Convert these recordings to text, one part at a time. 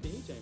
stage.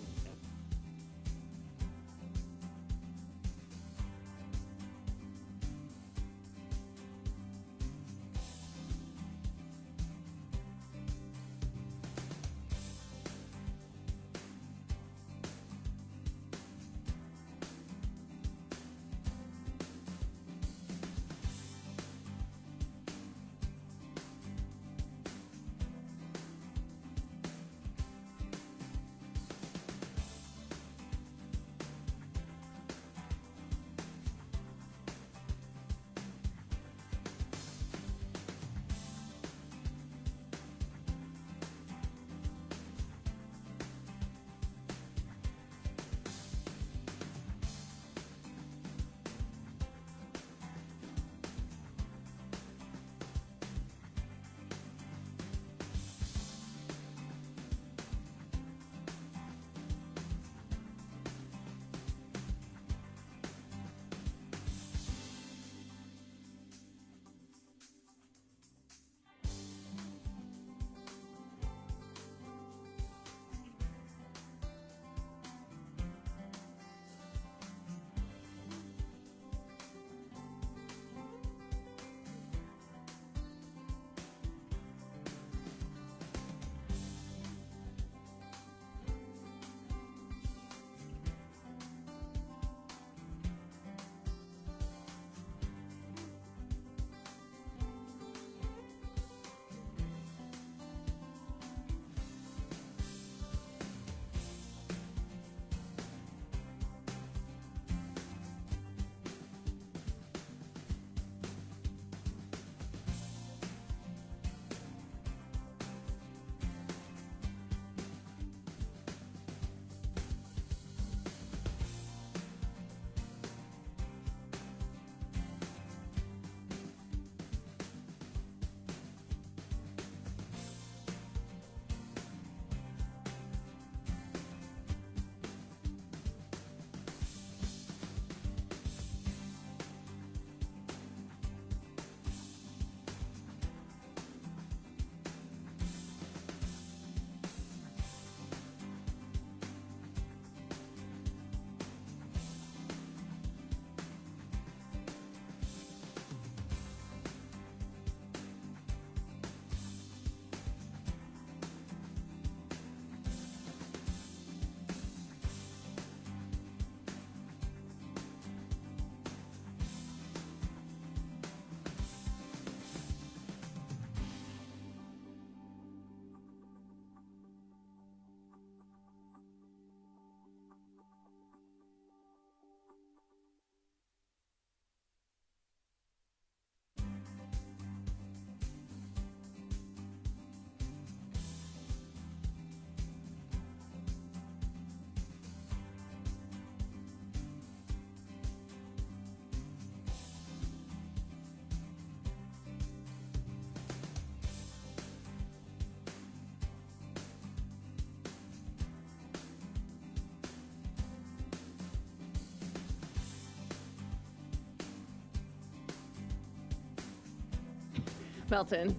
Melton,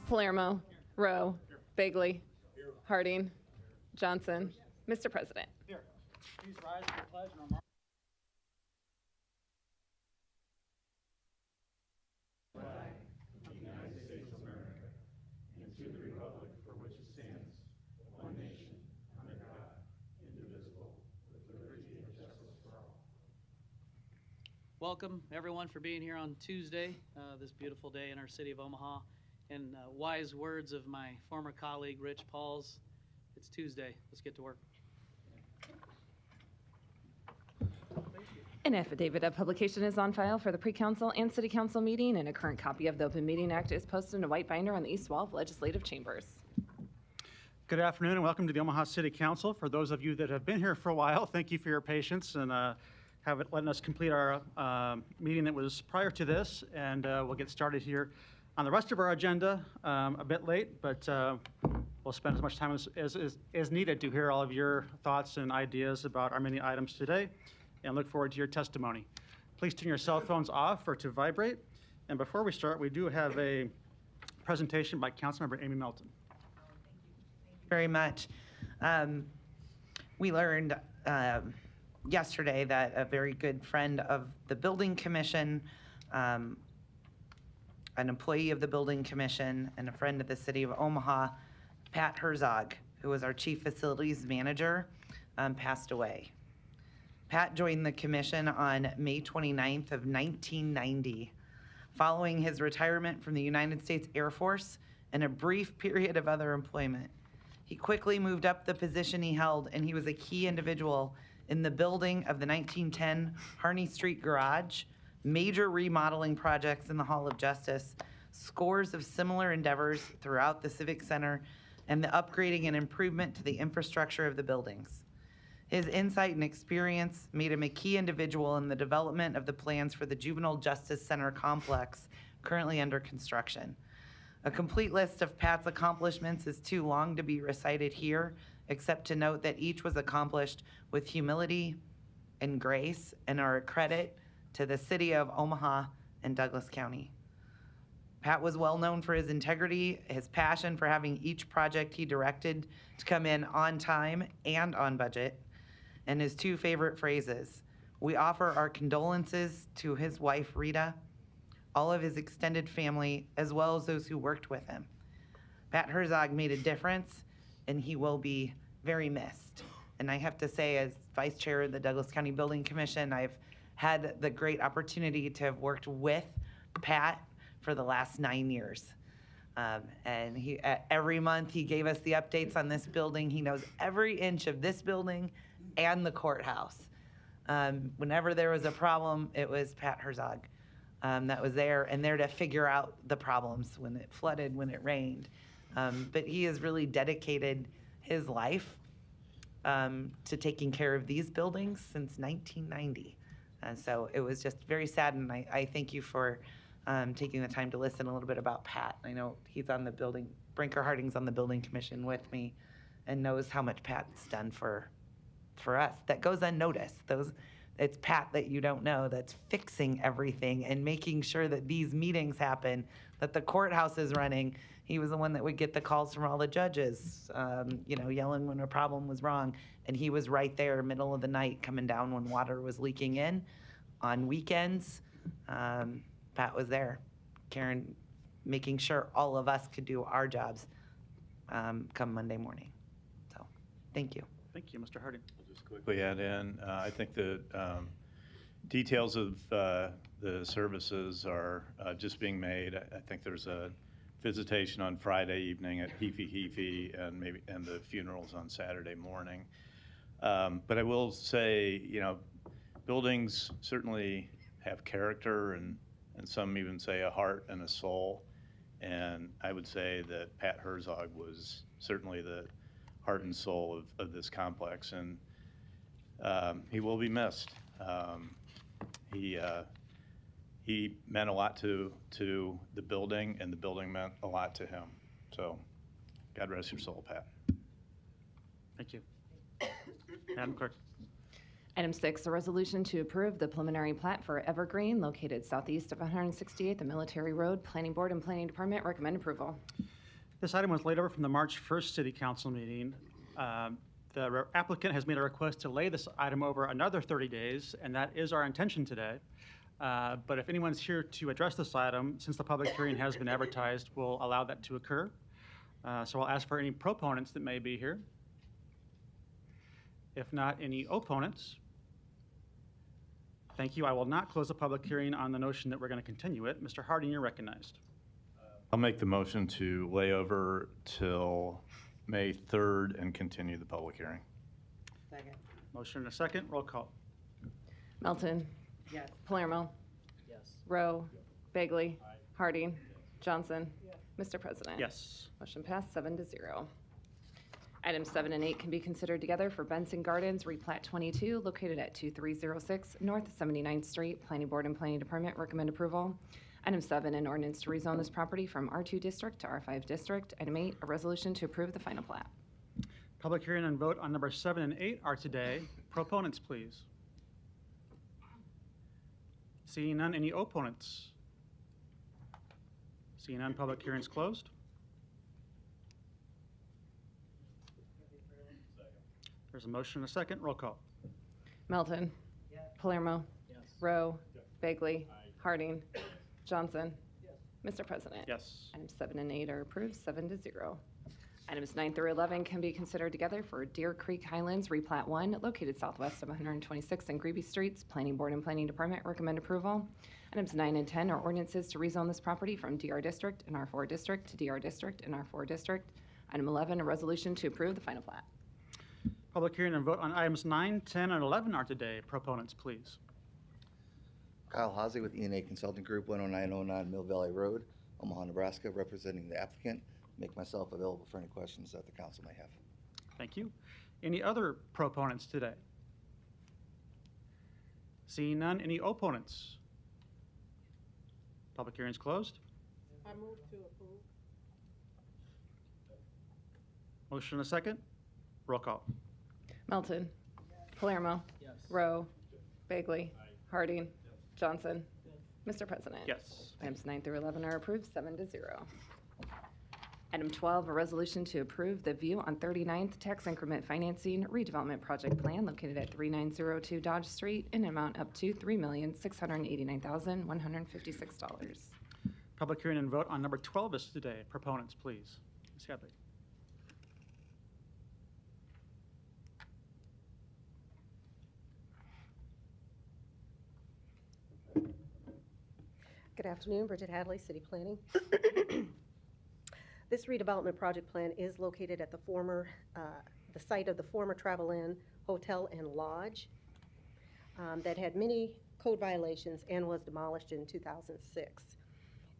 Palermo, Rowe, Bagley, Harding, Johnson. Mr. President. Here, please rise for the pledge and remarks. Welcome, everyone, for being here on Tuesday, this beautiful day in our city of Omaha. And wise words of my former colleague, Rich Pauls, it's Tuesday. Let's get to work. An affidavit of publication is on file for the pre-council and city council meeting, and a current copy of the Open Meeting Act is posted in a white binder on the east wall of legislative chambers. Good afternoon and welcome to the Omaha City Council. For those of you that have been here for a while, thank you for your patience and letting us complete our meeting that was prior to this, and we'll get started here on the rest of our agenda a bit late, but we'll spend as much time as needed to hear all of your thoughts and ideas about our many items today, and look forward to your testimony. Please turn your cell phones off or to vibrate. And before we start, we do have a presentation by Councilmember Amy Melton. Very much. We learned yesterday that a very good friend of the Building Commission, an employee of the Building Commission, and a friend of the city of Omaha, Pat Herzog, who was our chief facilities manager, passed away. Pat joined the commission on May 29th of 1990. Following his retirement from the United States Air Force and a brief period of other employment, he quickly moved up the position he held, and he was a key individual in the building of the 1910 Harney Street Garage, major remodeling projects in the Hall of Justice, scores of similar endeavors throughout the Civic Center, and the upgrading and improvement to the infrastructure of the buildings. His insight and experience made him a key individual in the development of the plans for the Juvenile Justice Center complex currently under construction. A complete list of Pat's accomplishments is too long to be recited here, except to note that each was accomplished with humility and grace and are a credit to the city of Omaha and Douglas County. Pat was well known for his integrity, his passion for having each project he directed to come in on time and on budget, and his two favorite phrases: "We offer our condolences to his wife, Rita, all of his extended family, as well as those who worked with him." Pat Herzog made a difference, and he will be very missed. And I have to say, as vice chair of the Douglas County Building Commission, I've had the great opportunity to have worked with Pat for the last 9 years. And he, every month he gave us the updates on this building. He knows every inch of this building and the courthouse. Whenever there was a problem, it was Pat Herzog that was there to figure out the problems when it flooded, when it rained. But he has really dedicated his life to taking care of these buildings since 1990. And so it was just very sad, and I thank you for taking the time to listen a little bit about Pat. I know he's on the building, Brinker Harding's on the Building Commission with me, and knows how much Pat's done for us. That goes unnoticed. It's Pat that you don't know that's fixing everything and making sure that these meetings happen, that the courthouse is running. He was the one that would get the calls from all the judges, yelling when a problem was wrong. And he was right there, middle of the night, coming down when water was leaking in. On weekends, Pat was there, Karen, making sure all of us could do our jobs come Monday morning. So, thank you. Thank you, Mr. Harding. I'll just quickly add in, I think the details of the services are just being made. I think there's a visitation on Friday evening at Heafy and the funerals on Saturday morning. But I will say, buildings certainly have character, and some even say a heart and a soul. And I would say that Pat Herzog was certainly the heart and soul of this complex, and he will be missed. He meant a lot to the building, and the building meant a lot to him. So, God rest your soul, Pat. Thank you. Madam Clerk. Item 6, a resolution to approve the preliminary plat for Evergreen located southeast of 168th and Military Road. Planning Board and Planning Department recommend approval. This item was laid over from the March 1st City Council meeting. The applicant has made a request to lay this item over another 30 days, and that is our intention today. But if anyone's here to address this item, since the public hearing has been advertised, we'll allow that to occur. So I'll ask for any proponents that may be here. If not, any opponents? Thank you. I will not close the public hearing on the notion that we're going to continue it. Mr. Harding, you're recognized. I'll make the motion to lay over till May 3rd and continue the public hearing. Second. Motion and a second. Roll call. Melton. Yes. Palermo. Yes. Rowe. Bagley. Harding. Johnson. Mr. President. Yes. Motion passed 7-0. Items 7 and 8 can be considered together for Benson Gardens replat 22 located at 2306 North 79th Street. Planning Board and Planning Department recommend approval. Item 7, an ordinance to rezone this property from R2 district to R5 district. Item 8, a resolution to approve the final plat. Public hearing and vote on number 7 and 8 are today. Proponents, please. Seeing none, any opponents? Seeing none, public hearing is closed. There's a motion and a second. Roll call. Melton. Palermo. Rowe. Bagley. Harding. Johnson. Mr. President. Yes. Items 7 and 8 are approved, 7-0. Items 9 through 11 can be considered together for Deer Creek Highlands replat 1, located southwest of 126 and Greeby Streets. Planning Board and Planning Department recommend approval. Items 9 and 10 are ordinances to rezone this property from DR District and R4 District to DR District and R4 District. Item 11, a resolution to approve the final plat. Public hearing and vote on items 9, 10, and 11 are today. Proponents, please. Kyle Haase with E&A Consulting Group, 10909 Mill Valley Road, Omaha, Nebraska, representing the applicant. Make myself available for any questions that the council may have. Thank you. Any other proponents today? Seeing none, any opponents? Public hearing is closed. I move to approve. Motion and a second. Roll call. Melton. Palermo. Rowe. Bagley. Harding. Johnson. Mr. President. Yes. Items 9 through 11 are approved, 7-0. Item 12, a resolution to approve the View on 39th Tax Increment Financing Redevelopment Project Plan located at 3902 Dodge Street in an amount up to $3,689,156. Public hearing and vote on number 12 is today. Proponents, please. Ms. Hadley. Good afternoon, Bridget Hadley, City Planning. This redevelopment project plan is located at the site of the former Travel Inn Hotel and Lodge that had many code violations and was demolished in 2006.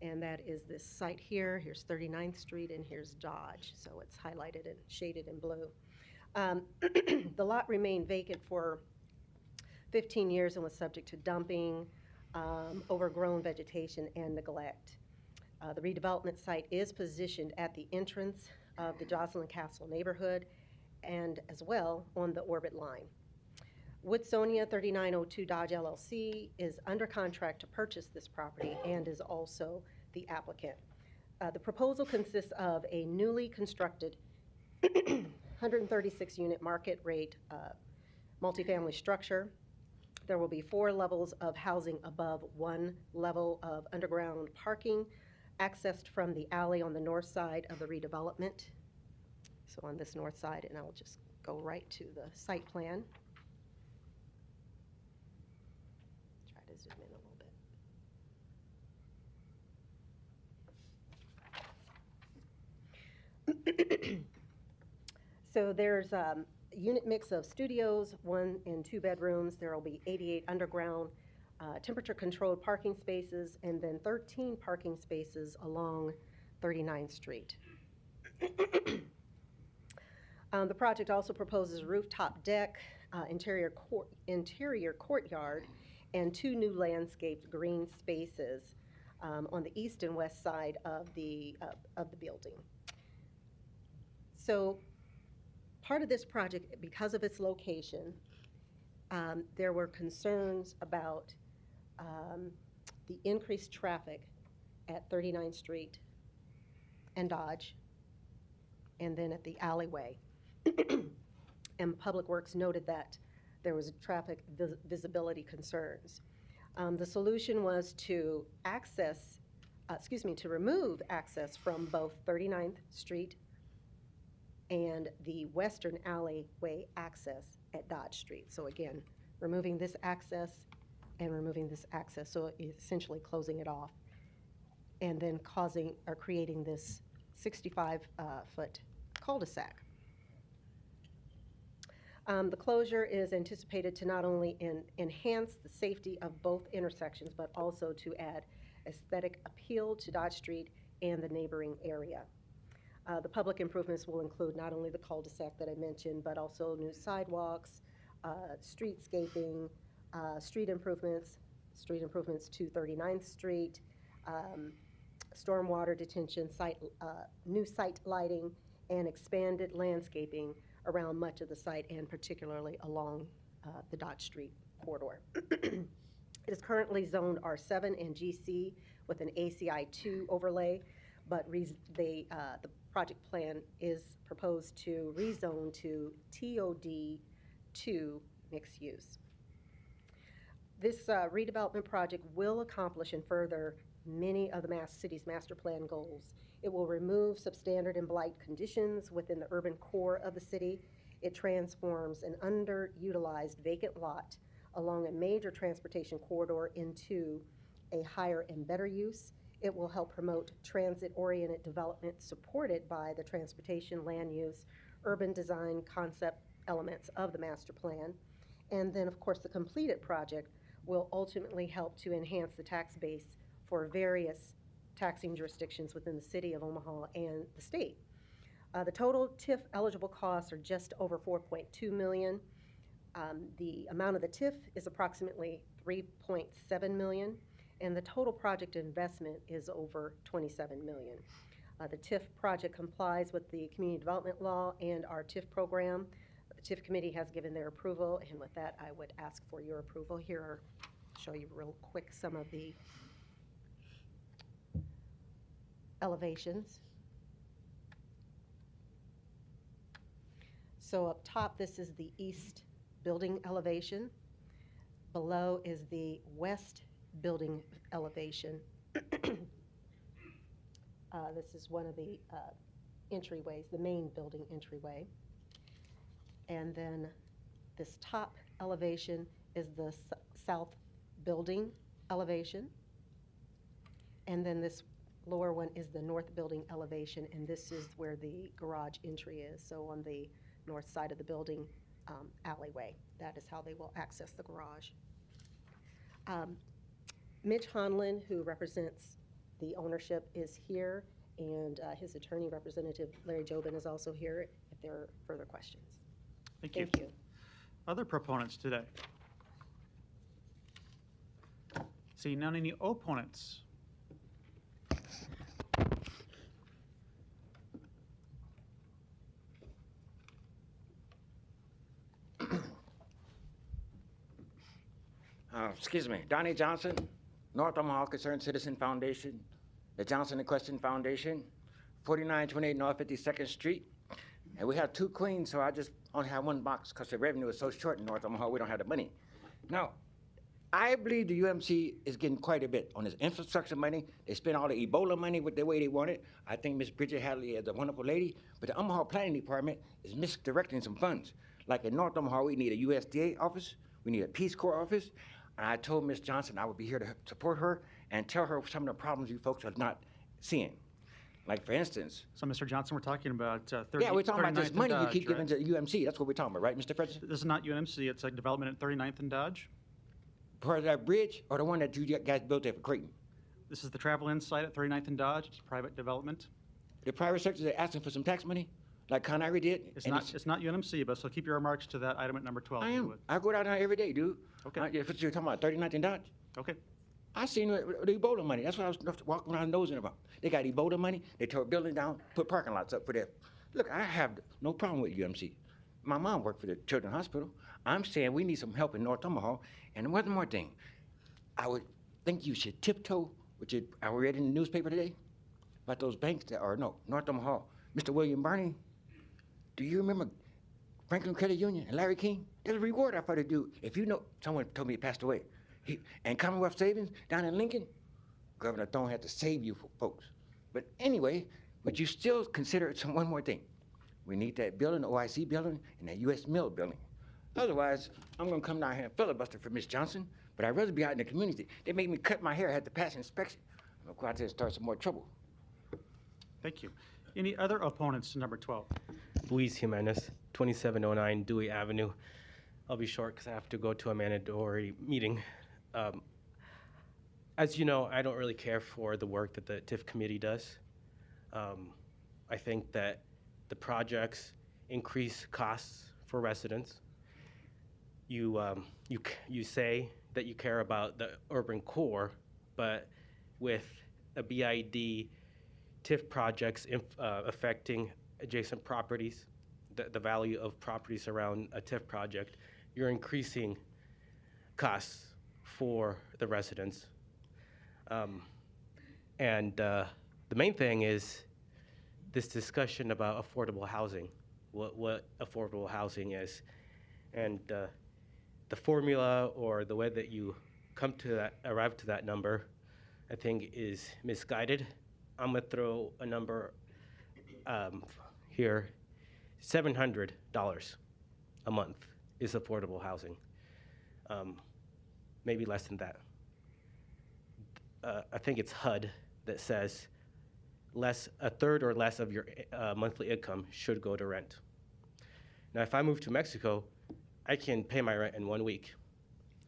And that is this site here. Here's 39th Street and here's Dodge. So it's highlighted and shaded in blue. The lot remained vacant for 15 years and was subject to dumping, overgrown vegetation, and neglect. The redevelopment site is positioned at the entrance of the Jocelyn Castle neighborhood and as well on the Orbit line. Woodsonia 3902 Dodge LLC is under contract to purchase this property and is also the applicant. The proposal consists of a newly constructed 136-unit market rate multifamily structure. There will be 4 levels of housing above 1 level of underground parking, accessed from the alley on the north side of the redevelopment. So on this north side, and I'll just go right to the site plan. Try to zoom in a little bit. So there's a unit mix of studios, 1 and 2 bedrooms. There will be 88 underground temperature-controlled parking spaces, and then 13 parking spaces along 39th Street. The project also proposes a rooftop deck, interior courtyard, and 2 new landscaped green spaces on the east and west side of the building. So part of this project, because of its location, there were concerns about the increased traffic at 39th Street and Dodge, and then at the alleyway. And Public Works noted that there was traffic visibility concerns. The solution was to remove access from both 39th Street and the western alleyway access at Dodge Street. So again, removing this access and removing this access, so essentially closing it off, and then creating this 65-foot cul-de-sac. The closure is anticipated to not only enhance the safety of both intersections, but also to add aesthetic appeal to Dodge Street and the neighboring area. The public improvements will include not only the cul-de-sac that I mentioned, but also new sidewalks, streetscaping, street improvements to 39th Street, stormwater detention, new site lighting, and expanded landscaping around much of the site, and particularly along the Dodge Street corridor. It is currently zoned R7 and GC with an ACI 2 overlay, but the project plan is proposed to rezone to TOD2 mixed use. This redevelopment project will accomplish and further many of the city's master plan goals. It will remove substandard and blight conditions within the urban core of the city. It transforms an underutilized vacant lot along a major transportation corridor into a higher and better use. It will help promote transit-oriented development supported by the transportation, land use, urban design concept elements of the master plan. And then, of course, the completed project will ultimately help to enhance the tax base for various taxing jurisdictions within the city of Omaha and the state. The total TIF eligible costs are just over $4.2 million. The amount of the TIF is approximately $3.7 million, and the total project investment is over $27 million. The TIF project complies with the community development law and our TIF program. The TIF committee has given their approval, and with that, I would ask for your approval. Here, I'll show you real quick some of the elevations. So up top, this is the east building elevation. Below is the west building elevation. This is one of the entryways, the main building entryway. And then this top elevation is the south building elevation. And then this lower one is the north building elevation, and this is where the garage entry is. So on the north side of the building alleyway, that is how they will access the garage. Mitch Honlin, who represents the ownership, is here, and his attorney representative, Larry Jobin, is also here if there are further questions. Thank you. Thank you. Other proponents today? See none, any opponents? Excuse me, Donnie Johnson, North Omaha Concerned Citizen Foundation, the Johnson and Question Foundation, 4928 North 52nd Street. And we have two queens, so I just only have one box because the revenue is so short in North Omaha, we don't have the money. Now, I believe the UMC is getting quite a bit on this infrastructure money. They spend all the Ebola money with the way they want it. I think Ms. Bridget Hadley is a wonderful lady, but the Omaha Planning Department is misdirecting some funds. Like in North Omaha, we need a USDA office, we need a Peace Corps office, and I told Ms. Johnson I would be here to support her and tell her some of the problems you folks are not seeing. Like, for instance. So, Mr. Johnson, we're talking about 30. Yeah, we're talking about this 39th money and you Dodge, keep giving right? to the UMC. That's what we're talking about, right, Mr. President? This is not UNMC, it's a development at 39th and Dodge. Part of that bridge or the one that you guys built there for Creighton? This is the travel-in site at 39th and Dodge. It's private development. The private sector is asking for some tax money, like Connery did? It's and not UNMC, but so keep your remarks to that item at number 12. I if you am. would. I go down there every day, dude. Okay. If you're talking about 39th and Dodge. Okay. I seen the Ebola money. That's what I was walking around nosing about. They got Ebola money. They tore a building down, put parking lots up for that. Look, I have no problem with UMC. My mom worked for the Children's Hospital. I'm saying we need some help in North Omaha. And one more thing. I would think you should tiptoe, which I read in the newspaper today, about those banks that are, no, North Omaha. Mr. William Barney, do you remember Franklin Credit Union and Larry King? There's a reward I thought to do. If you know, someone told me he passed away. And Commonwealth Savings down in Lincoln, Governor Thorne had to save you folks. But anyway, but you still consider one more thing. We need that building, the OIC building, and that U.S. Mill building. Otherwise, I'm gonna come down here and filibuster for Miss Johnson, but I'd rather be out in the community. They made me cut my hair, I had to pass inspection. I'm gonna go out there and start some more trouble. Thank you. Any other opponents to number 12? Luis Jimenez, 2709 Dewey Avenue. I'll be short because I have to go to a mandatory meeting. As you know, I don't really care for the work that the TIF committee does. I think that the projects increase costs for residents. You say that you care about the urban core, but with a BID TIF projects affecting adjacent properties, the value of properties around a TIF project, you're increasing costs for the residents. And the main thing is this discussion about affordable housing, what affordable housing is. And the formula or the way that you arrive to that number, I think is misguided. I'm gonna throw a number here, $700 a month is affordable housing. Maybe less than that. I think it's HUD that says a third or less of your monthly income should go to rent. Now, if I move to Mexico, I can pay my rent in 1 week.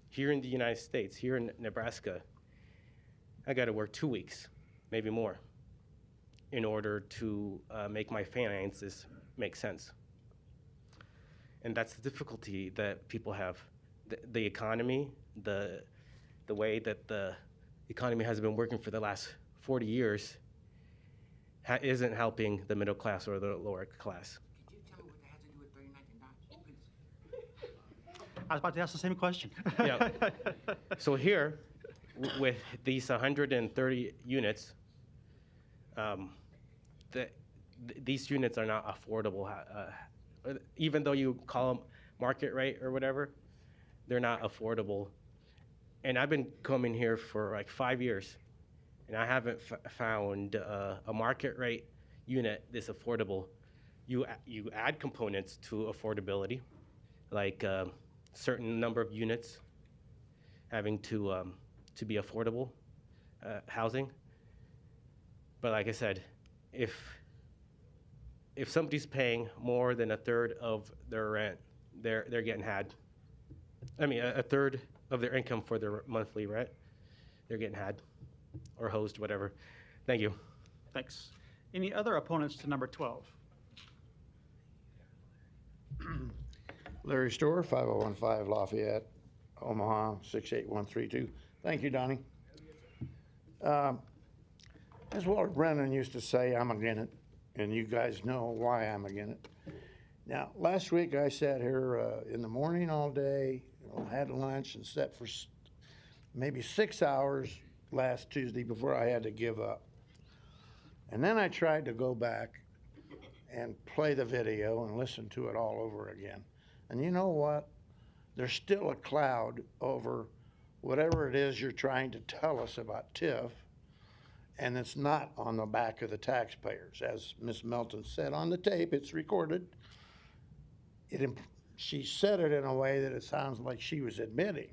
Here in the United States, here in Nebraska, I gotta work 2 weeks, maybe more, in order to make my finances make sense. And that's the difficulty that people have. The economy, the way that the economy has been working for the last 40 years isn't helping the middle class or the lower class. Could you tell me what that has to do with 39 please? I was about to ask the same question. Yeah. So here, with these 130 units, these units are not affordable. Even though you call them market rate or whatever, they're not affordable. And I've been coming here for like 5 years, and I haven't found a market rate unit that's affordable. You add components to affordability, like certain number of units having to be affordable housing. But like I said, if somebody's paying more than a third of their rent, they're getting had. I mean, a third of their income for their monthly rent, they're getting had or hosed, whatever. Thank you. Thanks. Any other opponents to number 12? Larry Storr, 5015 Lafayette, Omaha, 68132. Thank you, Donnie. As Walter Brennan used to say, I'm against it, and you guys know why I'm against it. Now, last week I sat here in the morning all day, had lunch, and sat for maybe 6 hours last Tuesday before I had to give up. And then I tried to go back and play the video and listen to it all over again. And you know what? There's still a cloud over whatever it is you're trying to tell us about TIF, and it's not on the back of the taxpayers. As Ms. Melton said on the tape, it's recorded. She said it in a way that it sounds like she was admitting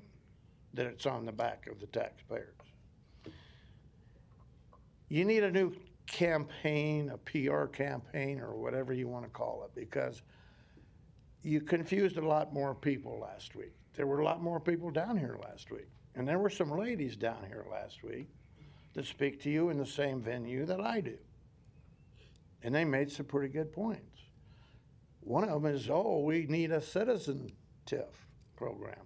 that it's on the back of the taxpayers. You need a new campaign, a PR campaign, or whatever you want to call it, because you confused a lot more people last week. There were a lot more people down here last week. And there were some ladies down here last week that speak to you in the same venue that I do. And they made some pretty good points. One of them is, oh, we need a citizen TIF program.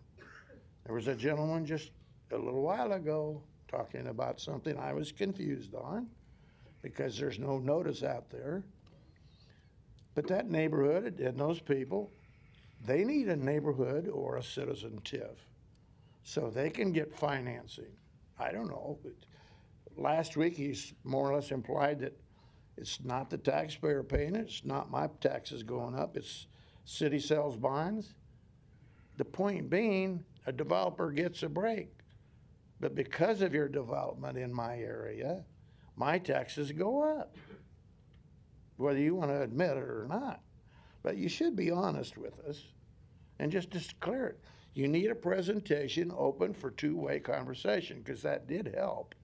There was a gentleman just a little while ago talking about something I was confused on because there's no notice out there. But that neighborhood and those people, they need a neighborhood or a citizen TIF so they can get financing. I don't know. Last week, he's more or less implied that it's not the taxpayer paying it. It's not my taxes going up. It's city sells bonds. The point being, a developer gets a break. But because of your development in my area, my taxes go up, whether you want to admit it or not. But you should be honest with us and just declare it. You need a presentation open for two-way conversation, because that did help.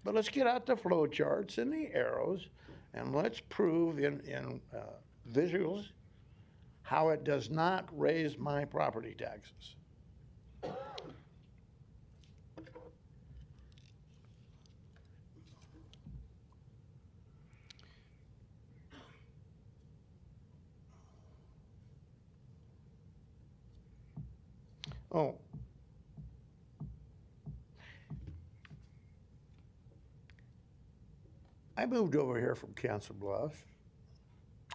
But let's get out the flow charts and the arrows, and let's prove in visuals how it does not raise my property taxes. Oh. I moved over here from Council Bluffs.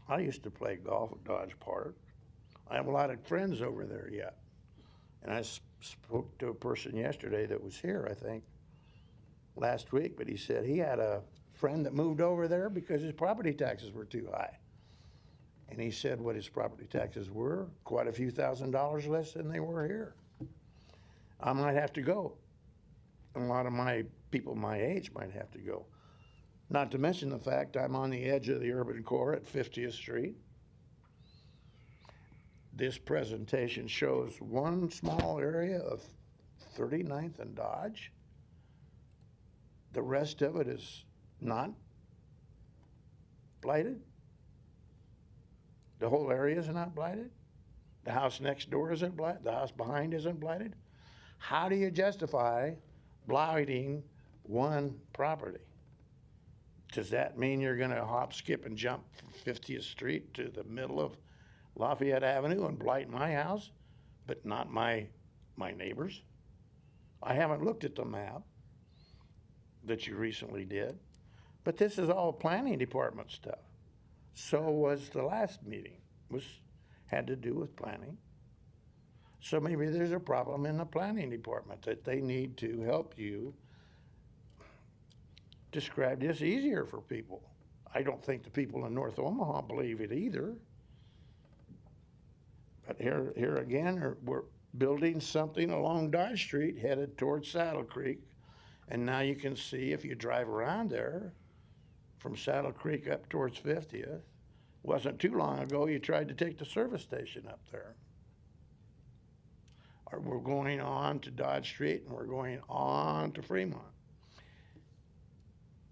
I used to play golf at Dodge Park. I have a lot of friends over there yet. And I spoke to a person yesterday that was here, I think, last week, but he said he had a friend that moved over there because his property taxes were too high. And he said what his property taxes were, quite a few $1,000s less than they were here. I might have to go. A lot of my people my age might have to go. Not to mention the fact I'm on the edge of the urban core at 50th Street. This presentation shows one small area of 39th and Dodge. The rest of it is not blighted. The whole area is not blighted. The house next door isn't blighted. The house behind isn't blighted. How do you justify blighting one property? Does that mean you're going to hop, skip, and jump from 50th Street to the middle of Lafayette Avenue and blight my house, but not my neighbors? I haven't looked at the map that you recently did, but this is all planning department stuff. So was the last meeting, had to do with planning. So maybe there's a problem in the planning department that they need to help you describe this easier for people. I don't think the people in North Omaha believe it either. But here again, we're building something along Dodge Street headed towards Saddle Creek. And now you can see if you drive around there from Saddle Creek up towards 50th, wasn't too long ago you tried to take the service station up there. Or we're going on to Dodge Street and we're going on to Fremont.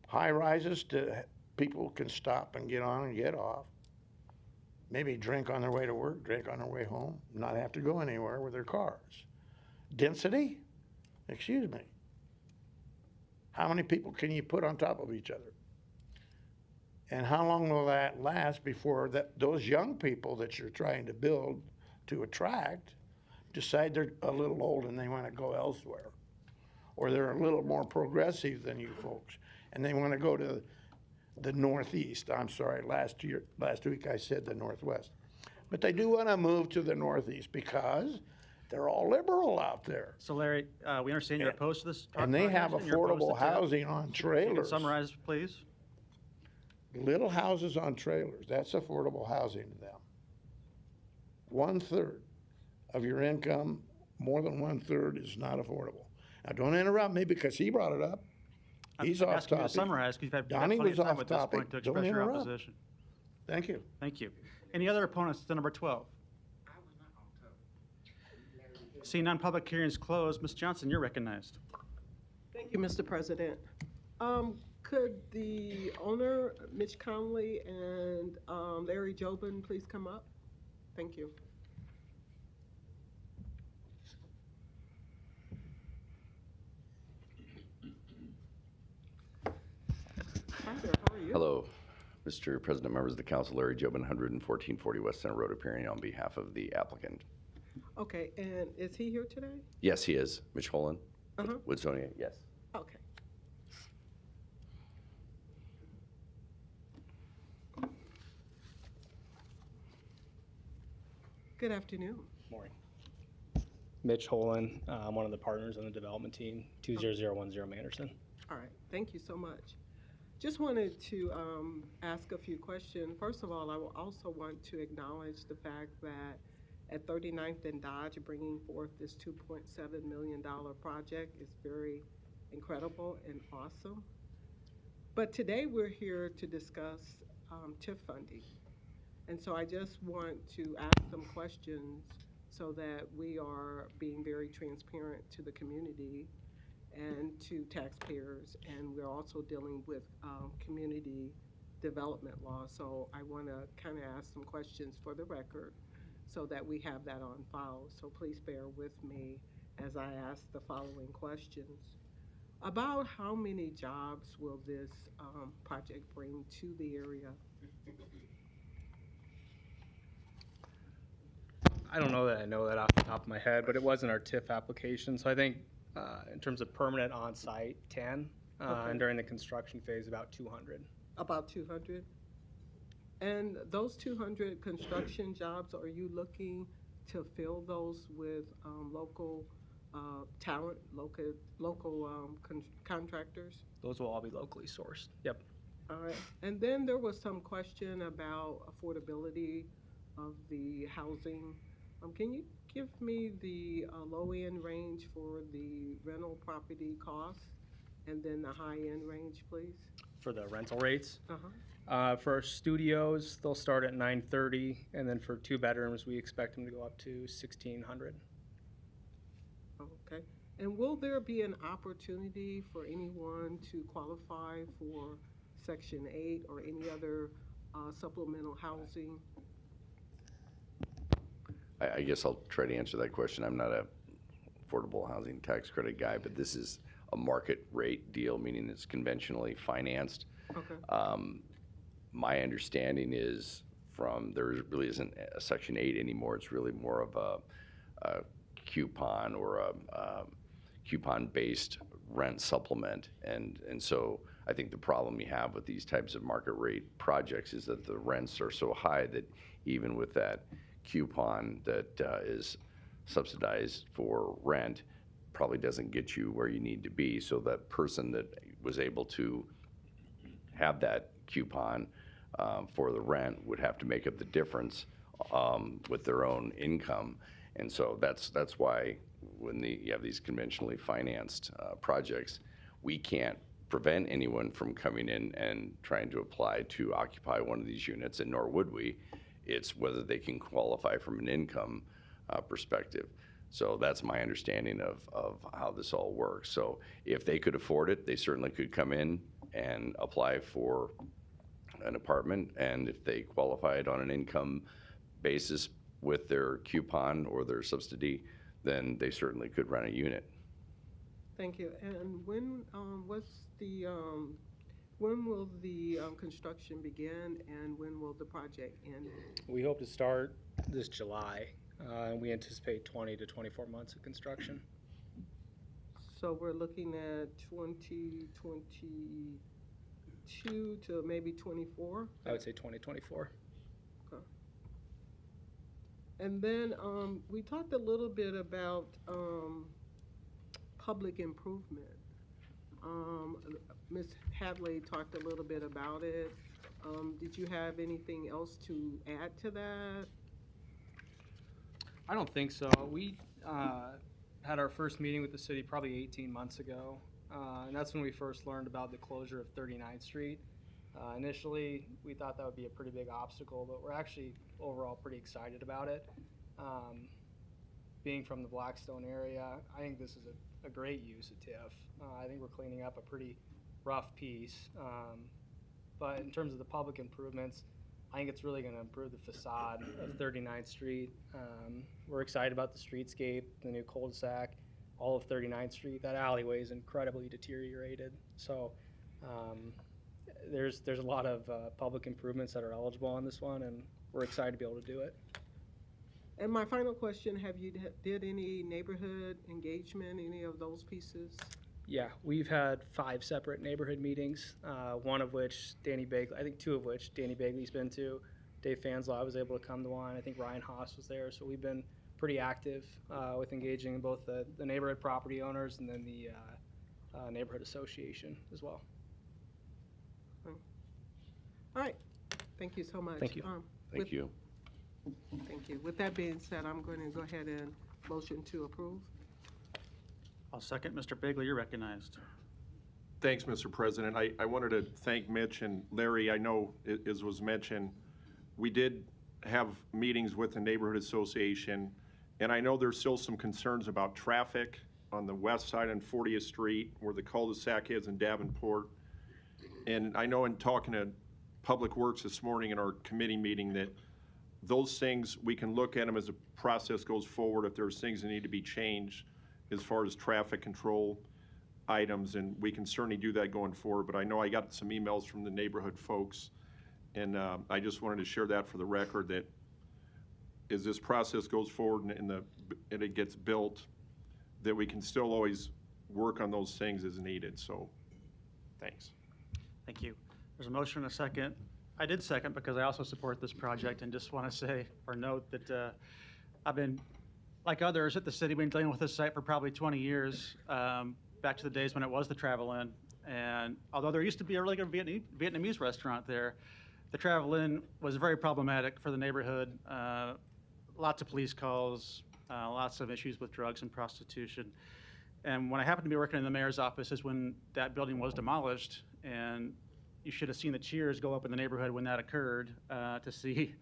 High rises to people can stop and get on and get off. Maybe drink on their way to work, drink on their way home, not have to go anywhere with their cars. Density? Excuse me. How many people can you put on top of each other? And how long will that last before those young people that you're trying to build to attract decide they're a little old and they want to go elsewhere? Or they're a little more progressive than you folks and they want to go to the Northeast. I'm sorry, last week I said the Northwest. But they do want to move to the Northeast because they're all liberal out there. So Larry, we understand you're opposed to this And they have project, and you're opposed affordable to TIF. housing on If you can trailers. summarize, please. Little houses on trailers, that's affordable housing to them. 1/3 of your income, more than 1/3 is not affordable. Now, don't interrupt me because he brought it up. He's I'm off asking you to topic. summarize because you've had Donnie plenty was of time off at this topic. point to Don't express your interrupt. opposition. Thank you. Thank you. Any other opponents to number 12? Seeing none, public hearings closed. Ms. Johnson, you're recognized. Thank you, Mr. President. Could the owner, Mitch Conley, and Larry Jobin please come up? Thank you. Hi there, how are you? Hello, Mr. President, members of the council, Larry Jobin, 11440 West Center Road, appearing on behalf of the applicant. Okay, and is he here today? Yes, he is. Mitch Holland, Woodsonia, yes. Okay. Good afternoon. Morning. Mitch Holland, I'm one of the partners on the development team, 20010 Manderson. All right, thank you so much. Just wanted to ask a few questions. First of all, I will also want to acknowledge the fact that at 39th and Dodge, bringing forth this $2.7 million project is very incredible and awesome. But today we're here to discuss TIF funding. And so I just want to ask some questions so that we are being very transparent to the community and to taxpayers, and we're also dealing with community development law. So I want to kind of ask some questions for the record so that we have that on file. So please bear with me as I ask the following questions. About how many jobs will this project bring to the area? I don't know that I know that off the top of my head, but it was in our TIF application. So I think in terms of permanent on-site, 10, Okay. and during the construction phase, about 200. About 200? And those 200 construction jobs, are you looking to fill those with local talent, local contractors? Those will all be locally sourced. Yep. All right. And then there was some question about affordability of the housing. Can you give me the low-end range for the rental property costs and then the high-end range, please? For the rental rates, Uh-huh. for studios, they'll start at $930, and then for 2 bedrooms, we expect them to go up to $1,600. Okay. And will there be an opportunity for anyone to qualify for Section 8 or any other supplemental housing? I guess I'll try to answer that question. I'm not a affordable housing tax credit guy, but this is a market rate deal, meaning it's conventionally financed. Okay. My understanding is there really isn't a Section 8 anymore. It's really more of a coupon or a coupon-based rent supplement. And so I think the problem you have with these types of market rate projects is that the rents are so high that even with that coupon that is subsidized for rent probably doesn't get you where you need to be. So that person that was able to have that coupon for the rent would have to make up the difference with their own income. And so that's why when you have these conventionally financed projects, we can't prevent anyone from coming in and trying to apply to occupy one of these units, and nor would we. It's whether they can qualify from an income perspective. So that's my understanding of how this all works. So if they could afford it, they certainly could come in and apply for an apartment, and if they qualified on an income basis with their coupon or their subsidy, then they certainly could rent a unit. Thank you. And when will the construction begin, and when will the project end? We hope to start this July, and we anticipate 20 to 24 months of construction. So we're looking at 2022 to maybe 24? I would say 2024. Okay. And then we talked a little bit about public improvement. Ms. Hadley talked a little bit about it. Did you have anything else to add to that? I don't think so. We had our first meeting with the city probably 18 months ago, and that's when we first learned about the closure of 39th Street. Initially, we thought that would be a pretty big obstacle, but we're actually overall pretty excited about it. Being from the Blackstone area, I think this is a great use of TIF. I think we're cleaning up a pretty rough piece. But in terms of the public improvements, I think it's really going to improve the facade of 39th Street. We're excited about the streetscape, the new cul-de-sac, all of 39th Street. That alleyway is incredibly deteriorated. So there's a lot of public improvements that are eligible on this one, and we're excited to be able to do it. And my final question, have you did any neighborhood engagement, any of those pieces? Yeah, we've had 5 separate neighborhood meetings, one of which Danny Bagley, I think 2 of which Danny Bagley's been to. Dave Fanslaw, I was able to come to one. I think Ryan Haas was there. So we've been pretty active with engaging both the neighborhood property owners and then the neighborhood association as well. All right. Thank you so much. Thank you. Thank you. Thank you. With that being said, I'm going to go ahead and motion to approve. I'll second. Mr. Bagley, you're recognized. Thanks, Mr. President. I wanted to thank Mitch and Larry. I know, as was mentioned, we did have meetings with the neighborhood association, and I know there's still some concerns about traffic on the west side on 40th Street where the cul-de-sac is in Davenport. And I know in talking to Public Works this morning in our committee meeting that those things, we can look at them as the process goes forward if there's things that need to be changed as far as traffic control items, and we can certainly do that going forward. But I know I got some emails from the neighborhood folks, and I just wanted to share that for the record, that as this process goes forward and it gets built, that we can still always work on those things as needed. So, thanks. Thank you. There's a motion and a second. I did second because I also support this project, and just want to say or note that I've been like others at the city, been dealing with this site for probably 20 years, back to the days when it was the Travel Inn. And although there used to be a really good Vietnamese restaurant there, the Travel Inn was very problematic for the neighborhood. Lots of police calls, lots of issues with drugs and prostitution. And when I happened to be working in the mayor's office is when that building was demolished, and you should have seen the cheers go up in the neighborhood when that occurred, to see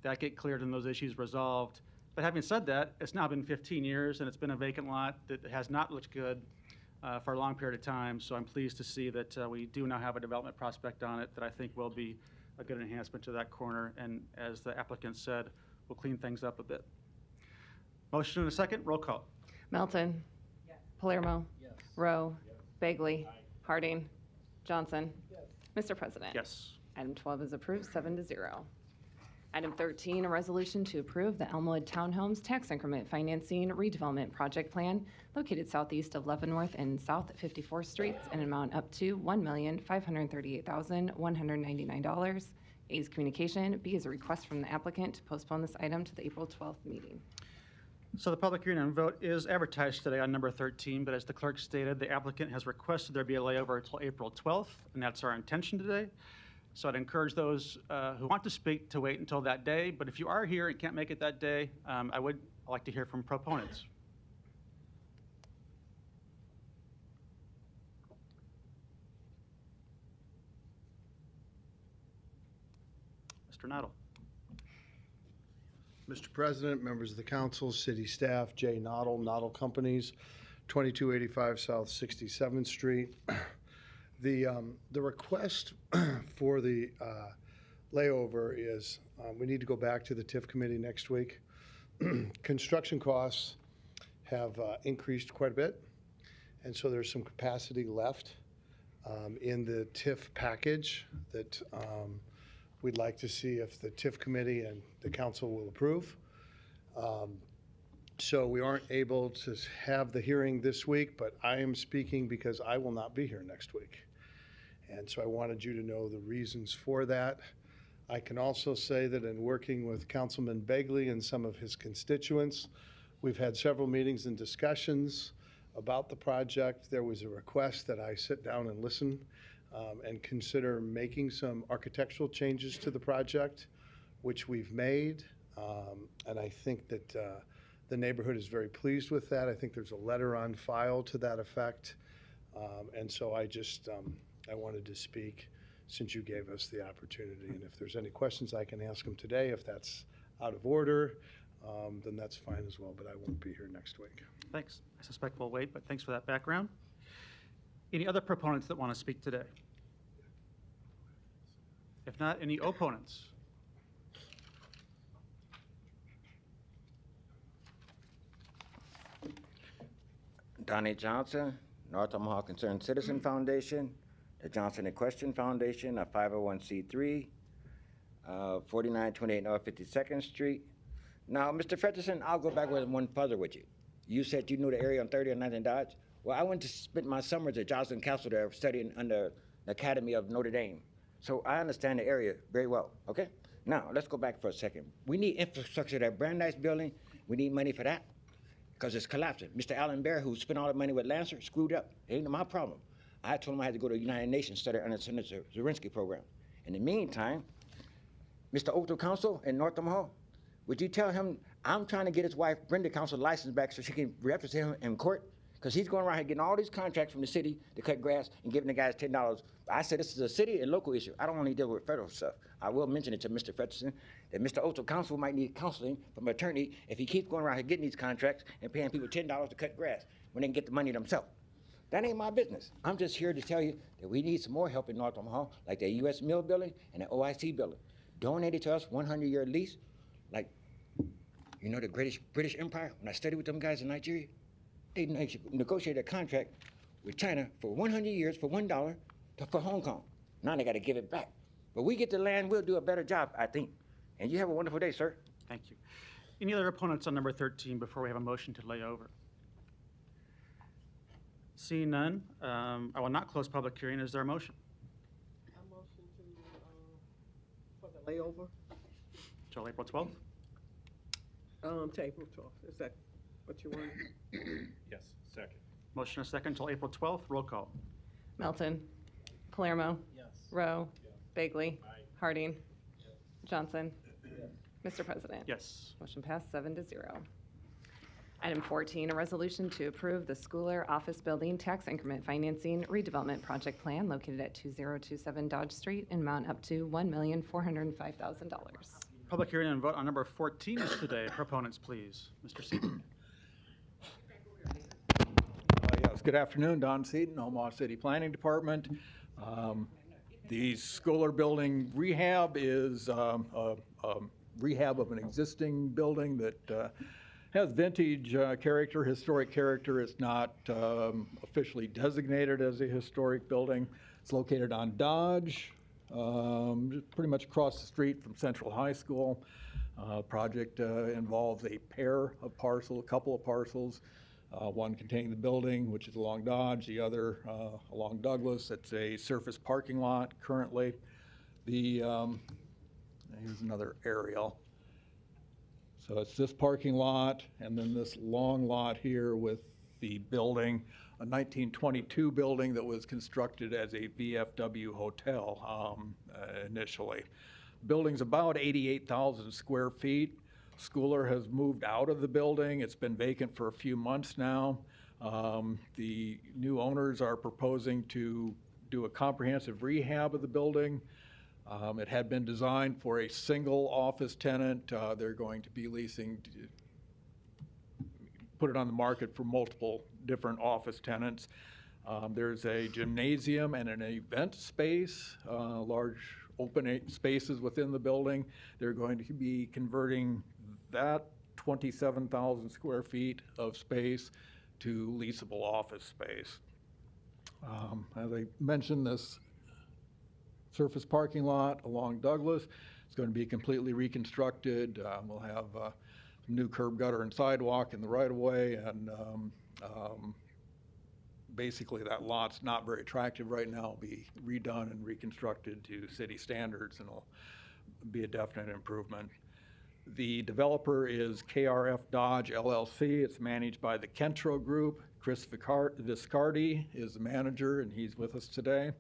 that get cleared and those issues resolved. But having said that, it's now been 15 years and it's been a vacant lot that has not looked good for a long period of time. So I'm pleased to see that we do now have a development prospect on it that I think will be a good enhancement to that corner. And as the applicant said, will clean things up a bit. Motion and a second, roll call. Melton. Palermo. Rowe. Bagley. Harding. Johnson. Mr. President. Yes. Item 12 is approved, 7-0. Item 13, a resolution to approve the Elmwood Townhomes Tax Increment Financing Redevelopment Project Plan located southeast of Leavenworth and south 54th Streets in an amount up to $1,538,199. A is communication. B is a request from the applicant to postpone this item to the April 12th meeting. So the public hearing and vote is advertised today on number 13, but as the clerk stated, the applicant has requested there be a layover until April 12th, and that's our intention today. So I'd encourage those who want to speak to wait until that day, but if you are here and can't make it that day, I would like to hear from proponents. Mr. Noddle. Mr. President, members of the council, city staff, Jay Noddle, Noddle Companies, 2285 South 67th Street. The request for the layover is we need to go back to the TIF committee next week. Construction costs have increased quite a bit, and so there's some capacity left in the TIF package that we'd like to see if the TIF committee and the council will approve. So we aren't able to have the hearing this week, but I am speaking because I will not be here next week. And so I wanted you to know the reasons for that. I can also say that in working with Councilman Begley and some of his constituents, we've had several meetings and discussions about the project. There was a request that I sit down and listen and consider making some architectural changes to the project, which we've made. And I think that the neighborhood is very pleased with that. I think there's a letter on file to that effect. And so I just, I wanted to speak since you gave us the opportunity. And if there's any questions, I can ask them today. If that's out of order, then that's fine as well, but I won't be here next week. Thanks. I suspect we'll wait, but thanks for that background. Any other proponents that want to speak today? If not, any opponents? Donnie Johnson, North Omaha Concerned Citizen Foundation, the Johnson in Question Foundation, a 501c3, 4928 North 52nd Street. Now, Mr. Frederickson, I'll go back one further with you. You said you knew the area on 30 and 9th and Dodge. Well, I went to spend my summers at Johnson Castle there studying under the Academy of Notre Dame. So I understand the area very well, okay? Now, let's go back for a second. We need infrastructure, that Brandeis building. We need money for that because it's collapsing. Mr. Alan Bear, who spent all the money with Lancer, screwed up. It ain't my problem. I told him I had to go to the United Nations, study under the Senator Zerinsky program. In the meantime, Mr. Otto Council in North Omaha, would you tell him I'm trying to get his wife, Brenda Council, license back so she can represent him in court? Because he's going around here getting all these contracts from the city to cut grass and giving the guys $10. I said this is a city and local issue. I don't only deal with federal stuff. I will mention it to Mr. Frederickson that Mr. Otto Council might need counseling from an attorney if he keeps going around here getting these contracts and paying people $10 to cut grass when they can get the money themselves. That ain't my business. I'm just here to tell you that we need some more help in North Omaha, like the U.S. Mill building and the OIC building. Donated to us 100-year lease, like, you know, the British Empire, when I studied with them guys in Nigeria, they negotiated a contract with China for 100 years for $1 for Hong Kong. Now they got to give it back. But we get the land, we'll do a better job, I think. And you have a wonderful day, sir. Thank you. Any other opponents on number 13 before we have a motion to lay over? Seeing none, I will not close public hearing. Is there a motion? I motion to, for the layover, Till April 12th? to April 12th. Is that what you want. Yes, second. Motion and second until April 12th. Roll call. Melton. Palermo. Rowe. Bagley. Harding. Johnson. Mr. President. Yes. Motion passed 7-0. Item 14, a resolution to approve the Schooler Office Building Tax Increment Financing Redevelopment Project Plan located at 2027 Dodge Street in amount up to $1,405,000. Public hearing and vote on number 14 is today. Proponents, please. Mr. Seaton. Yes, good afternoon. Don Seaton, Omaha City Planning Department. The Schooler Building rehab is a rehab of an existing building that has vintage character, historic character. It's not officially designated as a historic building. It's located on Dodge, pretty much across the street from Central High School. Project involves a couple of parcels, one containing the building, which is along Dodge, the other along Douglas. It's a surface parking lot currently. Here's another aerial. So it's this parking lot and then this long lot here with the building, a 1922 building that was constructed as a VFW hotel initially. Building's about 88,000 square feet. Schooler has moved out of the building. It's been vacant for a few months now. The new owners are proposing to do a comprehensive rehab of the building. It had been designed for a single office tenant. They're going to be put it on the market for multiple different office tenants. There's a gymnasium and an event space, large open spaces within the building. They're going to be converting that 27,000 square feet of space to leasable office space. As I mentioned, this surface parking lot along Douglas is going to be completely reconstructed. We'll have new curb, gutter, and sidewalk in the right-of-way, and basically that lot's not very attractive right now. It'll be redone and reconstructed to city standards, and it'll be a definite improvement. The developer is KRF Dodge LLC. It's managed by the Kentro Group. Chris Viscardi is the manager, and he's with us today.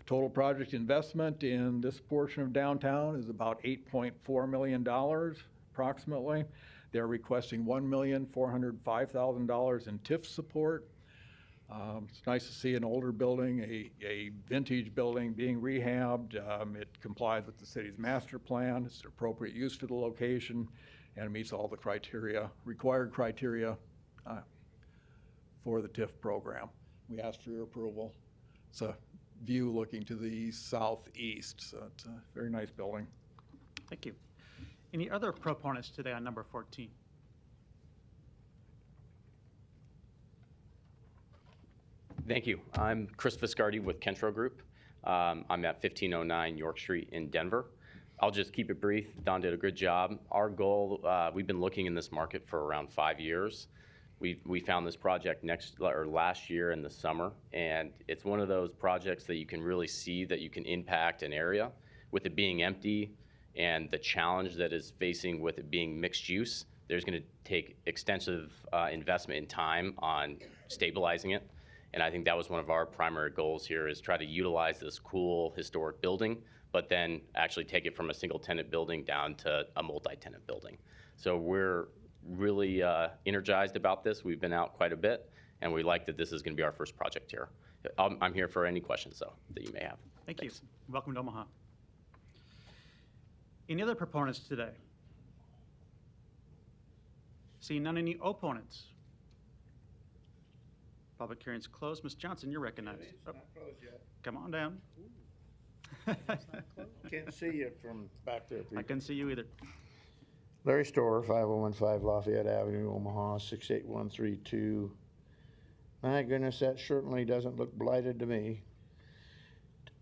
Total project investment in this portion of downtown is about $8.4 million, approximately. They're requesting $1,405,000 in TIF support. It's nice to see an older building, a vintage building being rehabbed. It complies with the city's master plan. It's an appropriate use for the location, and it meets all the required criteria for the TIF program. We ask for your approval. It's a view looking to the southeast, so it's a very nice building. Thank you. Any other proponents today on number 14? Thank you. I'm Chris Viscardi with Kentro Group. I'm at 1509 York Street in Denver. I'll just keep it brief. Don did a good job. Our goal, we've been looking in this market for around 5 years. We found this project last year in the summer, and it's one of those projects that you can really see that you can impact an area. With it being empty and the challenge that is facing with it being mixed use, there's going to take extensive investment in time on stabilizing it. And I think that was one of our primary goals here, is try to utilize this cool historic building, but then actually take it from a single tenant building down to a multi-tenant building. So we're really energized about this. We've been out quite a bit, and we like that this is going to be our first project here. I'm here for any questions, though, that you may have. Thank Thanks. you. Welcome to Omaha. Any other proponents today? Seeing none, any opponents? Public hearing's closed. Ms. Johnson, you're recognized. It's not closed yet. Come on down. Can't see you from back there. I couldn't see you either. Larry Storer, 5015 Lafayette Avenue, Omaha, 68132. My goodness, that certainly doesn't look blighted to me.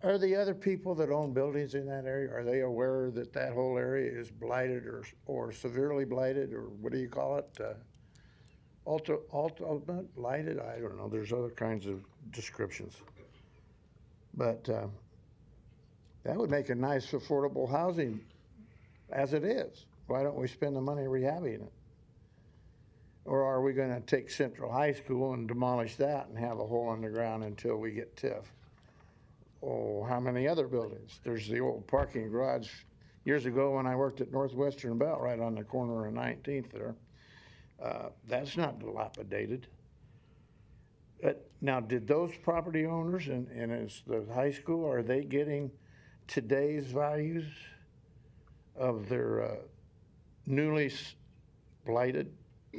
Are the other people that own buildings in that area, are they aware that that whole area is blighted or severely blighted, or what do you call it? Ultimate blighted? I don't know. There's other kinds of descriptions. But that would make a nice affordable housing as it is. Why don't we spend the money rehabbing it? Or are we gonna take Central High School and demolish that and have a hole underground until we get TIF? Oh, how many other buildings? There's the old parking garage. Years ago, when I worked at Northwestern Bell, right on the corner of 19th there, that's not dilapidated. Now, did those property owners, and it's the high school, are they getting today's values of their newly blighted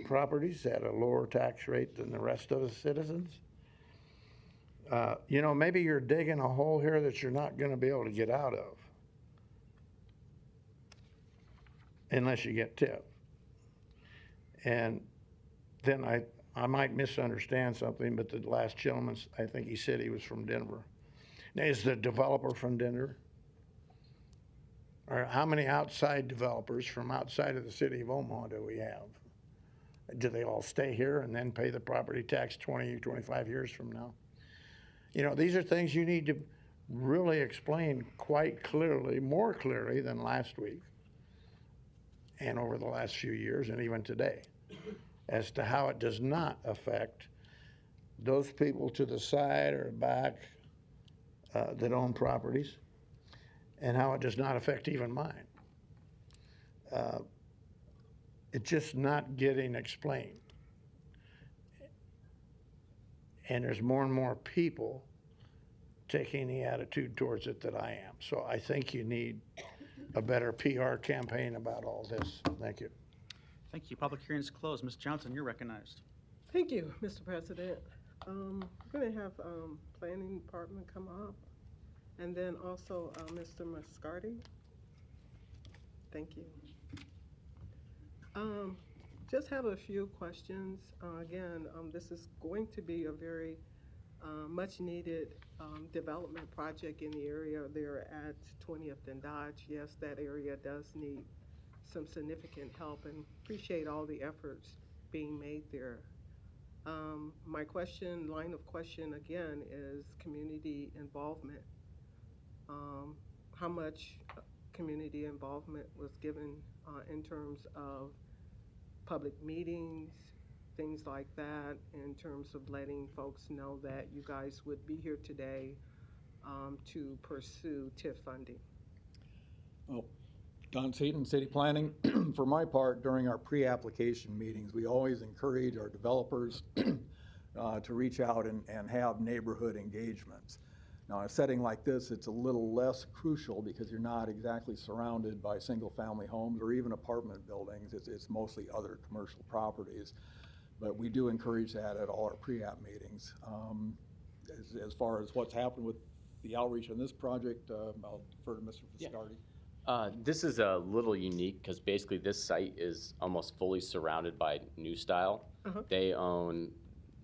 properties at a lower tax rate than the rest of the citizens? You know, maybe you're digging a hole here that you're not going to be able to get out of unless you get TIF. And then I might misunderstand something, but the last gentleman, I think he said he was from Denver. Now, is the developer from Denver? Or how many outside developers from outside of the city of Omaha do we have? Do they all stay here and then pay the property tax 20 or 25 years from now? You know, these are things you need to really explain quite clearly, more clearly than last week and over the last few years and even today, as to how it does not affect those people to the side or back that own properties, and how it does not affect even mine. It's just not getting explained. And there's more and more people taking the attitude towards it that I am. So I think you need a better PR campaign about all this. Thank you. Thank you. Public hearing is closed. Ms. Johnson, you're recognized. Thank you, Mr. President. We're going to have Planning Department come up, and then also Mr. Mascardi. Thank you. Just have a few questions. Again, this is going to be a very much needed development project in the area there at 20th and Dodge. Yes, that area does need some significant help, and appreciate all the efforts being made there. My line of question again is community involvement. How much community involvement was given in terms of public meetings, things like that, in terms of letting folks know that you guys would be here today to pursue TIF funding? Well, Don Seaton, City Planning. For my part, during our pre-application meetings, we always encourage our developers to reach out and have neighborhood engagements. Now, in a setting like this, it's a little less crucial because you're not exactly surrounded by single-family homes or even apartment buildings. It's mostly other commercial properties. But we do encourage that at all our pre-app meetings. As far as what's happened with the outreach on this project, I'll defer to Mr. Viscardi. This is a little unique because basically this site is almost fully surrounded by New Style. They own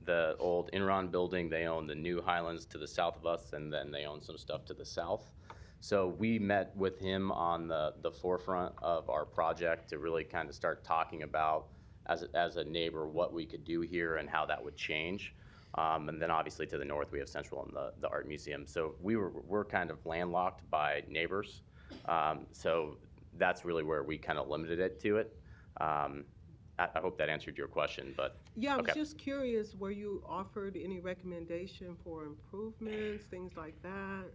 the old Enron building, they own the new Highlands to the south of us, and then they own some stuff to the south. So we met with him on the forefront of our project to really kind of start talking about, as a neighbor, what we could do here and how that would change. And then obviously to the north we have Central and the Art Museum. So we're kind of landlocked by neighbors. So that's really where we kind of limited it to it. I hope that answered your question, but. Yeah, I was just curious, were you offered any recommendation for improvements, things like that?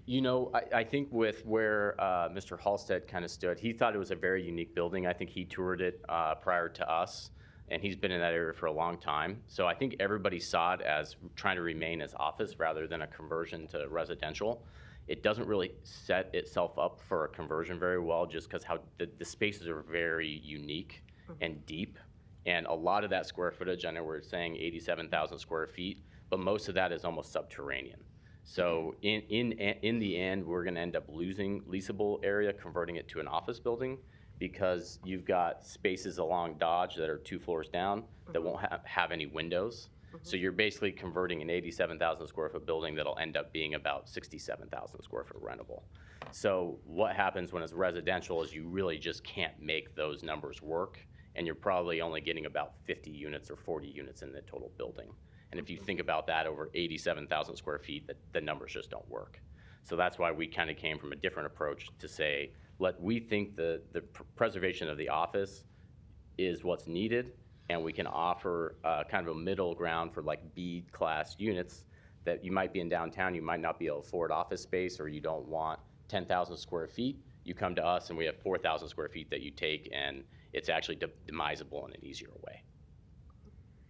You know, I think with where Mr. Halstead kind of stood, he thought it was a very unique building. I think he toured it prior to us, and he's been in that area for a long time. So I think everybody saw it as trying to remain as office rather than a conversion to residential. It doesn't really set itself up for a conversion very well, just because how the spaces are very unique and deep. And a lot of that square footage, I know we're saying 87,000 square feet, but most of that is almost subterranean. So in the end, we're going to end up losing leasable area, converting it to an office building, because you've got spaces along Dodge that are 2 floors down that won't have any windows. So you're basically converting an 87,000 square foot building that'll end up being about 67,000 square foot rentable. So what happens when it's residential is you really just can't make those numbers work, and you're probably only getting about 50 units or 40 units in the total building. And if you think about that over 87,000 square feet, the numbers just don't work. So that's why we kind of came from a different approach to say, we think the preservation of the office is what's needed, and we can offer kind of a middle ground for like B-class units that you might be in downtown, you might not be able to afford office space, or you don't want 10,000 square feet. You come to us and we have 4,000 square feet that you take, and it's actually demisable in an easier way.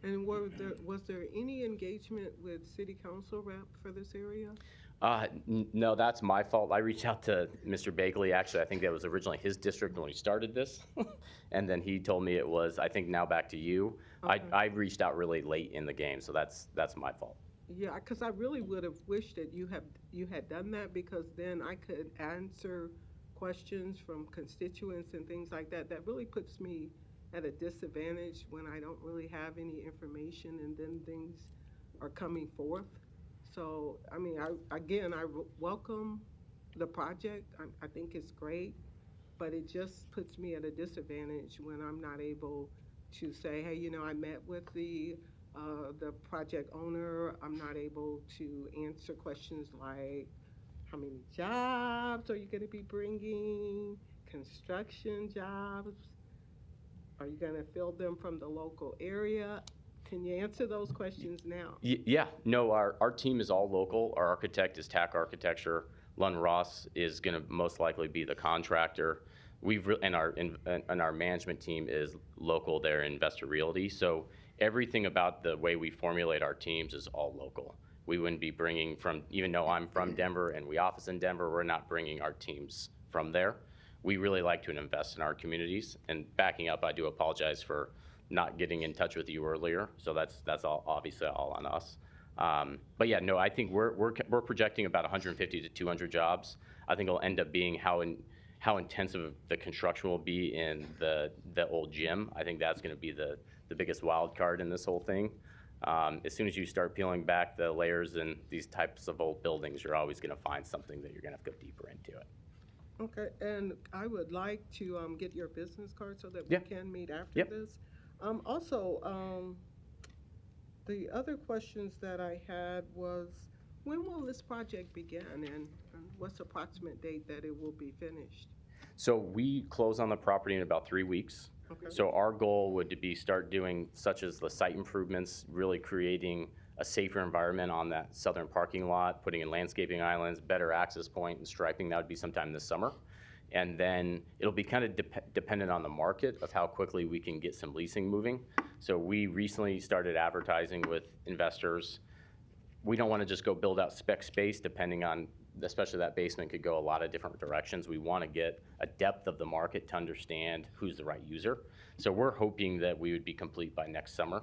And was there any engagement with city council rep for this area? No, that's my fault. I reached out to Mr. Bagley. Actually, I think that was originally his district when we started this. And then he told me it was, I think now back to you. Okay. I reached out really late in the game, so that's my fault. Yeah, because I really would have wished that you had done that, because then I could answer questions from constituents and things like that. That really puts me at a disadvantage when I don't really have any information and then things are coming forth. So, I mean, I welcome the project. I think it's great, but it just puts me at a disadvantage when I'm not able to say, hey, you know, I met with the project owner. I'm not able to answer questions like, how many jobs are you going to be bringing? Construction jobs? Are you going to fill them from the local area? Can you answer those questions now? Yeah, no, our team is all local. Our architect is TAC Architecture. Lund Ross is going to most likely be the contractor. And our management team is local there in Investor Realty. So everything about the way we formulate our teams is all local. We wouldn't be bringing from, even though I'm from Denver and we office in Denver, we're not bringing our teams from there. We really like to invest in our communities. And backing up, I do apologize for not getting in touch with you earlier. So that's all obviously all on us. But yeah, no, I think we're projecting about 150 to 200 jobs. I think it'll end up being how intensive the construction will be in the old gym. I think that's going to be the biggest wild card in this whole thing. As soon as you start peeling back the layers in these types of old buildings, you're always going to find something that you're going to have to go deeper into it. Okay, and I would like to get your business card so that we can meet after this. Also, the other questions that I had was, when will this project begin, and what's the approximate date that it will be finished? So we close on the property in about 3 weeks. Okay. So our goal would be start doing such as the site improvements, really creating a safer environment on that southern parking lot, putting in landscaping islands, better access point and striping. That would be sometime this summer. And then it'll be kind of dependent on the market of how quickly we can get some leasing moving. So we recently started advertising with investors. We don't want to just go build out spec space, depending on, especially that basement could go a lot of different directions. We want to get a depth of the market to understand who's the right user. So we're hoping that we would be complete by next summer.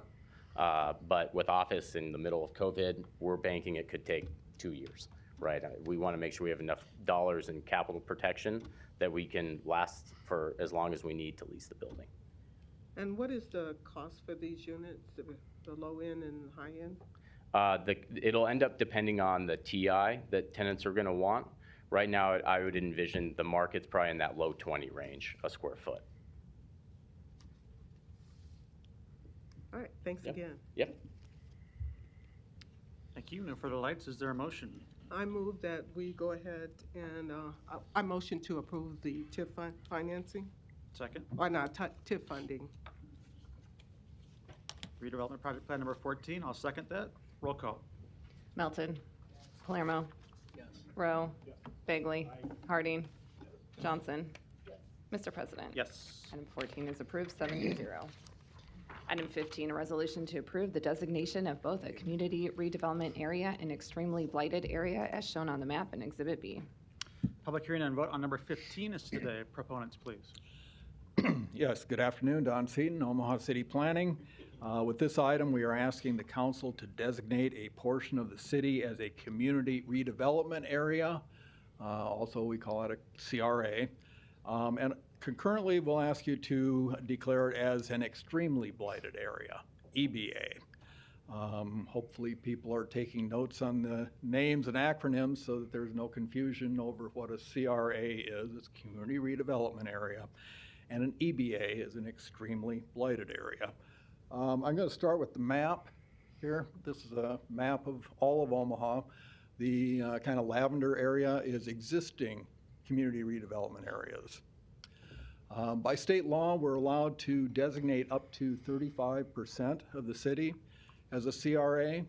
But with office in the middle of COVID, we're banking it could take 2 years, right? We want to make sure we have enough dollars in capital protection that we can last for as long as we need to lease the building. And what is the cost for these units, the low end and high end? It'll end up depending on the TI that tenants are going to want. Right now, I would envision the market's probably in that low 20 range a square foot. All right, thanks again. Yep. Thank you. No further lights. Is there a motion? I move that we go ahead and I motion to approve the TIF financing. Second. Or not, TIF funding. Redevelopment project plan number 14. I'll second that. Roll call. Melton. Palermo. Yes. Rowe. Bagley. Harding. Johnson. Mr. President. Yes. Item 14 is approved, 7-0. Item 15, a resolution to approve the designation of both a community redevelopment area and extremely blighted area as shown on the map in Exhibit B. Public hearing and vote on number 15 is today. Proponents, please. Yes, good afternoon. Don Seaton, Omaha City Planning. With this item, we are asking the council to designate a portion of the city as a community redevelopment area. Also, we call it a CRA. And concurrently, we'll ask you to declare it as an extremely blighted area, EBA. Hopefully people are taking notes on the names and acronyms so that there's no confusion over what a CRA is. It's Community Redevelopment Area. And an EBA is an extremely blighted area. I'm going to start with the map here. This is a map of all of Omaha. The kind of lavender area is existing community redevelopment areas. By state law, we're allowed to designate up to 35% of the city as a CRA.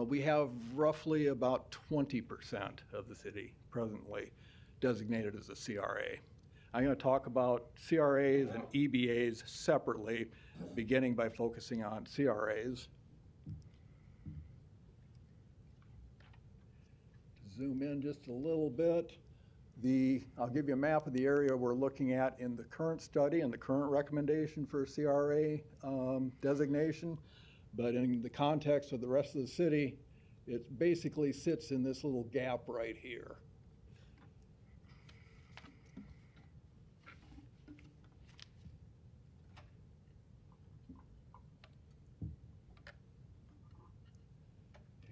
We have roughly about 20% of the city presently designated as a CRA. I'm going to talk about CRAs and EBAs separately, beginning by focusing on CRAs. Zoom in just a little bit. I'll give you a map of the area we're looking at in the current study and the current recommendation for a CRA designation. But in the context of the rest of the city, it basically sits in this little gap right here.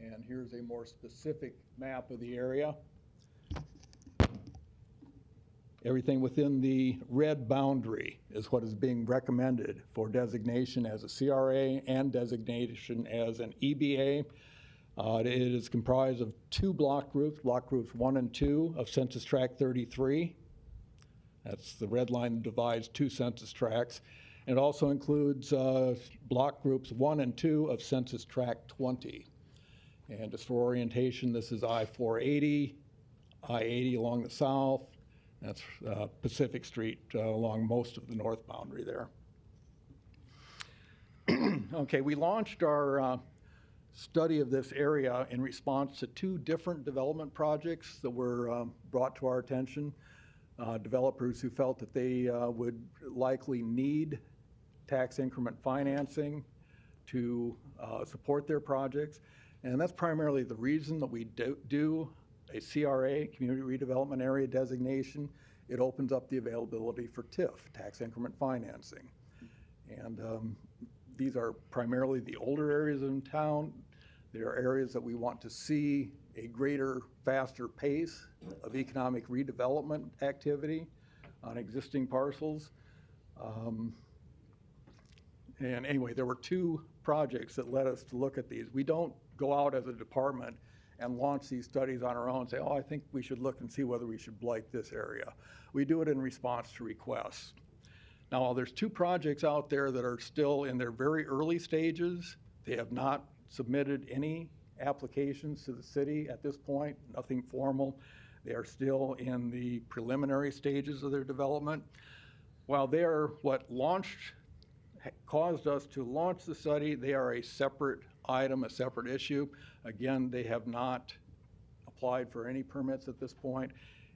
And here's a more specific map of the area. Everything within the red boundary is what is being recommended for designation as a CRA and designation as an EBA. It is comprised of two block groups 1 and 2 of Census Tract 33. That's the red line that divides two census tracts. And it also includes block groups 1 and 2 of Census Tract 20. And just for orientation, this is I-480, I-80 along the south. That's Pacific Street along most of the north boundary there. Okay, we launched our study of this area in response to two different development projects that were brought to our attention. Developers who felt that they would likely need tax increment financing to support their projects. And that's primarily the reason that we do a CRA, Community Redevelopment Area designation. It opens up the availability for TIF, tax increment financing. And these are primarily the older areas in town. They are areas that we want to see a greater, faster pace of economic redevelopment activity on existing parcels. And anyway, there were two projects that led us to look at these. We don't go out as a department and launch these studies on our own and say, oh, I think we should look and see whether we should blight this area. We do it in response to requests. Now, there's two projects out there that are still in their very early stages. They have not submitted any applications to the city at this point, nothing formal. They are still in the preliminary stages of their development. While they are what caused us to launch the study, they are a separate item, a separate issue. Again, they have not applied for any permits at this point.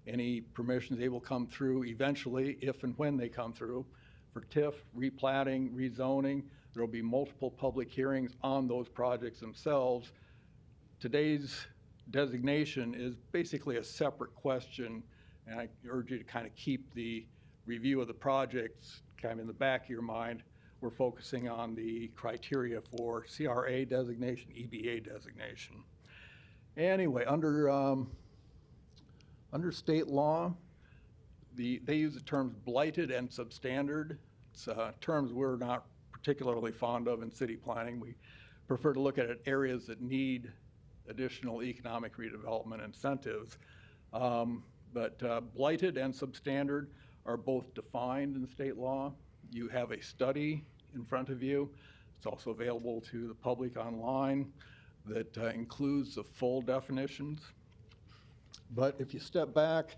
Any permissions, they will come through eventually, if and when they come through, for TIF, replatting, rezoning. There will be multiple public hearings on those projects themselves. Today's designation is basically a separate question, and I urge you to kind of keep the review of the projects kind of in the back of your mind. We're focusing on the criteria for CRA designation, EBA designation. Anyway, under state law, they use the terms blighted and substandard. It's terms we're not particularly fond of in city planning. We prefer to look at areas that need additional economic redevelopment incentives. But blighted and substandard are both defined in state law. You have a study in front of you. It's also available to the public online that includes the full definitions. But if you step back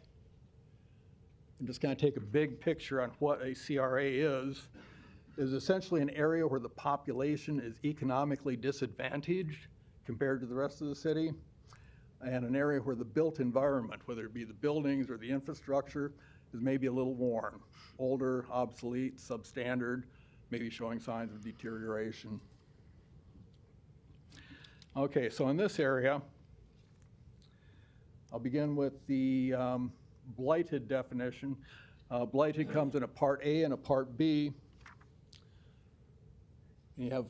and just kind of take a big picture on what a CRA is essentially an area where the population is economically disadvantaged compared to the rest of the city, and an area where the built environment, whether it be the buildings or the infrastructure, is maybe a little worn, older, obsolete, substandard, maybe showing signs of deterioration. Okay, so in this area, I'll begin with the blighted definition. Blighted comes in a Part A and a Part B. And you have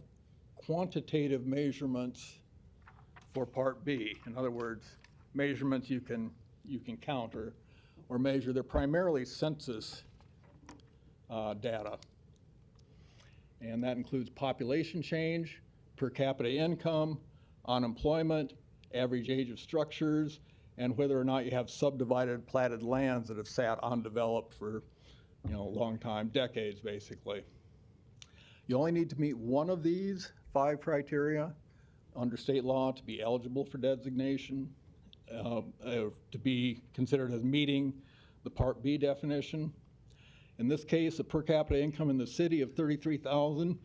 quantitative measurements for Part B. In other words, measurements you can count or measure. They're primarily census data. And that includes population change, per capita income, unemployment, average age of structures, and whether or not you have subdivided platted lands that have sat undeveloped for you know, a long time, decades basically. You only need to meet one of these 5 criteria under state law to be eligible for designation, to be considered as meeting the Part B definition. In this case, the per capita income in the city of $33,000,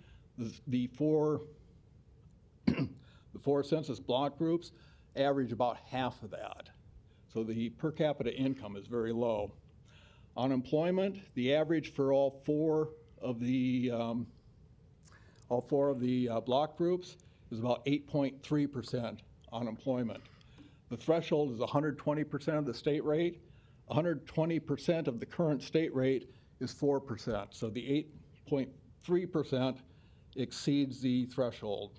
the four census block groups average about half of that. So the per capita income is very low. Unemployment, the average for all four of the block groups is about 8.3% unemployment. The threshold is 120% of the state rate. 120% of the current state rate is 4%. So the 8.3% exceeds the threshold.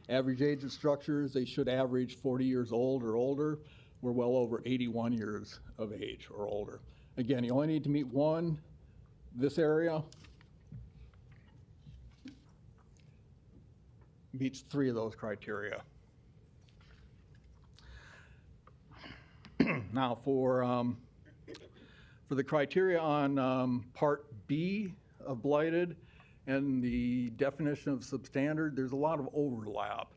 Average age of structures, they should average 40 years old or older. We're well over 81 years of age or older. Again, you only need to meet one. This area meets 3 of those criteria. Now for the criteria on Part B of blighted and the definition of substandard, there's a lot of overlap.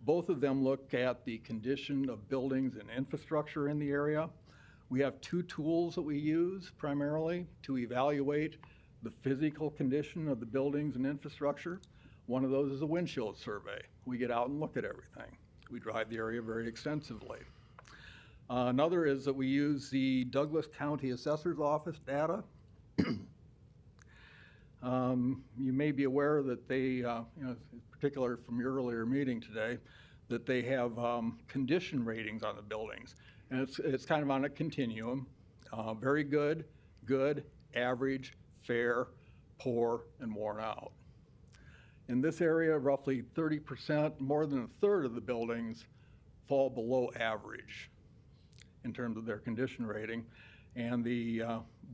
Both of them look at the condition of buildings and infrastructure in the area. We have 2 tools that we use primarily to evaluate the physical condition of the buildings and infrastructure. One of those is a windshield survey. We get out and look at everything. We drive the area very extensively. Another is that we use the Douglas County Assessor's Office data. You may be aware that they, you know, in particular from your earlier meeting today, that they have condition ratings on the buildings. And it's kind of on a continuum. Very good, good, average, fair, poor, and worn out. In this area, roughly 30%, more than a third of the buildings fall below average in terms of their condition rating. And the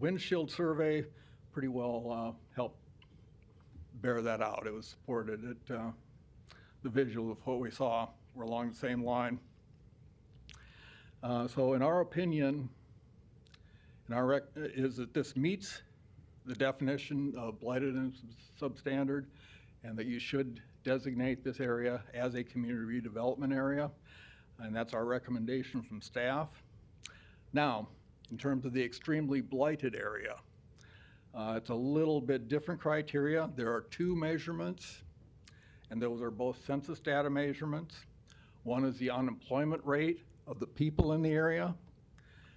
windshield survey pretty well helped bear that out. It was supported at the visual of what we saw were along the same line. So in our opinion, is that this meets the definition of blighted and substandard, and that you should designate this area as a community redevelopment area. And that's our recommendation from staff. Now, in terms of the extremely blighted area, it's a little bit different criteria. There are 2 measurements, and those are both census data measurements. One is the unemployment rate of the people in the area.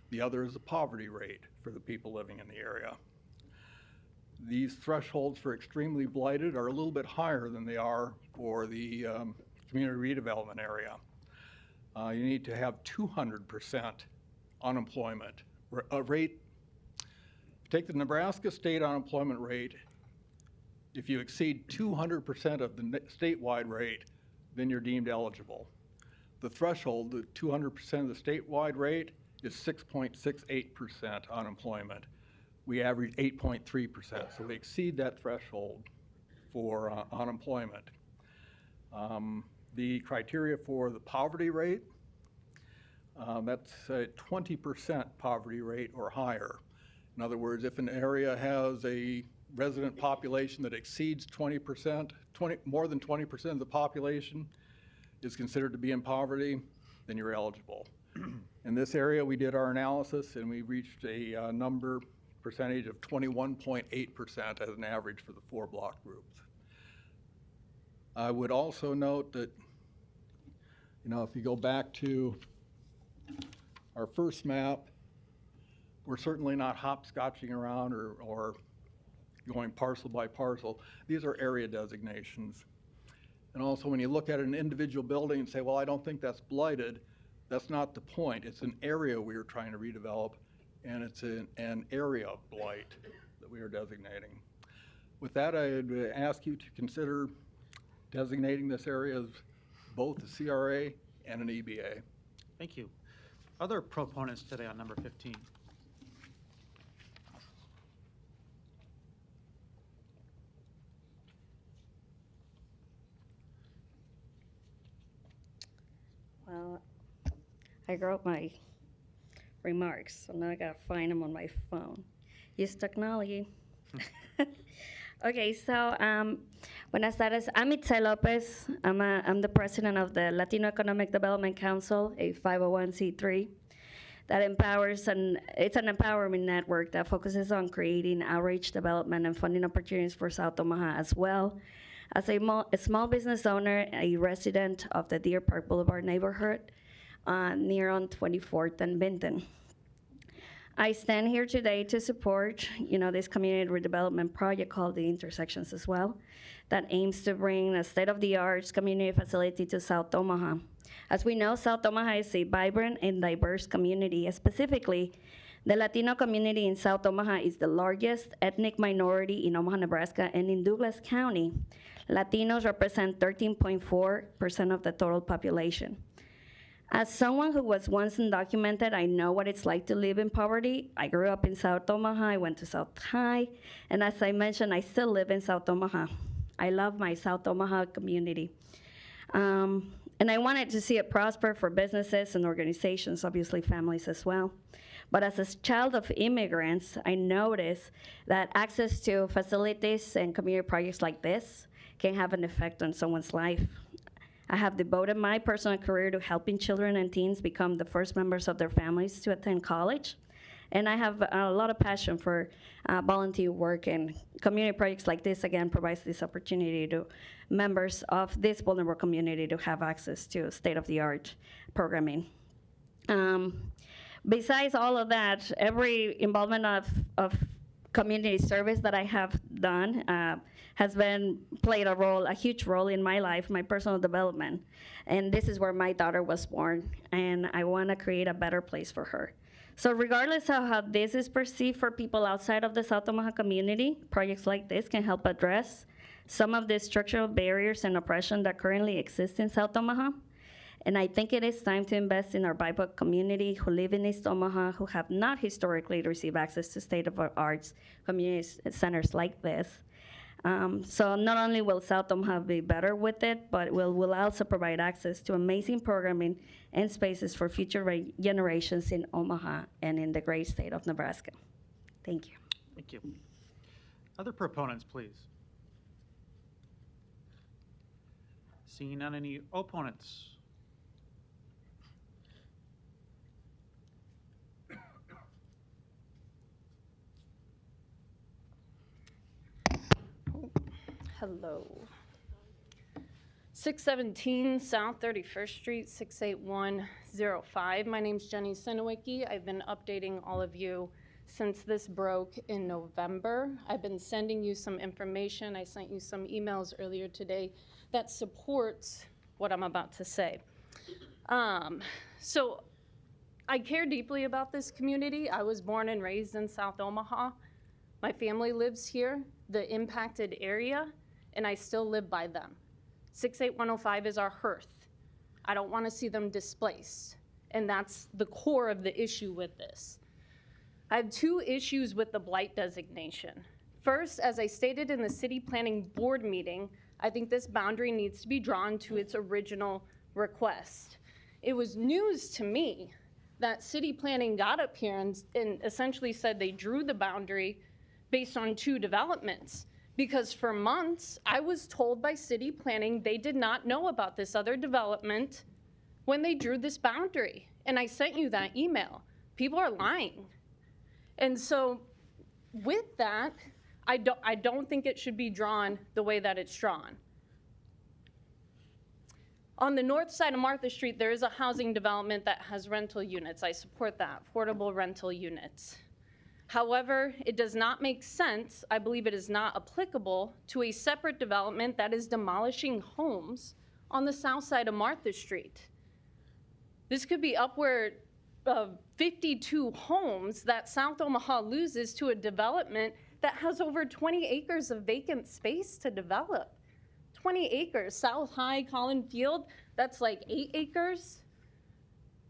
The other is the poverty rate for the people living in the area. These thresholds for extremely blighted are a little bit higher than they are for the community redevelopment area. You need to have 200% unemployment rate. Take the Nebraska state unemployment rate. If you exceed 200% of the statewide rate, then you're deemed eligible. The threshold, the 200% of the statewide rate, is 6.68% unemployment. We average 8.3%, so we exceed that threshold for unemployment. The criteria for the poverty rate, that's a 20% poverty rate or higher. In other words, if an area has a resident population that exceeds 20%, more than 20% of the population is considered to be in poverty, then you're eligible. In this area, we did our analysis and we reached a percentage of 21.8% as an average for the 4 block groups. I would also note that, you know, if you go back to our first map, we're certainly not hopscotching around or going parcel by parcel. These are area designations. And also when you look at an individual building and say, well, I don't think that's blighted, that's not the point. It's an area we are trying to redevelop, and it's an area of blight that we are designating. With that, I would ask you to consider designating this area as both a CRA and an EBA. Thank you. Other proponents today on number 15? Well, I wrote my remarks, so now I gotta find them on my phone. use technology. Okay, so buenas tardes. I'm Itzel Lopez. I'm the president of the Latino Economic Development Council, a 501c3 that empowers, and it's an empowerment network that focuses on creating outreach, development, and funding opportunities for South Omaha, as well as a small business owner, a resident of the Deer Park Boulevard neighborhood near on 24th and Benton. I stand here today to support, this community redevelopment project called the Intersections as well, that aims to bring a state-of-the-art community facility to South Omaha. As we know, South Omaha is a vibrant and diverse community. Specifically, the Latino community in South Omaha is the largest ethnic minority in Omaha, Nebraska, and in Douglas County, Latinos represent 13.4% of the total population. As someone who was once undocumented, I know what it's like to live in poverty. I grew up in South Omaha, I went to South High, and as I mentioned, I still live in South Omaha. I love my South Omaha community. And I wanted to see it prosper for businesses and organizations, obviously families as well. But as a child of immigrants, I noticed that access to facilities and community projects like this can have an effect on someone's life. I have devoted my personal career to helping children and teens become the first members of their families to attend college. And I have a lot of passion for volunteer work, and community projects like this, again, provides this opportunity to members of this vulnerable community to have access to state-of-the-art programming. Besides all of that, every involvement of community service that I have done has played a huge role in my life, my personal development. And this is where my daughter was born, and I want to create a better place for her. So regardless of how this is perceived for people outside of the South Omaha community, projects like this can help address some of the structural barriers and oppression that currently exist in South Omaha. And I think it is time to invest in our BIPOC community who live in East Omaha, who have not historically received access to state-of-the-art community centers like this. So not only will South Omaha be better with it, but will also provide access to amazing programming and spaces for future generations in Omaha and in the great state of Nebraska. Thank you. Thank you. Other proponents, please. Seeing none, any opponents? Hello. 617 South 31st Street, 68105. My name's Jenny Sinowicki. I've been updating all of you since this broke in November. I've been sending you some information. I sent you some emails earlier today that supports what I'm about to say. So I care deeply about this community. I was born and raised in South Omaha. My family lives here, the impacted area, and I still live by them. 68105 is our hearth. I don't want to see them displaced, and that's the core of the issue with this. I have two issues with the blight designation. First, as I stated in the City Planning Board meeting, I think this boundary needs to be drawn to its original request. It was news to me that City Planning got up here and essentially said they drew the boundary based on two developments. Because for months, I was told by City Planning they did not know about this other development when they drew this boundary. And I sent you that email. People are lying. And so with that, I don't think it should be drawn the way that it's drawn. On the north side of Martha Street, there is a housing development that has rental units. I support that, affordable rental units. However, it does not make sense, I believe it is not applicable to a separate development that is demolishing homes on the south side of Martha Street. This could be upward of 52 homes that South Omaha loses to a development that has over 20 acres of vacant space to develop. 20 acres, South High, Collin Field, that's like 8 acres.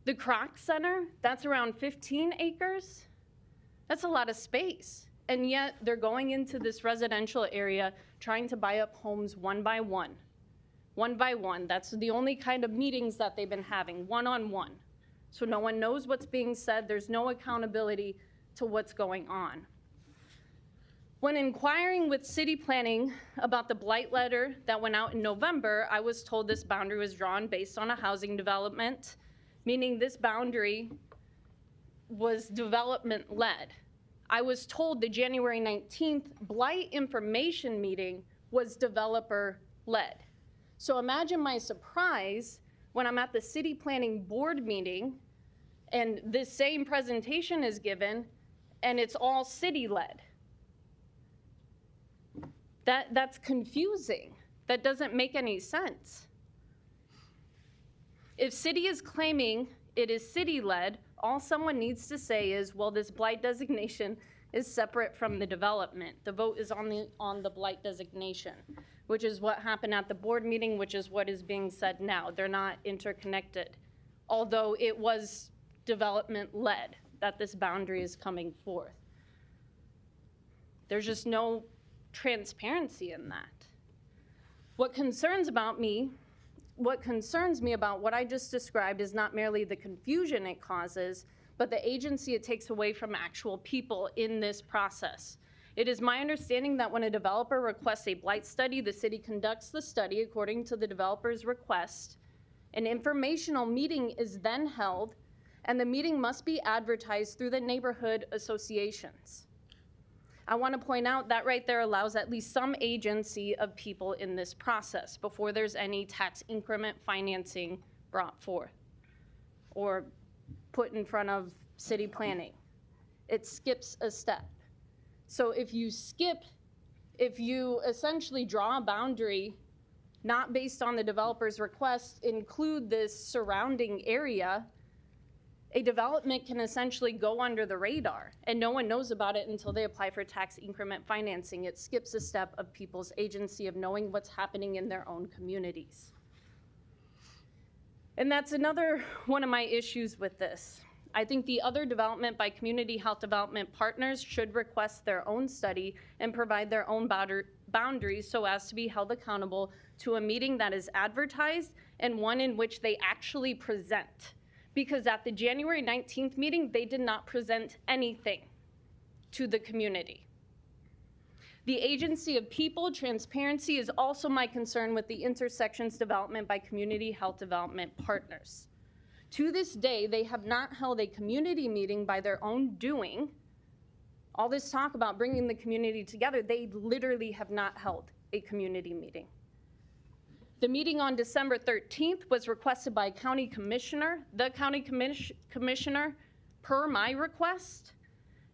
The Croc Center, that's around 15 acres. That's a lot of space. And yet they're going into this residential area trying to buy up homes one by one. One by one. That's the only kind of meetings that they've been having, one-on-one. So no one knows what's being said. There's no accountability to what's going on. When inquiring with city planning about the blight letter that went out in November, I was told this boundary was drawn based on a housing development, meaning this boundary was development-led. I was told the January 19th blight information meeting was developer-led. So imagine my surprise when I'm at the city planning board meeting and this same presentation is given and it's all city-led. That's confusing. That doesn't make any sense. If city is claiming it is city-led, all someone needs to say is, well, this blight designation is separate from the development. The vote is on the blight designation, which is what happened at the board meeting, which is what is being said now. They're not interconnected, although it was development-led that this boundary is coming forth. There's just no transparency in that. What concerns me about what I just described is not merely the confusion it causes, but the agency it takes away from actual people in this process. It is my understanding that when a developer requests a blight study, the city conducts the study according to the developer's request. An informational meeting is then held, and the meeting must be advertised through the neighborhood associations. I want to point out that right there allows at least some agency of people in this process before there's any tax increment financing brought forth or put in front of city planning. It skips a step. So if you essentially draw a boundary not based on the developer's request, include this surrounding area, a development can essentially go under the radar and no one knows about it until they apply for tax increment financing. It skips a step of people's agency of knowing what's happening in their own communities. And that's another one of my issues with this. I think the other development by community health development partners should request their own study and provide their own boundaries so as to be held accountable to a meeting that is advertised and one in which they actually present. Because at the January 19th meeting, they did not present anything to the community. The agency of people, transparency is also my concern with the intersections development by community health development partners. To this day, they have not held a community meeting by their own doing. All this talk about bringing the community together, they literally have not held a community meeting. The meeting on December 13th was requested by county commissioner, the county commissioner, per my request.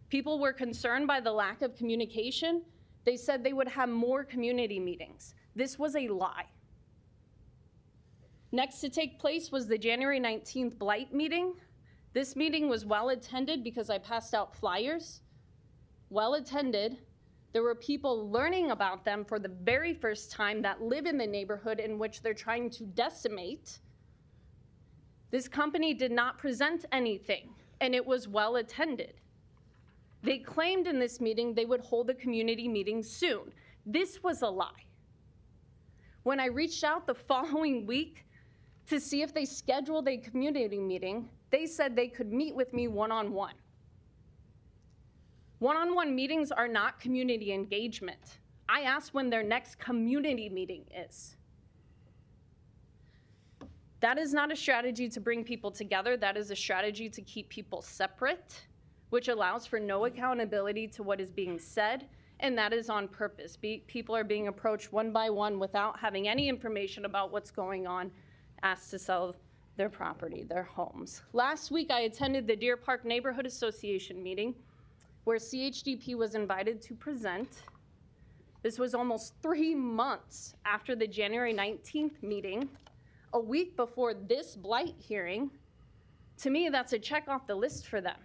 People were concerned by the lack of communication. They said they would have more community meetings. This was a lie. Next to take place was the January 19th blight meeting. This meeting was well attended because I passed out flyers. Well attended. There were people learning about them for the very first time that live in the neighborhood in which they're trying to decimate. This company did not present anything, and it was well attended. They claimed in this meeting they would hold a community meeting soon. This was a lie. When I reached out the following week to see if they scheduled a community meeting, they said they could meet with me one-on-one. One-on-one meetings are not community engagement. I asked when their next community meeting is. That is not a strategy to bring people together. That is a strategy to keep people separate, which allows for no accountability to what is being said, and that is on purpose. People are being approached one by one without having any information about what's going on, asked to sell their property, their homes. Last week, I attended the Deer Park Neighborhood Association meeting, where CHDP was invited to present. This was almost 3 months after the January 19th meeting, a week before this blight hearing. To me, that's a check off the list for them.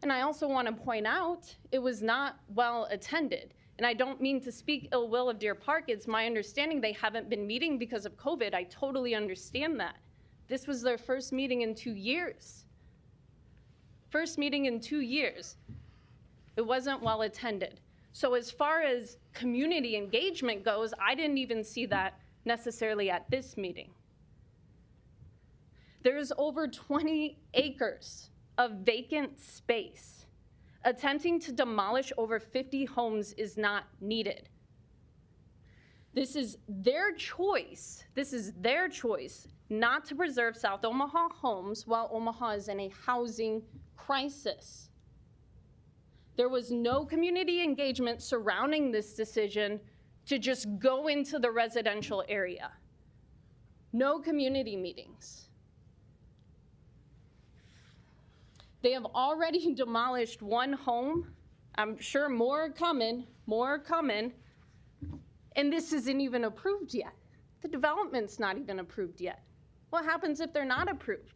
And I also want to point out, it was not well attended. And I don't mean to speak ill will of Deer Park. It's my understanding they haven't been meeting because of COVID. I totally understand that. This was their first meeting in 2 years. First meeting in 2 years. It wasn't well attended. So as far as community engagement goes, I didn't even see that necessarily at this meeting. There's over 20 acres of vacant space Attempting to demolish over 50 homes is not needed. This is their choice. This is their choice not to preserve South Omaha homes while Omaha is in a housing crisis. There was no community engagement surrounding this decision to just go into the residential area. No community meetings. They have already demolished one home. I'm sure more are coming, and this isn't even approved yet. The development's not even approved yet. What happens if they're not approved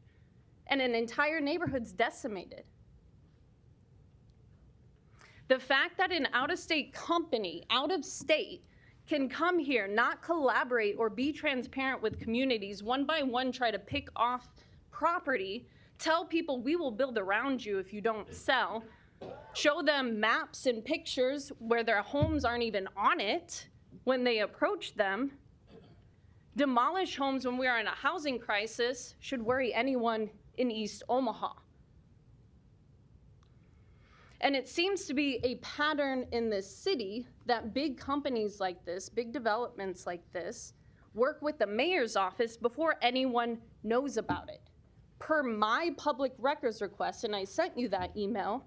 and an entire neighborhood's decimated? The fact that an out-of-state company, out of state, can come here, not collaborate or be transparent with communities, one by one try to pick off property, tell people we will build around you if you don't sell, show them maps and pictures where their homes aren't even on it when they approach them, demolish homes when we are in a housing crisis should worry anyone in East Omaha. And it seems to be a pattern in this city that big companies like this, big developments like this, work with the mayor's office before anyone knows about it. Per my public records request, and I sent you that email,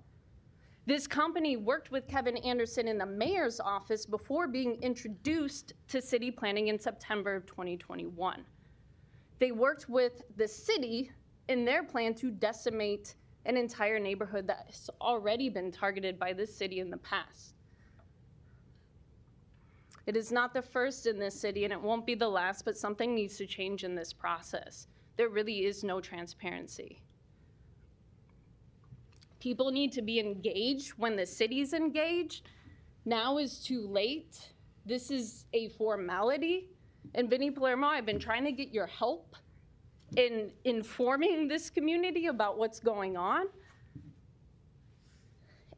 this company worked with Kevin Anderson in the mayor's office before being introduced to city planning in September of 2021. They worked with the city in their plan to decimate an entire neighborhood that has already been targeted by this city in the past. It is not the first in this city, and it won't be the last, but something needs to change in this process. There really is no transparency. People need to be engaged when the city's engaged. Now is too late. This is a formality. And Vinnie Palermo, I've been trying to get your help in informing this community about what's going on.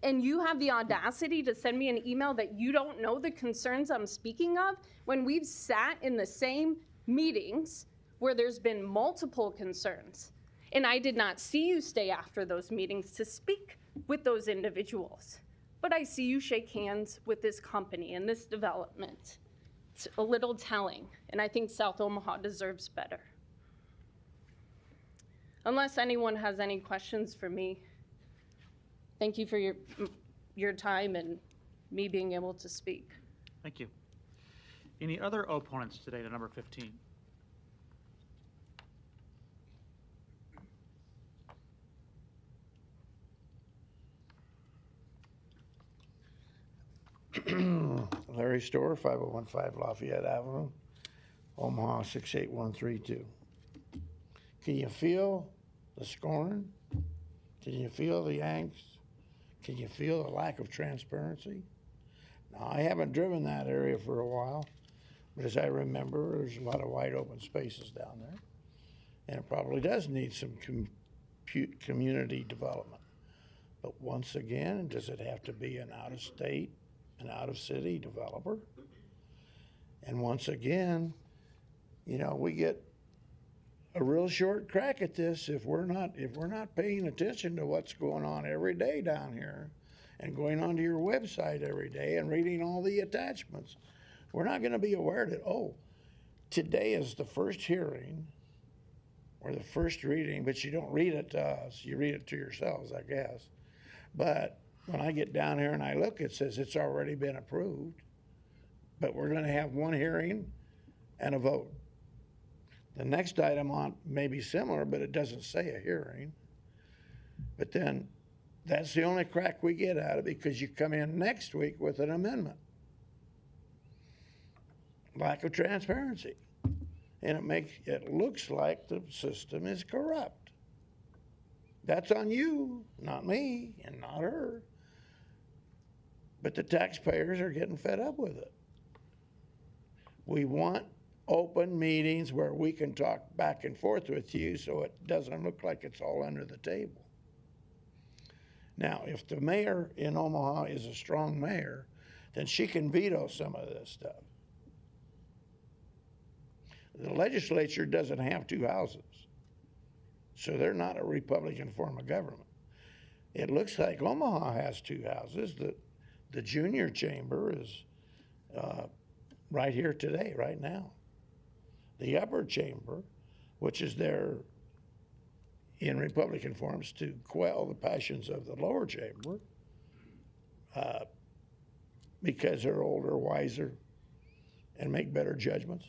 And you have the audacity to send me an email that you don't know the concerns I'm speaking of when we've sat in the same meetings where there's been multiple concerns. And I did not see you stay after those meetings to speak with those individuals. But I see you shake hands with this company and this development. It's a little telling, and I think South Omaha deserves better. Unless anyone has any questions for me, thank you for your time and me being able to speak. Thank you. Any other opponents today to number 15? Larry Store, 5015 Lafayette Avenue, Omaha 68132. Can you feel the scorn? Can you feel the angst? Can you feel the lack of transparency? Now, I haven't driven that area for a while, but as I remember, there's a lot of wide open spaces down there, and it probably does need some community development. But once again, does it have to be an out-of-state, an out-of-city developer? And once again, you know, we get a real short crack at this if we're not paying attention to what's going on every day down here and going onto your website every day and reading all the attachments. We're not going to be aware that, oh, today is the first hearing or the first reading, but you don't read it to us. You read it to yourselves, I guess. But when I get down here and I look, it says it's already been approved, but we're going to have one hearing and a vote. The next item on may be similar, but it doesn't say a hearing. But then that's the only crack we get at it, because you come in next week with an amendment. Lack of transparency. And it looks like the system is corrupt. That's on you, not me, and not her. But the taxpayers are getting fed up with it. We want open meetings where we can talk back and forth with you so it doesn't look like it's all under the table. Now, if the mayor in Omaha is a strong mayor, then she can veto some of this stuff. The legislature doesn't have two houses, so they're not a Republican form of government. It looks like Omaha has two houses. The junior chamber is right here today, right now. The upper chamber, which is there in Republican forms to quell the passions of the lower chamber, because they're older, wiser, and make better judgments.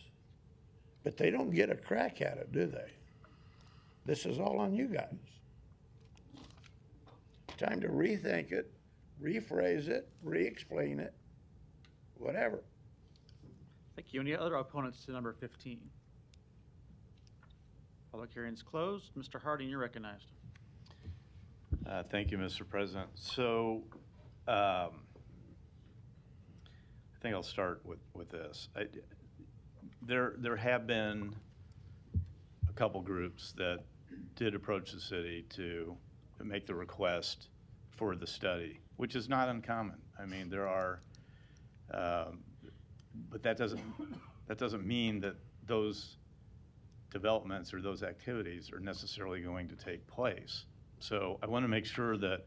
But they don't get a crack at it, do they? This is all on you guys. Time to rethink it, rephrase it, re-explain it, whatever. Thank you. Any other opponents to number 15? Public hearing's closed. Mr. Harding, you're recognized. Thank you, Mr. President. So I think I'll start with this. There have been a couple groups that did approach the city to make the request for the study, which is not uncommon. I mean, there are, but that doesn't mean that those developments or those activities are necessarily going to take place. So I want to make sure that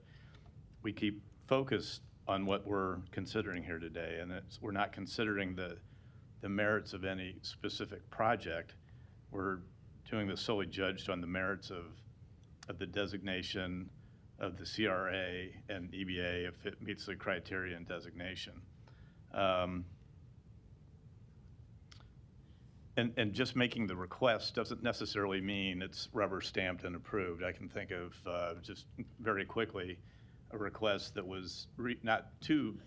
we keep focused on what we're considering here today, and that we're not considering the merits of any specific project. We're doing this solely judged on the merits of the designation of the CRA and EBA if it meets the criteria and designation. And just making the request doesn't necessarily mean it's rubber stamped and approved. I can think of just very quickly a request that was not too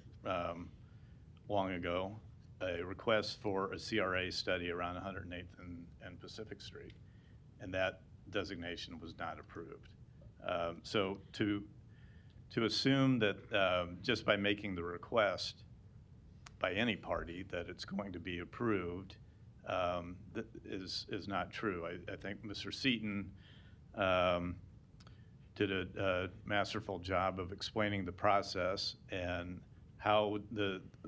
long ago, a request for a CRA study around 108th and Pacific Street, and that designation was not approved. So to assume that just by making the request by any party that it's going to be approved that is not true. I think Mr. Seaton did a masterful job of explaining the process and how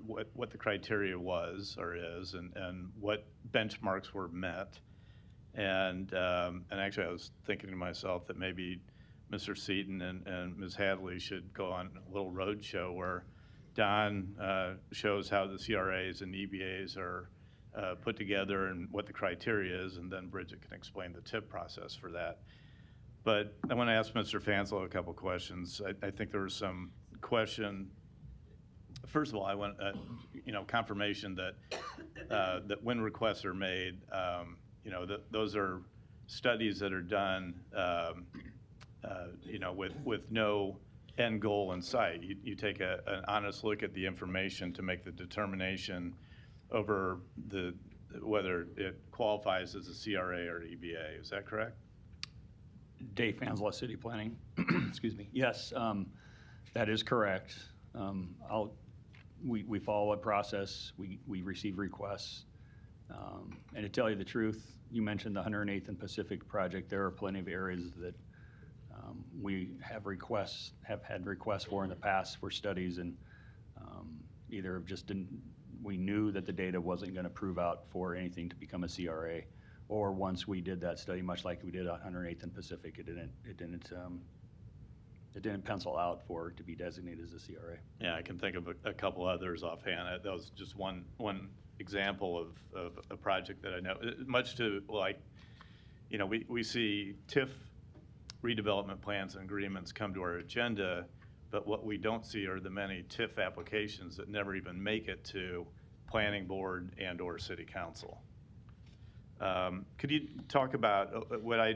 what the criteria was or is, and what benchmarks were met. And actually, I was thinking to myself that maybe Mr. Seaton and Ms. Hadley should go on a little road show where Don shows how the CRAs and EBAs are put together and what the criteria is, and then Bridget can explain the TIP process for that. But I want to ask Mr. Fanslow a couple questions. I think there was some question. First of all, I want confirmation that that when requests are made, those are studies that are done, with no end goal in sight. You take an honest look at the information to make the determination over whether it qualifies as a CRA or EBA. Is that correct? Dave Fanslow, City Planning. Excuse me. Yes, that is correct. We follow a process. We receive requests. And to tell you the truth, you mentioned the 108th and Pacific project. There are plenty of areas that we have had requests for in the past for studies, and either just we knew that the data wasn't going to prove out for anything to become a CRA, or once we did that study, much like we did on 108th and Pacific, it didn't pencil out for it to be designated as a CRA. Yeah, I can think of a couple others offhand. That was just one example of a project that I know. Much to like, we see TIF redevelopment plans and agreements come to our agenda, but what we don't see are the many TIF applications that never even make it to planning board and or city council. Could you talk about what I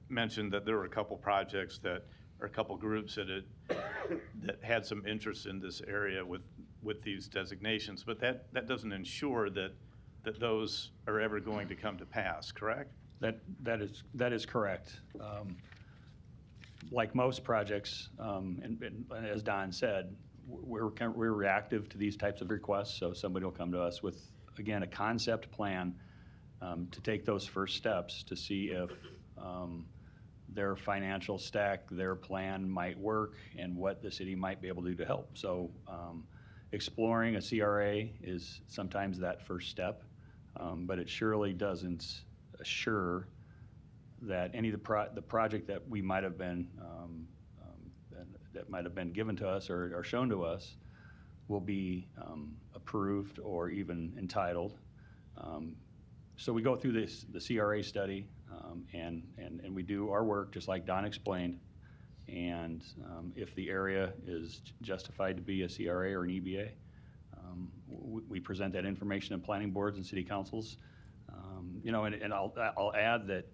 mentioned, that there were a couple projects or a couple groups that had some interest in this area with these designations, but that doesn't ensure that those are ever going to come to pass, correct? That is correct. Like most projects, and as Don said, we're reactive to these types of requests. So somebody will come to us with, again, a concept plan to take those first steps to see if their financial stack, their plan might work, and what the city might be able to do to help. So exploring a CRA is sometimes that first step, but it surely doesn't assure that any of the project that we might have been that might have been given to us or shown to us will be approved or even entitled. So we go through the CRA study, and we do our work just like Don explained. And if the area is justified to be a CRA or an EBA, we present that information in planning boards and city councils. You know, and I'll add that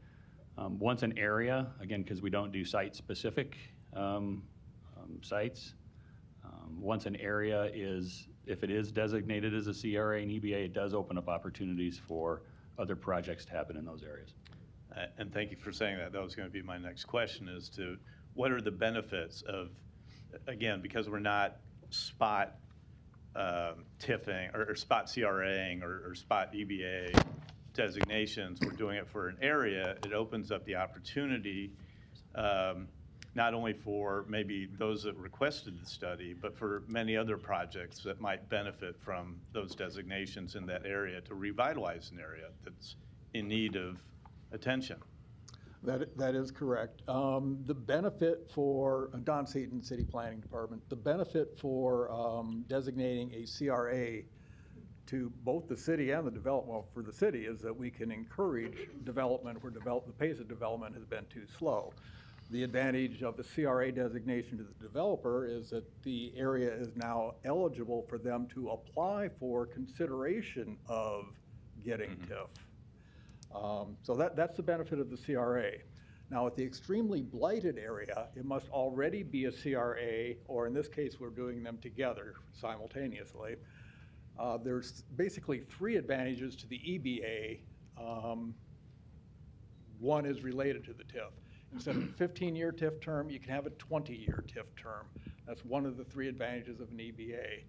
once an area, again, because we don't do site-specific sites, once an area is, if it is designated as a CRA and EBA, it does open up opportunities for other projects to happen in those areas. And thank you for saying that. That was going to be my next question, is to what are the benefits of, again, because we're not spot TIFing or spot CRAing or spot EBA designations, we're doing it for an area. It opens up the opportunity not only for maybe those that requested the study, but for many other projects that might benefit from those designations in that area to revitalize an area that's in need of attention. That is correct. The benefit for Don Seaton, City Planning Department, the benefit for designating a CRA to both the city and the development, well, for the city, is that we can encourage development where the pace of development has been too slow. The advantage of the CRA designation to the developer is that the area is now eligible for them to apply for consideration of getting TIF. So that's the benefit of the CRA. Now, at the extremely blighted area, it must already be a CRA, or in this case, we're doing them together simultaneously. There's basically three advantages to the EBA. One is related to the TIF. Instead of a 15-year TIF term, you can have a 20-year TIF term. That's one of the three advantages of an EBA.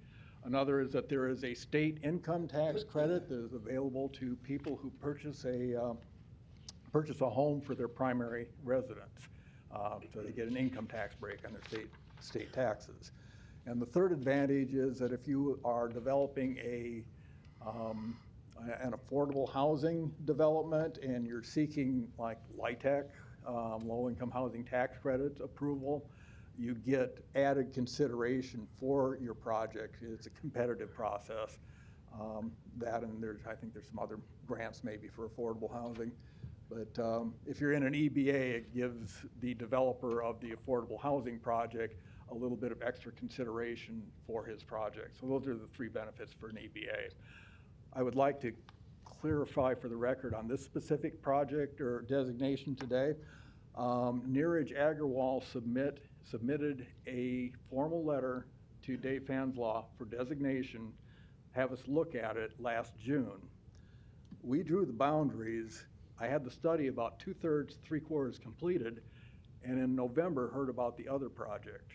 Another is that there is a state income tax credit that is available to people who purchase a home for their primary residence. So they get an income tax break on their state taxes. And the third advantage is that if you are developing an affordable housing development and you're seeking like LIHTC, low-income housing tax credit approval, you get added consideration for your project. It's a competitive process. That, and I think there's some other grants maybe for affordable housing. But if you're in an EBA, it gives the developer of the affordable housing project a little bit of extra consideration for his project. So those are the three benefits for an EBA. I would like to clarify for the record on this specific project or designation today. Neeraj Agarwal submitted a formal letter to Dave Fanslaw for designation, have us look at it last June. We drew the boundaries. I had the study about 2/3, 3/4 completed, and in November heard about the other project.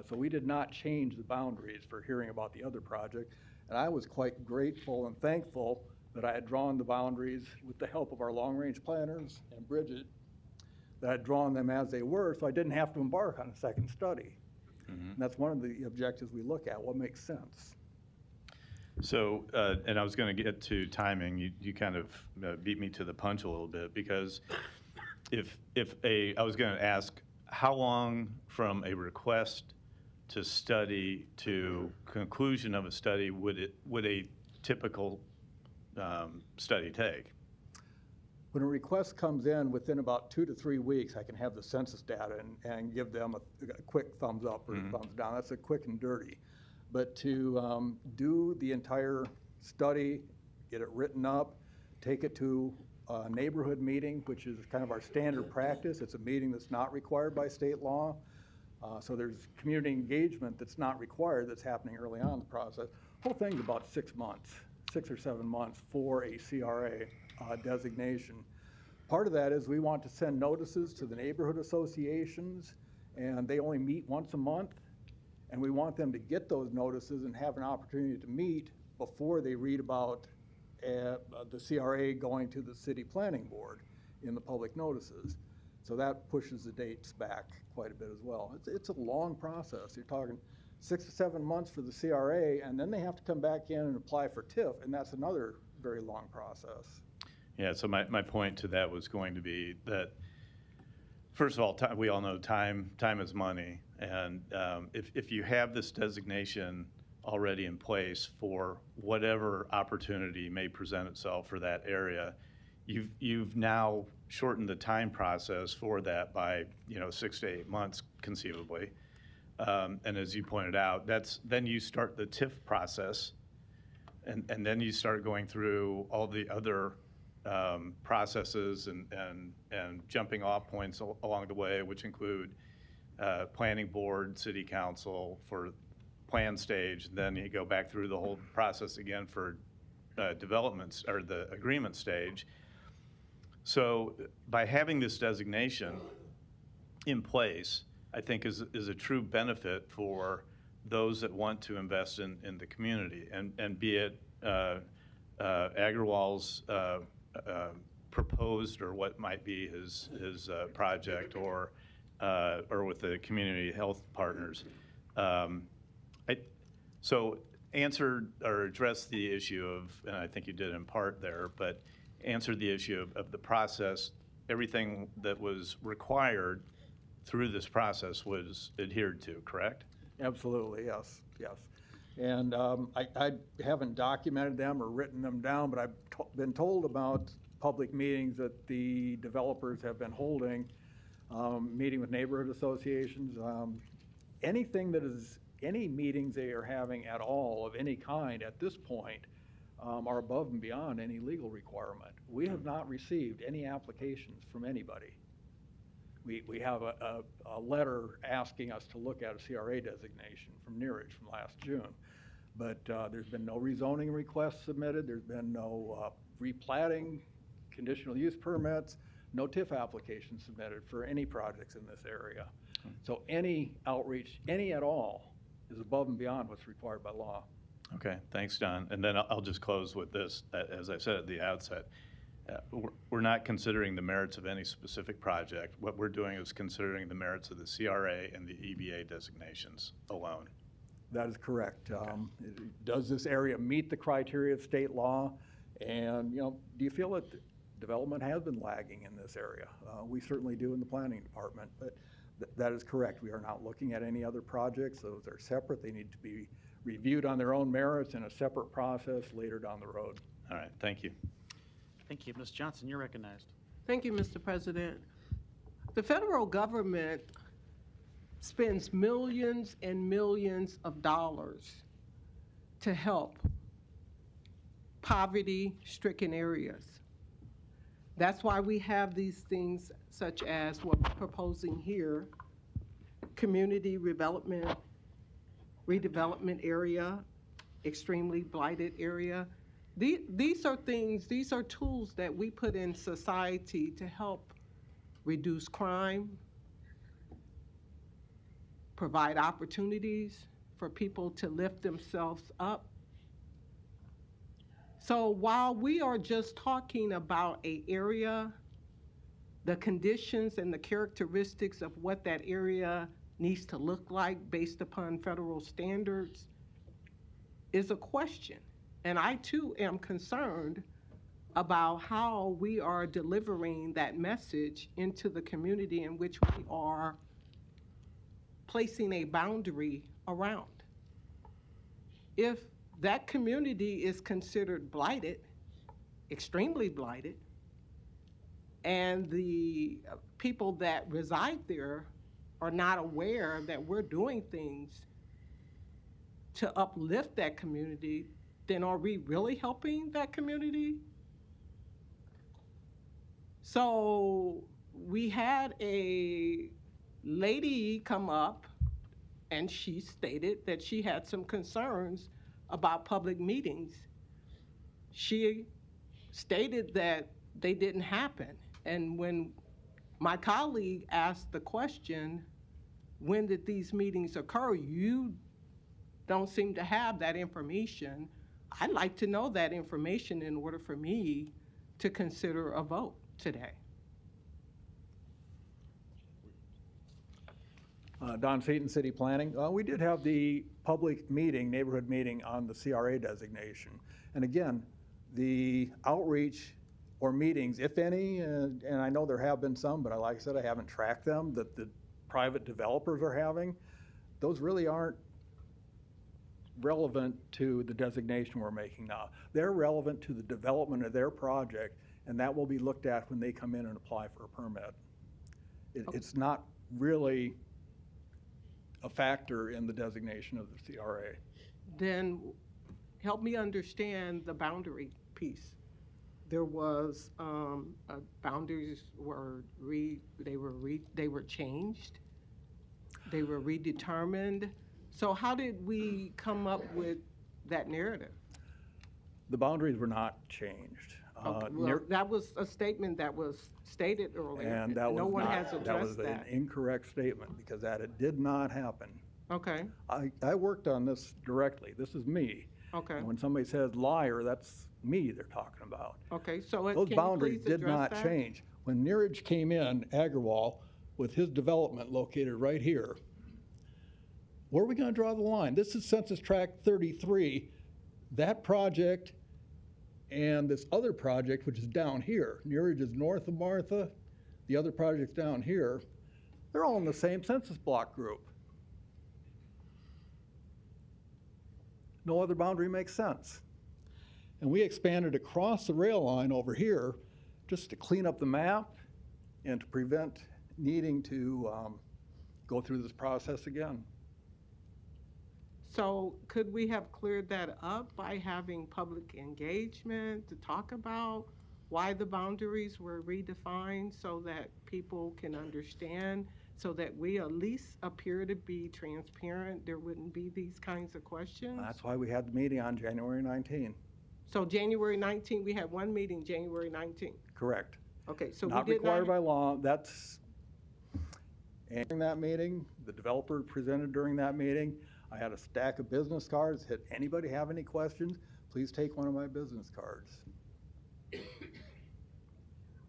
So we did not change the boundaries for hearing about the other project. And I was quite grateful and thankful that I had drawn the boundaries with the help of our long-range planners and Bridget, that I had drawn them as they were, so I didn't have to embark on a second study. And that's one of the objectives we look at, what makes sense. So, and I was going to get to timing. You kind of beat me to the punch a little bit, because I was going to ask, how long from a request to study to conclusion of a study would a typical study take? When a request comes in, within about 2 to 3 weeks, I can have the census data and give them a quick thumbs up or thumbs down. That's a quick and dirty. But to do the entire study, get it written up, take it to a neighborhood meeting, which is kind of our standard practice. It's a meeting that's not required by state law. So there's community engagement that's not required, that's happening early on in the process. The whole thing's about 6 months, 6 or 7 months for a CRA designation. Part of that is we want to send notices to the neighborhood associations, and they only meet once a month. And we want them to get those notices and have an opportunity to meet before they read about the CRA going to the city planning board in the public notices. So that pushes the dates back quite a bit as well. It's a long process. You're talking 6 to 7 months for the CRA, and then they have to come back in and apply for TIF, and that's another very long process. Yeah, so my point to that was going to be that First of all, we all know time is money. And if you have this designation already in place for whatever opportunity may present itself for that area, you've now shortened the time process for that by 6 to 8 months conceivably. And as you pointed out, then you start the TIF process, and then you start going through all the other processes and jumping off points along the way, which include planning board, city council for plan stage, and then you go back through the whole process again for developments or the agreement stage. So by having this designation in place, I think is a true benefit for those that want to invest in the community, and be it Agrawal's proposed or what might be his project, or with the community health partners. So answer or address the issue of, and I think you did in part there, but answer the issue of the process. Everything that was required through this process was adhered to, correct? Absolutely, yes, yes. And I haven't documented them or written them down, but I've been told about public meetings that the developers have been holding, meeting with neighborhood associations, any meetings they are having at all of any kind at this point are above and beyond any legal requirement. We have not received any applications from anybody. We have a letter asking us to look at a CRA designation from Sewerage from last June, but there's been no rezoning requests submitted. There's been no replatting, conditional use permits, no TIF applications submitted for any projects in this area. So any outreach, any at all, is above and beyond what's required by law. Okay, thanks, Don. And then I'll just close with this. As I said at the outset, we're not considering the merits of any specific project. What we're doing is considering the merits of the CRA and the EBA designations alone. That is correct. Does this area meet the criteria of state law? And, do you feel that development has been lagging in this area? We certainly do in the planning department, but that is correct. We are not looking at any other projects. Those are separate. They need to be reviewed on their own merits in a separate process later down the road. All right, thank you. Thank you. Ms. Johnson, you're recognized. Thank you, Mr. President. The federal government spends millions and millions of dollars to help poverty-stricken areas. That's why we have these things such as what we're proposing here, community redevelopment area, extremely blighted area. These are things, these are tools that we put in society to help reduce crime, provide opportunities for people to lift themselves up. So while we are just talking about an area, the conditions and the characteristics of what that area needs to look like based upon federal standards is a question. And I too am concerned about how we are delivering that message into the community in which we are placing a boundary around. If that community is considered blighted, extremely blighted, and the people that reside there are not aware that we're doing things to uplift that community, then are we really helping that community? So we had a lady come up and she stated that she had some concerns about public meetings. She stated that they didn't happen. And when my colleague asked the question, when did these meetings occur? You don't seem to have that information. I'd like to know that information in order for me to consider a vote today. Don Seaton, City Planning. We did have the public meeting, neighborhood meeting on the CRA designation. And again, the outreach or meetings, if any, and I know there have been some, but like I said, I haven't tracked them, that the private developers are having, those really aren't relevant to the designation we're making now. They're relevant to the development of their project, and that will be looked at when they come in and apply for a permit. It's not really a factor in the designation of the CRA. Then help me understand the boundary piece. There was boundaries were they were changed, they were redetermined. So how did we come up with that narrative? The boundaries were not changed. Well, that was a statement that was stated earlier. And that no was one not, has addressed that was an incorrect statement, because that it did not happen. Okay. I worked on this directly. This is me. Okay. And when somebody says liar, that's me they're talking about. Okay, so Those can boundaries you please did address not that? change. When Neeraj came in, Agrawal, with his development located right here, where are we going to draw the line? This is Census Tract 33. That project and this other project, which is down here, Neeraj is north of Martha, the other project's down here, they're all in the same census block group. No other boundary makes sense. And we expanded across the rail line over here just to clean up the map and to prevent needing to go through this process again. So could we have cleared that up by having public engagement to talk about why the boundaries were redefined so that people can understand, so that we at least appear to be transparent, there wouldn't be these kinds of questions? That's why we had the meeting on January 19. So January 19, we had one meeting, January 19. Correct. Okay, so Not we did required not. by law. That's, and during that meeting, the developer presented during that meeting. I had a stack of business cards. Said, anybody have any questions? Please take one of my business cards.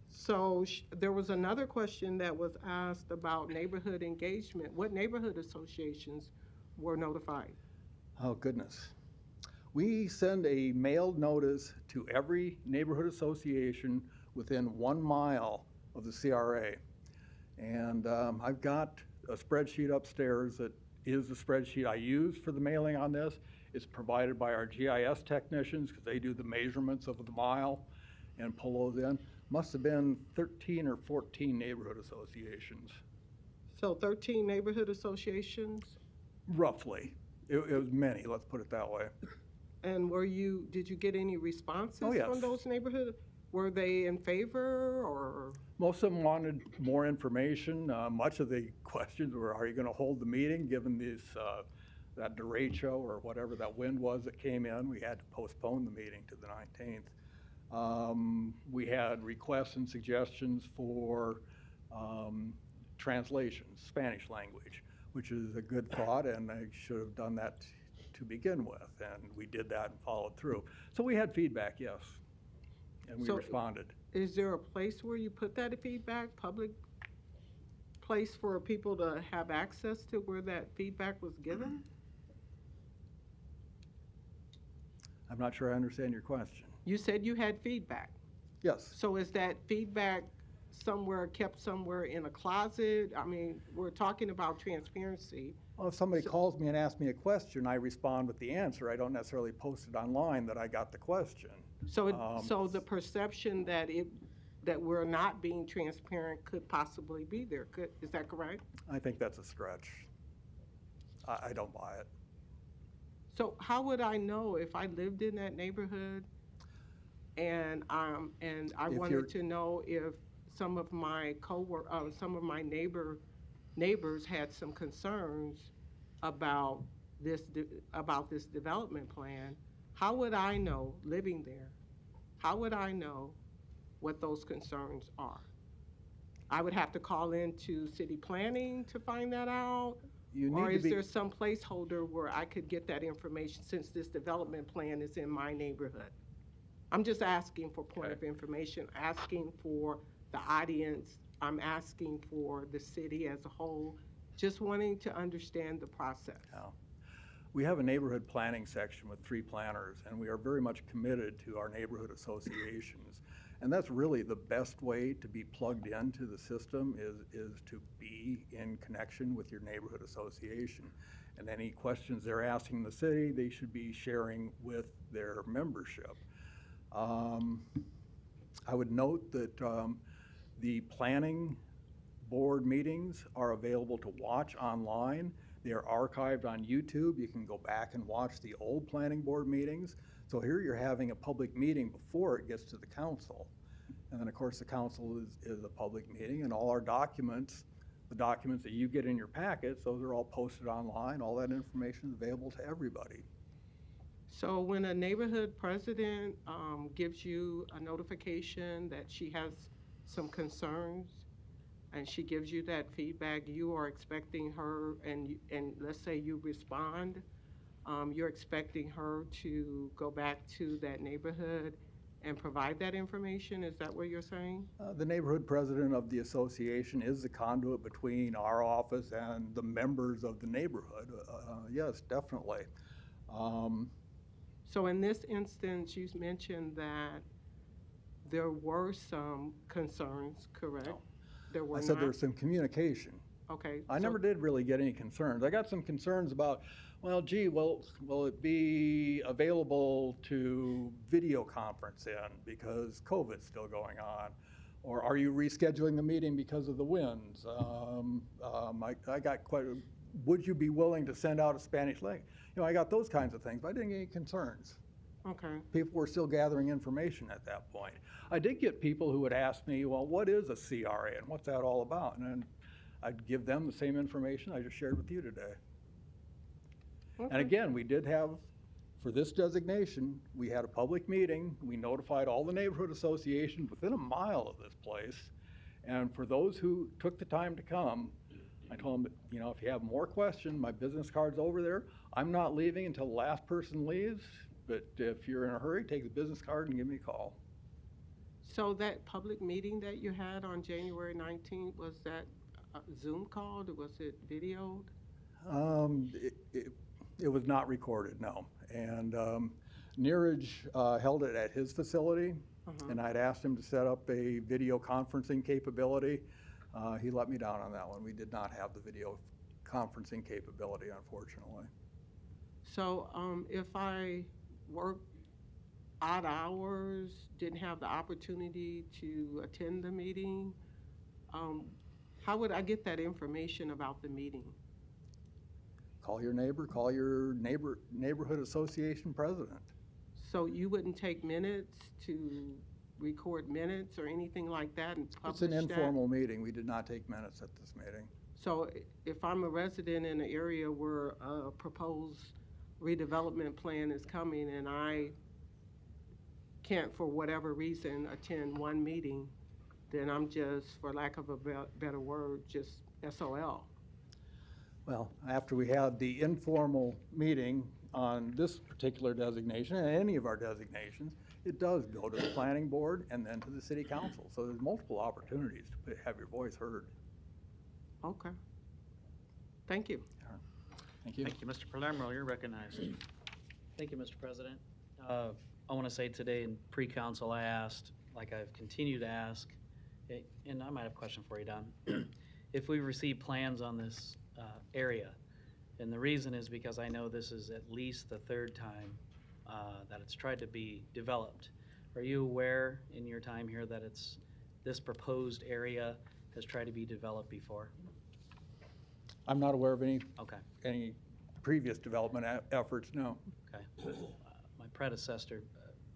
So there was another question that was asked about neighborhood engagement. What neighborhood associations were notified? Oh, goodness. We send a mailed notice to every neighborhood association within 1 mile of the CRA. And I've got a spreadsheet upstairs that is the spreadsheet I use for the mailing on this. It's provided by our GIS technicians because they do the measurements of the mile and pull those in. Must have been 13 or 14 neighborhood associations. So 13 neighborhood associations? Roughly. It was many, let's put it that way. And did you get any responses Oh, yes. from those neighborhoods? Were they in favor or? Most of them wanted more information. Much of the questions were, are you going to hold the meeting given this, that derecho or whatever that wind was that came in? We had to postpone the meeting to the 19th. We had requests and suggestions for translations, Spanish language, which is a good thought, and I should have done that to begin with, and we did that and followed through. So we had feedback, yes, and we responded. Is there a place where you put that feedback, public place for people to have access to where that feedback was given? I'm not sure I understand your question. You said you had feedback. Yes. So is that feedback somewhere, kept somewhere in a closet? I mean, we're talking about transparency. Well, if somebody calls me and asks me a question, I respond with the answer. I don't necessarily post it online that I got the question. So, so the perception that that we're not being transparent could possibly be there. Is that correct? I think that's a stretch. I don't buy it. So how would I know if I lived in that neighborhood and I wanted to know if some of my neighbors had some concerns about this development plan? How would I know, living there, how would I know what those concerns are? I would have to call into city planning to find that out? Or is there some placeholder where I could get that information since this development plan is in my neighborhood? I'm just asking for point of information, asking for the audience, I'm asking for the city as a whole, just wanting to understand the process. Yeah. We have a neighborhood planning section with 3 planners, and we are very much committed to our neighborhood associations. And that's really the best way to be plugged into the system is to be in connection with your neighborhood association. And any questions they're asking the city, they should be sharing with their membership. I would note that the planning board meetings are available to watch online. They are archived on YouTube. You can go back and watch the old planning board meetings. So here you're having a public meeting before it gets to the council. And then, of course, the council is a public meeting, and all our documents, the documents that you get in your packets, those are all posted online. All that information is available to everybody. So when a neighborhood president gives you a notification that she has some concerns, and she gives you that feedback, you are expecting her, and let's say you respond, you're expecting her to go back to that neighborhood and provide that information? Is that what you're saying? The neighborhood president of the association is the conduit between our office and the members of the neighborhood. Yes, definitely. So in this instance, you mentioned that there were some concerns, correct? No. There were I said not? there's some communication. Okay. I never did really get any concerns. I got some concerns about, well, gee, will it be available to video conference in because COVID's still going on? Or are you rescheduling the meeting because of the winds? I got would you be willing to send out a Spanish link? You know, I got those kinds of things, but I didn't get any concerns. Okay. People were still gathering information at that point. I did get people who would ask me, well, what is a CRA and what's that all about? And then I'd give them the same information I just shared with you today. Okay. And again, we did have, for this designation, we had a public meeting. We notified all the neighborhood associations within a mile of this place. And for those who took the time to come, I told them, you know, if you have more questions, my business card's over there. I'm not leaving until the last person leaves, but if you're in a hurry, take the business card and give me a call. So that public meeting that you had on January 19th, was that a Zoom call or was it videoed? It was not recorded, no. And Neeraj held it at his facility, and I'd asked him to set up a video conferencing capability. He let me down on that one. We did not have the video conferencing capability, unfortunately. So if I worked odd hours, didn't have the opportunity to attend the meeting, how would I get that information about the meeting? Call your neighbor, call your neighborhood association president. So you wouldn't take minutes to record minutes or anything like that and publish It's an that? informal meeting. We did not take minutes at this meeting. So if I'm a resident in an area where a proposed redevelopment plan is coming and I can't, for whatever reason, attend one meeting, then I'm just, for lack of a better word, just SOL. Well, after we had the informal meeting on this particular designation, and any of our designations, it does go to the planning board and then to the city council. So there's multiple opportunities to have your voice heard. Okay. Thank you. Thank you. Thank you. Mr. Palermo, you're recognized. Thank you, Mr. President. I want to say today in pre-council I asked, like I've continued to ask, and I might have a question for you, Don, if we receive plans on this area. And the reason is because I know this is at least the third time that it's tried to be developed. Are you aware in your time here that this proposed area has tried to be developed before? I'm not aware of any previous development efforts, no. Okay. My predecessor,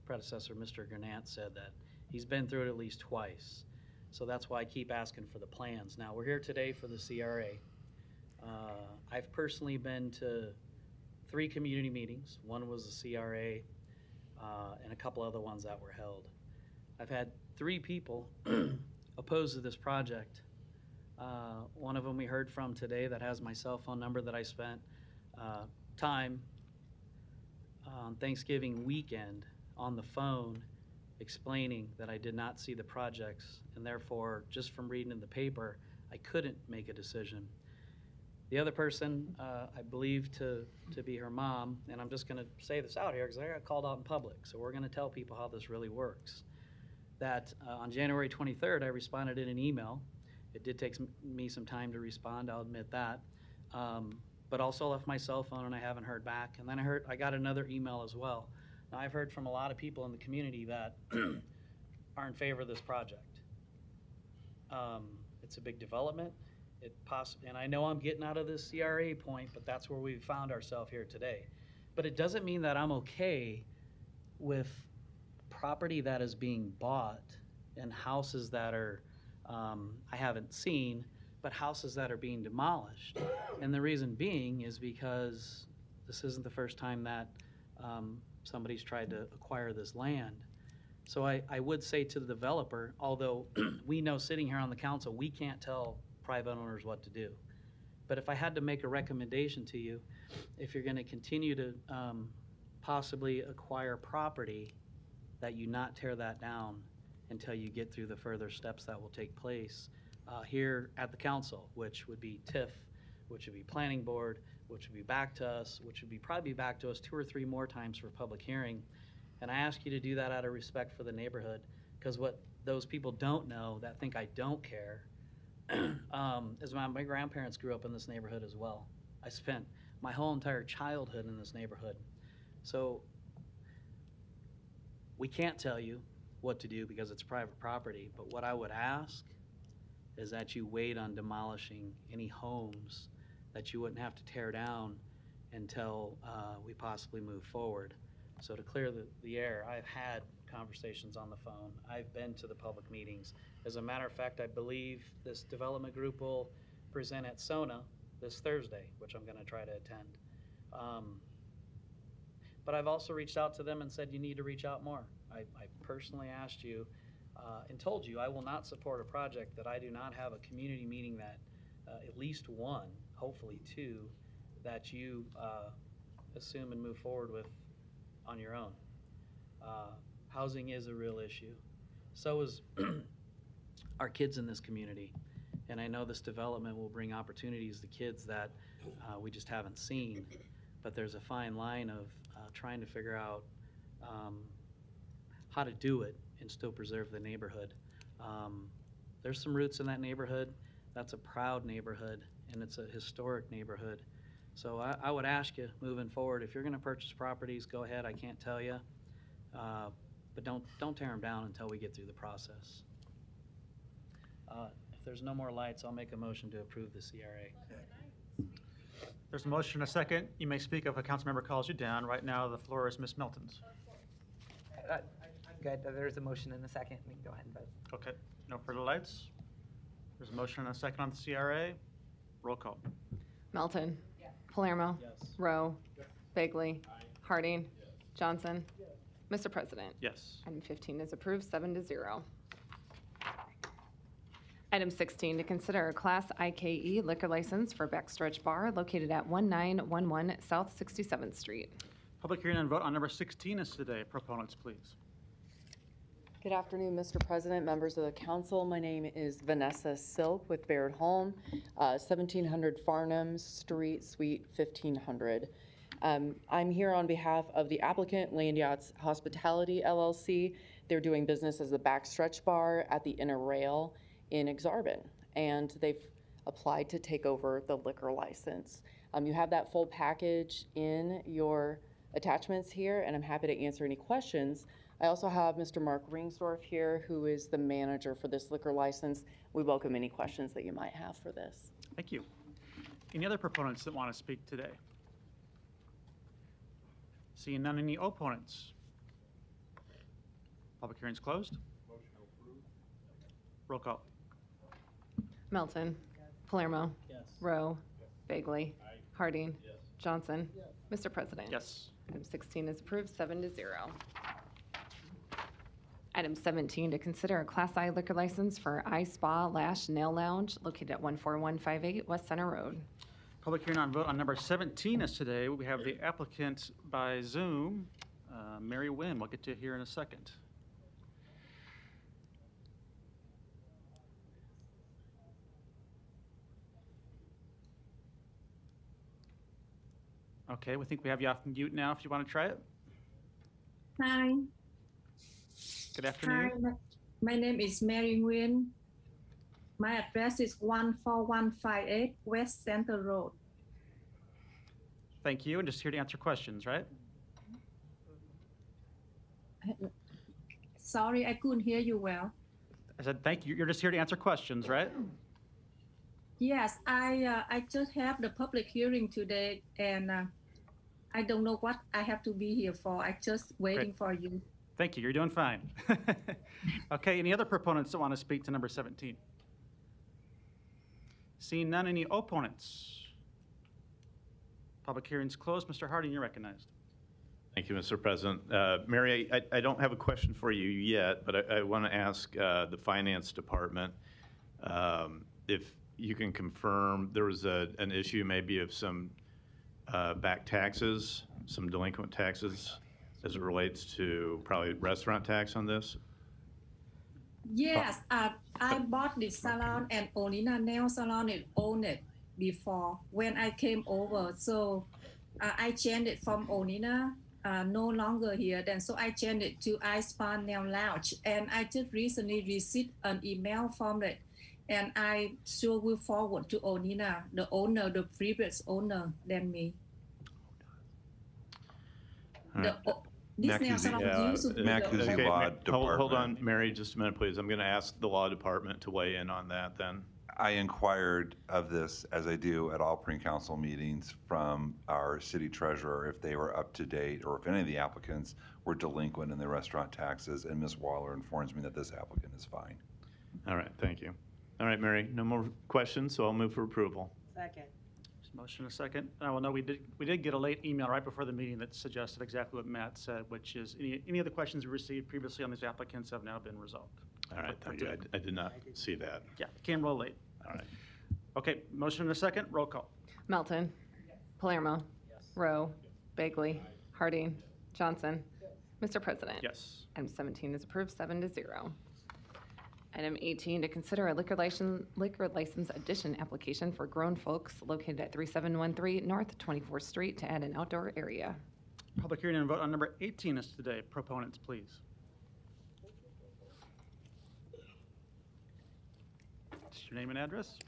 Mr. Gernant, said that he's been through it at least twice. So that's why I keep asking for the plans. Now, we're here today for the CRA. I've personally been to 3 community meetings. One was the CRA and a couple other ones that were held. I've had 3 people opposed to this project. One of them we heard from today that has my cell phone number that I spent time on Thanksgiving weekend on the phone explaining that I did not see the projects, and therefore, just from reading in the paper, I couldn't make a decision. The other person, I believe to be her mom, and I'm just going to say this out here because I got called out in public, so we're going to tell people how this really works. that on January 23rd, I responded in an email. It did take me some time to respond, I'll admit that. But also left my cell phone and I haven't heard back. And then I got another email as well. Now, I've heard from a lot of people in the community that are in favor of this project. It's a big development. And I know I'm getting out of this CRA point, but that's where we've found ourselves here today. But it doesn't mean that I'm okay with property that is being bought and houses that are, I haven't seen, but houses that are being demolished. And the reason being is because this isn't the first time that somebody's tried to acquire this land. So I would say to the developer, although we know sitting here on the council, we can't tell private owners what to do. But if I had to make a recommendation to you, if you're gonna continue to possibly acquire property, that you not tear that down until you get through the further steps that will take place here at the council, which would be TIF, which would be planning board, which would be back to us, which would be probably back to us 2 or 3 more times for public hearing. And I ask you to do that out of respect for the neighborhood, because what those people don't know that think I don't care is my grandparents grew up in this neighborhood as well. I spent my whole entire childhood in this neighborhood. So we can't tell you what to do because it's private property, but what I would ask is that you wait on demolishing any homes that you wouldn't have to tear down until we possibly move forward. So to clear the air, I've had conversations on the phone. I've been to the public meetings. As a matter of fact, I believe this development group will present at SONA this Thursday, which I'm gonna try to attend. But I've also reached out to them and said, you need to reach out more. I personally asked you and told you I will not support a project that I do not have a community meeting that at least 1, hopefully 2, that you assume and move forward with on your own. Housing is a real issue. So is our kids in this community. And I know this development will bring opportunities to kids that we just haven't seen. But there's a fine line of trying to figure out how to do it and still preserve the neighborhood. There's some roots in that neighborhood. That's a proud neighborhood, and it's a historic neighborhood. So I would ask you, moving forward, if you're gonna purchase properties, go ahead, I can't tell you. But don't tear them down until we get through the process. If there's no more lights, I'll make a motion to approve the CRA. There's a motion and a second. You may speak if a council member calls you down. Right now, the floor is Ms. Melton's. I'm good. There's a motion and a second. We can go ahead and vote. Okay, no further lights. There's a motion and a second on the CRA. Roll call. Melton. Palermo. Rowe. Bagley. Harding. Johnson. Mr. President. Yes. Item 15 is approved, 7-0. Item 16, to consider a Class IKE liquor license for Backstretch Bar located at 1911 South 67th Street. Public hearing and vote on number 16 is today. Proponents, please. Good afternoon, Mr. President, members of the council. My name is Vanessa Silk with Baird Holm, 1700 Farnham Street, Suite 1500. I'm here on behalf of the applicant, Land Yachts Hospitality LLC. They're doing business as the Backstretch Bar at the Inner Rail in Exarban, and they've applied to take over the liquor license. You have that full package in your attachments here, and I'm happy to answer any questions. I also have Mr. Mark Ringsdorf here, who is the manager for this liquor license. We welcome any questions that you might have for this. Thank you. Any other proponents that want to speak today? Seeing none, any opponents? Public hearing's closed. Motion approved. Roll call. Melton. Palermo. Rowe. Bagley. Harding. Johnson. Mr. President. Yes. Item 16 is approved, 7-0. Item 17, to consider a Class I liquor license for iSpa Lash Nail Lounge located at 14158 West Center Road. Public hearing on vote on number 17 is today. We have the applicant by Zoom, Mary Wynn. We'll get to here in a second. Okay, we think we have you off mute now if you want to try it. Hi. Good afternoon. Hi. My name is Mary Nguyen. My address is 14158 West Center Road. Thank you, and just here to answer questions, right? Sorry, I couldn't hear you well. I said, thank you. You're just here to answer questions, right? Yes, I just have the public hearing today, and I don't know what I have to be here for. I just waiting for you. Thank you. You're doing fine. Okay, any other proponents that want to speak to number 17? Seeing none, any opponents? Public hearing's closed. Mr. Harding, you're recognized. Thank you, Mr. President. Mary, I don't have a question for you yet, but I want to ask the Finance Department if you can confirm there was an issue maybe of some back taxes, some delinquent taxes as it relates to probably restaurant tax on this? Yes, I bought the salon and Onina nail salon and owned it before when I came over. So I changed it from Onina, no longer here. Then so I changed it to iSpa Nail Lounge, and I just recently received an email from it, and I sure will forward to Onina, the owner, the previous owner than me. This nail salon used to be Okay, hold on, Mary, just a minute, please. I'm going to ask the law department to weigh in on that then. I inquired of this, as I do at all pre-council meetings, from our city treasurer if they were up to date or if any of the applicants were delinquent in their restaurant taxes, and Ms. Waller informs me that this applicant is fine. All right, thank you. All right, Mary, no more questions, so I'll move for approval. Second. Motion a second. Well, no, we did get a late email right before the meeting that suggested exactly what Matt said, which is any of the questions we received previously on these applicants have now been resolved. All right, thank you. I did not see that. Yeah, came a little late. All right. Okay, motion and a second. Roll call. Melton. Palermo. Rowe. Bagley. Harding. Johnson. Mr. President. Yes. Item 17 is approved, 7-0. Item 18, to consider a liquor license addition application for Grown Folks located at 3713 North 24th Street to add an outdoor area. Public hearing and vote on number 18 is today. Proponents, please. Just your name and address.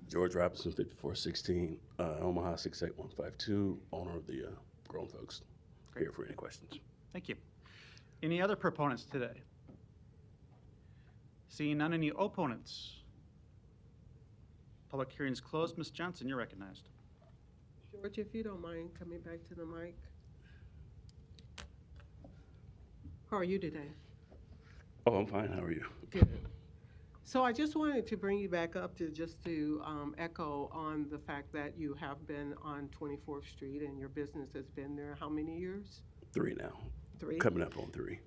George Robinson, 5416, Omaha 68152, owner of the Grown Folks. Here for any questions. Thank you. Any other proponents today? Seeing none, any opponents? Public hearing is closed. Ms. Johnson, you're recognized. George, if you don't mind coming back to the mic. How are you today? Oh, I'm fine. How are you? Good. So I just wanted to bring you back up to echo on the fact that you have been on 24th Street and your business has been there how many years? 3 now. 3? Coming up on 3.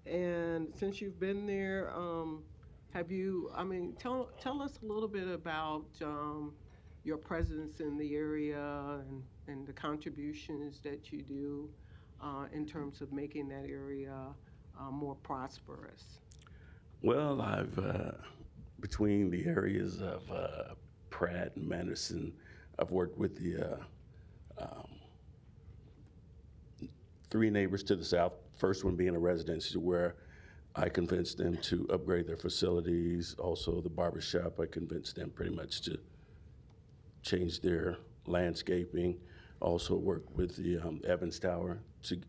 And since you've been there, have you, tell us a little bit about your presence in the area and the contributions that you do in terms of making that area more prosperous. Well, I've, between the areas of Pratt and Madison, I've worked with the 3 neighbors to the south. First one being a residency where I convinced them to upgrade their facilities. Also the barber shop, I convinced them pretty much to change their landscaping. Also worked with the Evans Tower to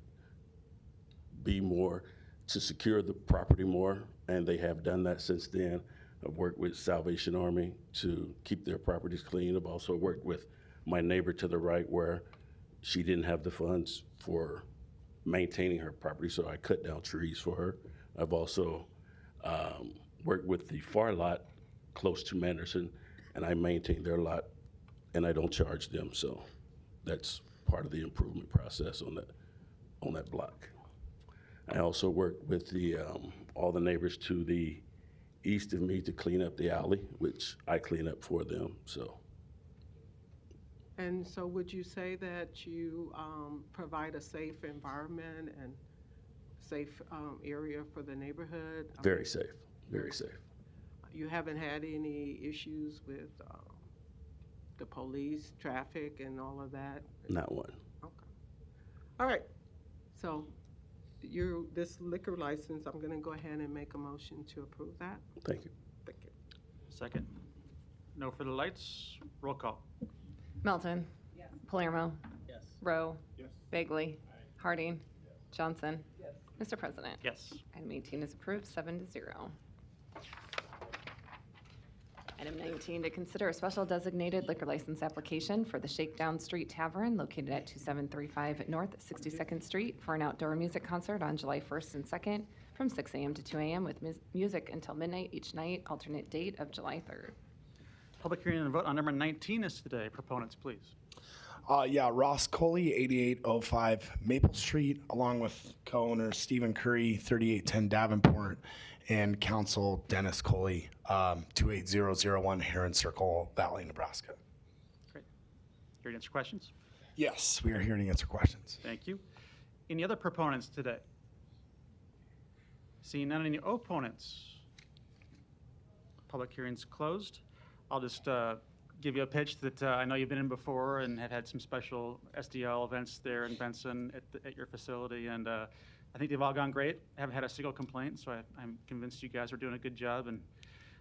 be more, to secure the property more, and they have done that since then. I've worked with Salvation Army to keep their properties clean. I've also worked with my neighbor to the right where she didn't have the funds for maintaining her property, so I cut down trees for her. I've also worked with the far lot close to Manderson, and I maintain their lot, and I don't charge them, so that's part of the improvement process on that block. I also worked with the all the neighbors to the east of me to clean up the alley, which I clean up for them, so. And so would you say that you provide a safe environment and safe area for the neighborhood? Very safe, very safe. You haven't had any issues with the police, traffic, and all of that? Not one. Okay. All right. So this liquor license, I'm going to go ahead and make a motion to approve that. Thank you. Thank you. Second. No further lights. Roll call. Melton. Yes. Palermo. Yes. Rowe. Yes. Bagley. Harding. Johnson. Yes. Mr. President. Yes. Item 18 is approved, 7-0. Item 19, to consider a special designated liquor license application for the Shakedown Street Tavern located at 2735 North 62nd Street for an outdoor music concert on July 1st and 2nd from 6 a.m. to 2 a.m. with music until midnight each night, alternate date of July 3rd. Public hearing and vote on number 19 is today. Proponents, please. Yeah, Ross Coley, 8805 Maple Street, along with co-owner Stephen Curry, 3810 Davenport, and counsel Dennis Coley, 28001 Heron Circle, Valley, Nebraska. Great. Here to answer questions. Yes, we are here to answer questions. Thank you. Any other proponents today? Seeing none, any opponents? Public hearing's closed. I'll just give you a pitch that I know you've been in before and have had some special SDL events there in Benson at your facility, and I think they've all gone great. I haven't had a single complaint, so I'm convinced you guys are doing a good job and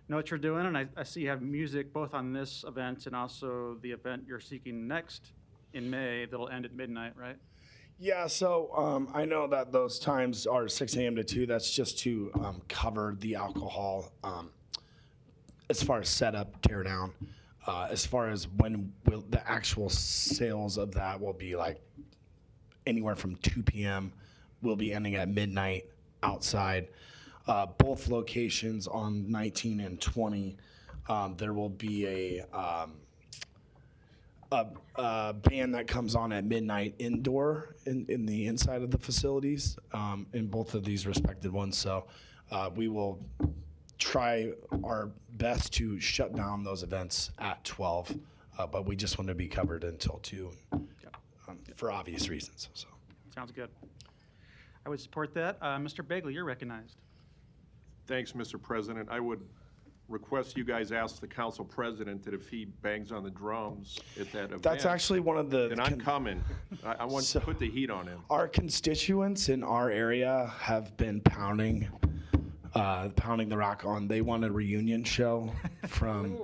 know what you're doing. And I see you have music both on this event and also the event you're seeking next in May that'll end at midnight, right? Yeah, so I know that those times are 6 a.m. to 2. That's just to cover the alcohol as far as setup, tear down. As far as when will the actual sales of that will be, like anywhere from 2 p.m. will be ending at midnight outside. Both locations on 19 and 20, there will be a band that comes on at midnight indoor in the inside of the facilities in both of these respective ones. So we will try our best to shut down those events at 12, but we just want to be covered until 2 for obvious reasons. So sounds good. I would support that. Mr. Bagley, you're recognized. Thanks, Mr. President. I would request you guys ask the council president that if he bangs on the drums at that event. That's actually one of the. Then I'm coming. I want to put the heat on him. Our constituents in our area have been pounding the rock on. They want a reunion show from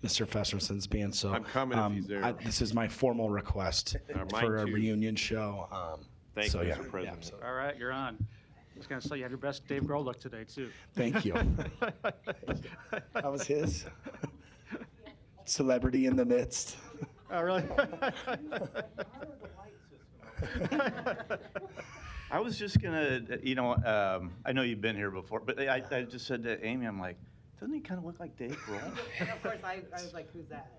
Mr. Festerson's band. So I'm coming if he's there. This is my formal request for a reunion show. Thank you, Mr. President. Yeah, All right, you're on. I was going to say you have your best Dave Grohl look today, too. Thank you. That was his. Celebrity in the midst. Oh, really? I was just gonna, I know you've been here before, but I just said to Amy, I'm like, doesn't he kind of look like Dave Grohl? And of course, I was like, who's that?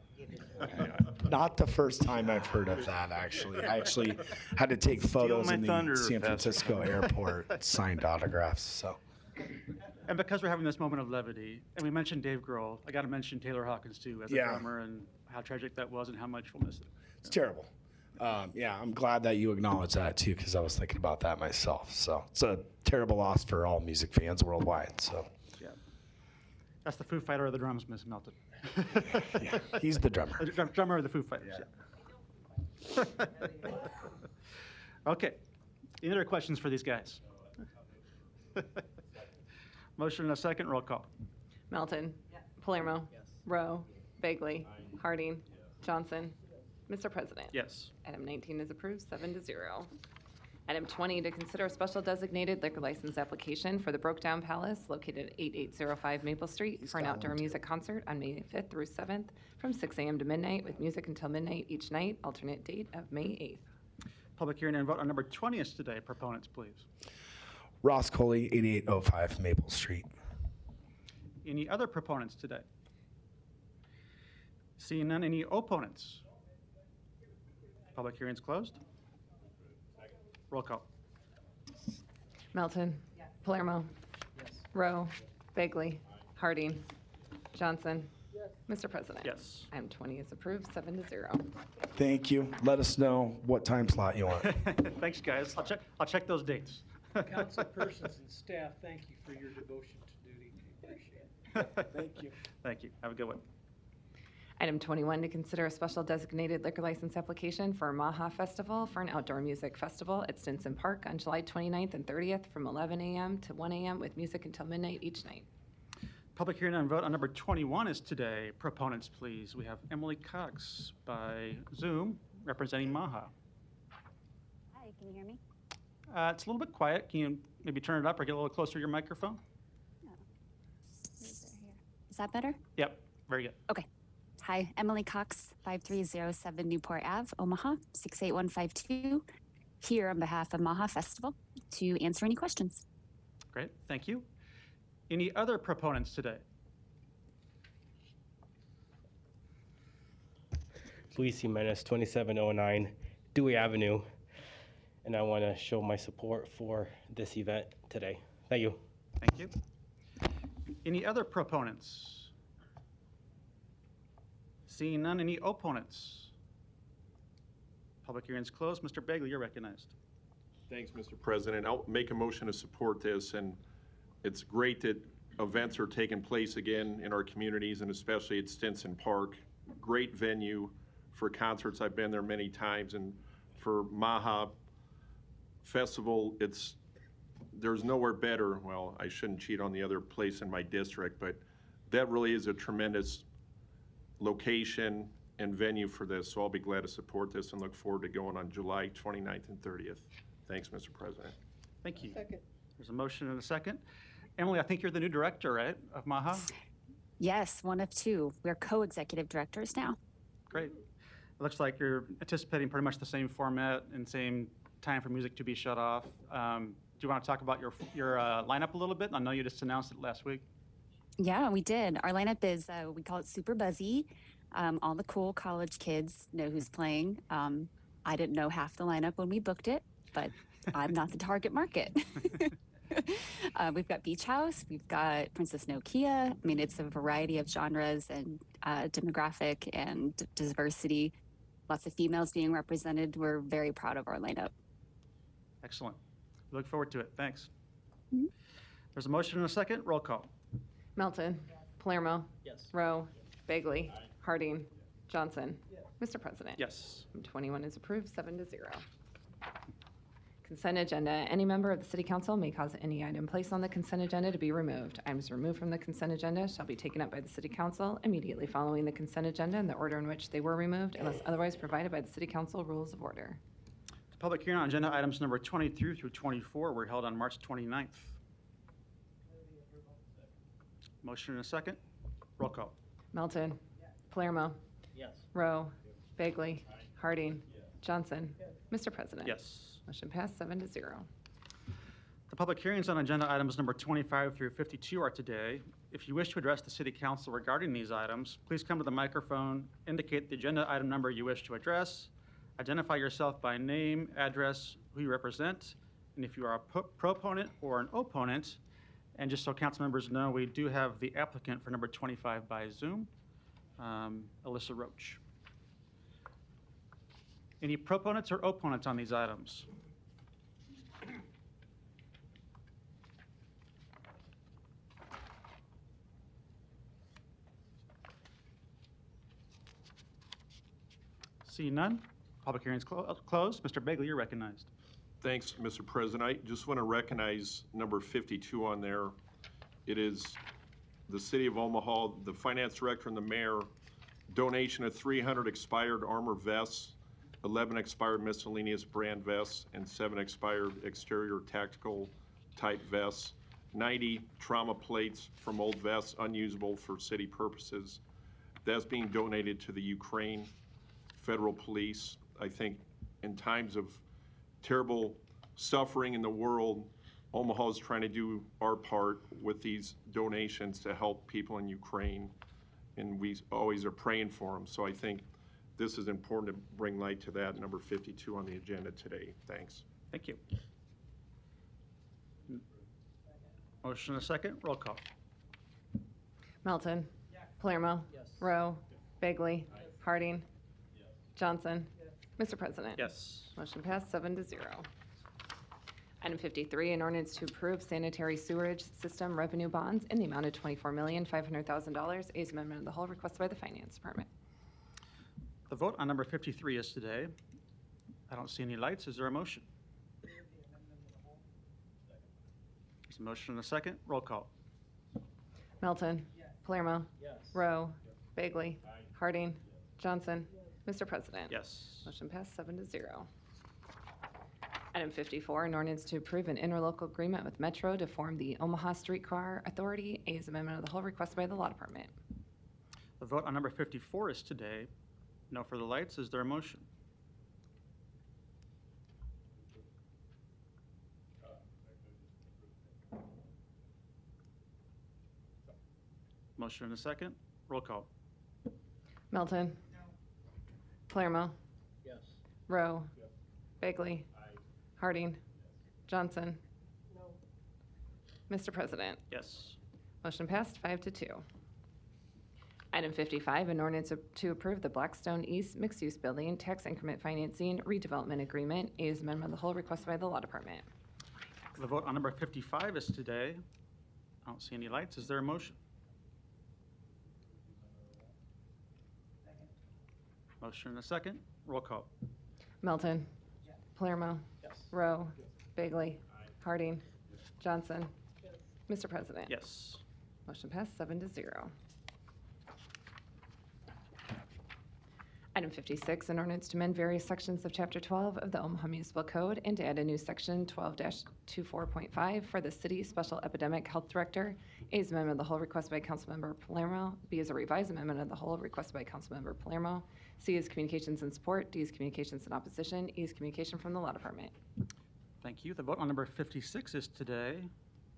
Not the first time I've heard of that, actually. I actually had to take photos in the San Francisco airport, signed autographs, so. And because we're having this moment of levity, and we mentioned Dave Grohl, I got to mention Taylor Hawkins, too, as a drummer, and how tragic that was and how much we'll miss it. It's terrible. Yeah, I'm glad that you acknowledge that, too, because I was thinking about that myself. So it's a terrible loss for all music fans worldwide, so. Yeah. That's the Foo Fighter of the drums, Miss Melton. Yeah, he's the drummer. The drummer of the Foo Fighters. Yeah. Okay. Any other questions for these guys? Motion and a second. Roll call. Melton. Palermo. Rowe. Bagley. Harding. Johnson. Mr. President. Yes. Item 19 is approved, 7-0. Item 20, to consider a special designated liquor license application for the Brokedown Palace located at 8805 Maple Street for an outdoor music concert on May 5th through 7th from 6 a.m. to midnight with music until midnight each night, alternate date of May 8th. Public hearing and vote on number 20 is today. Proponents, please. Ross Coley, 8805 Maple Street. Any other proponents today? Seeing none, any opponents? Public hearing's closed. Roll call. Melton. Palermo. Rowe. Bagley. Harding. Johnson. Mr. President. Yes. Item 20 is approved, 7-0. Thank you. Let us know what time slot you want. Thanks, guys. I'll check those dates. Council persons and staff, thank you for your devotion to duty. Appreciate it. Thank you. Thank you. Have a good one. Item 21, to consider a special designated liquor license application for Omaha Festival for an outdoor music festival at Stinson Park on July 29th and 30th from 11 a.m. to 1 a.m. with music until midnight each night. Public hearing and vote on number 21 is today. Proponents, please. We have Emily Cox by Zoom representing Maha. Hi, can you hear me? It's a little bit quiet. Can you maybe turn it up or get a little closer to your microphone? Is that better? Yep, very good. Okay. Hi, Emily Cox, 5307 Newport Ave, Omaha, 68152. Here on behalf of Maha Festival to answer any questions. Great, thank you. Any other proponents today? Luis Jimenez, 2709 Dewey Avenue, and I want to show my support for this event today. Thank you. Thank you. Any other proponents? Seeing none, any opponents? Public hearing's closed. Mr. Begley, you're recognized. Thanks, Mr. President. I'll make a motion to support this, and it's great that events are taking place again in our communities, and especially at Stinson Park. Great venue for concerts. I've been there many times, and for Maha Festival, there's nowhere better. Well, I shouldn't cheat on the other place in my district, but that really is a tremendous location and venue for this, so I'll be glad to support this and look forward to going on July 29th and 30th. Thanks, Mr. President. Thank you. Second. There's a motion and a second. Emily, I think you're the new director, right, of Maha? Yes, one of two. We're co-executive directors now. Great. It looks like you're anticipating pretty much the same format and same time for music to be shut off. Do you want to talk about your lineup a little bit? I know you just announced it last week. Yeah, we did. Our lineup is, we call it Super Buzzy. All the cool college kids know who's playing. I didn't know half the lineup when we booked it, but I'm not the target market. We've got Beach House, we've got Princess Nokia. I mean, it's a variety of genres and demographic and diversity. Lots of females being represented. We're very proud of our lineup. Excellent. We look forward to it. Thanks. Mm-hmm. There's a motion and a second. Roll call. Melton. Palermo. Yes. Rowe. Bagley. Harding. Johnson. Mr. President. Yes. Item 21 is approved, 7-0. Consent agenda. Any member of the City Council may cause any item placed on the consent agenda to be removed. Items removed from the consent agenda shall be taken up by the City Council immediately following the consent agenda in the order in which they were removed, unless otherwise provided by the City Council Rules of Order. The public hearing on agenda items number 23 through 24 were held on March 29th. Motion and a second. Roll call. Melton. Palermo. Yes. Rowe. Bagley. Harding. Johnson. Mr. President. Yes. Motion passed, 7-0. The public hearings on agenda items number 25 through 52 are today. If you wish to address the City Council regarding these items, please come to the microphone, indicate the agenda item number you wish to address, identify yourself by name, address, who you represent, and if you are a proponent or an opponent. And just so council members know, we do have the applicant for number 25 by Zoom, Alyssa Roach. Any proponents or opponents on these items? See none. Public hearing is closed. Mr. Begley, you're recognized. Thanks, Mr. President. I just want to recognize number 52 on there. It is the City of Omaha, the Finance Director and the Mayor, donation of 300 expired armor vests, 11 expired miscellaneous brand vests, and 7 expired exterior tactical type vests, 90 trauma plates from old vests unusable for city purposes. That's being donated to the Ukraine Federal Police. I think in times of terrible suffering in the world, Omaha is trying to do our part with these donations to help people in Ukraine, and we always are praying for them. So I think this is important to bring light to that, number 52 on the agenda today. Thanks. Thank you. Motion and a second. Roll call. Melton. Palermo. Rowe. Bagley. Harding. Johnson. Mr. President. Yes. Motion passed, 7-0. Item 53, an ordinance to approve sanitary sewerage system revenue bonds in the amount of $24,500,000. A's amendment of the whole requested by the Finance Department. The vote on number 53 is today. I don't see any lights. Is there a motion? There's a motion and a second. Roll call. Melton. Palermo. Rowe. Bagley. Harding. Johnson. Mr. President. Yes. Motion passed 7-0. Item 54, an ordinance to approve an interlocal agreement with Metro to form the Omaha Streetcar Authority. A is amendment of the whole requested by the Law Department. The vote on number 54 is today. No further lights. Is there a motion? Motion and a second. Roll call. Melton. Palermo. Yes. Rowe. Bagley. Harding. Johnson. Mr. President. Yes. Motion passed 5-2. Item 55, an ordinance to approve the Blackstone East Mixed-Use Building Tax Increment Financing Redevelopment Agreement. A is amendment of the whole requested by the Law Department. The vote on number 55 is today. I don't see any lights. Is there a motion? Motion and a second. Roll call. Melton. Palermo. Rowe. Bagley. Harding. Johnson. Mr. President. Yes. Motion passed 7-0. Item 56, an ordinance to amend various sections of Chapter 12 of the Omaha Municipal Code and to add a new section 12-24.5 for the city special epidemic health director. A is amendment of the whole requested by Councilmember Palermo. B is a revised amendment of the whole requested by Councilmember Palermo. C is communications in support. D is communications in opposition. E is communication from the Law Department. Thank you. The vote on number 56 is today.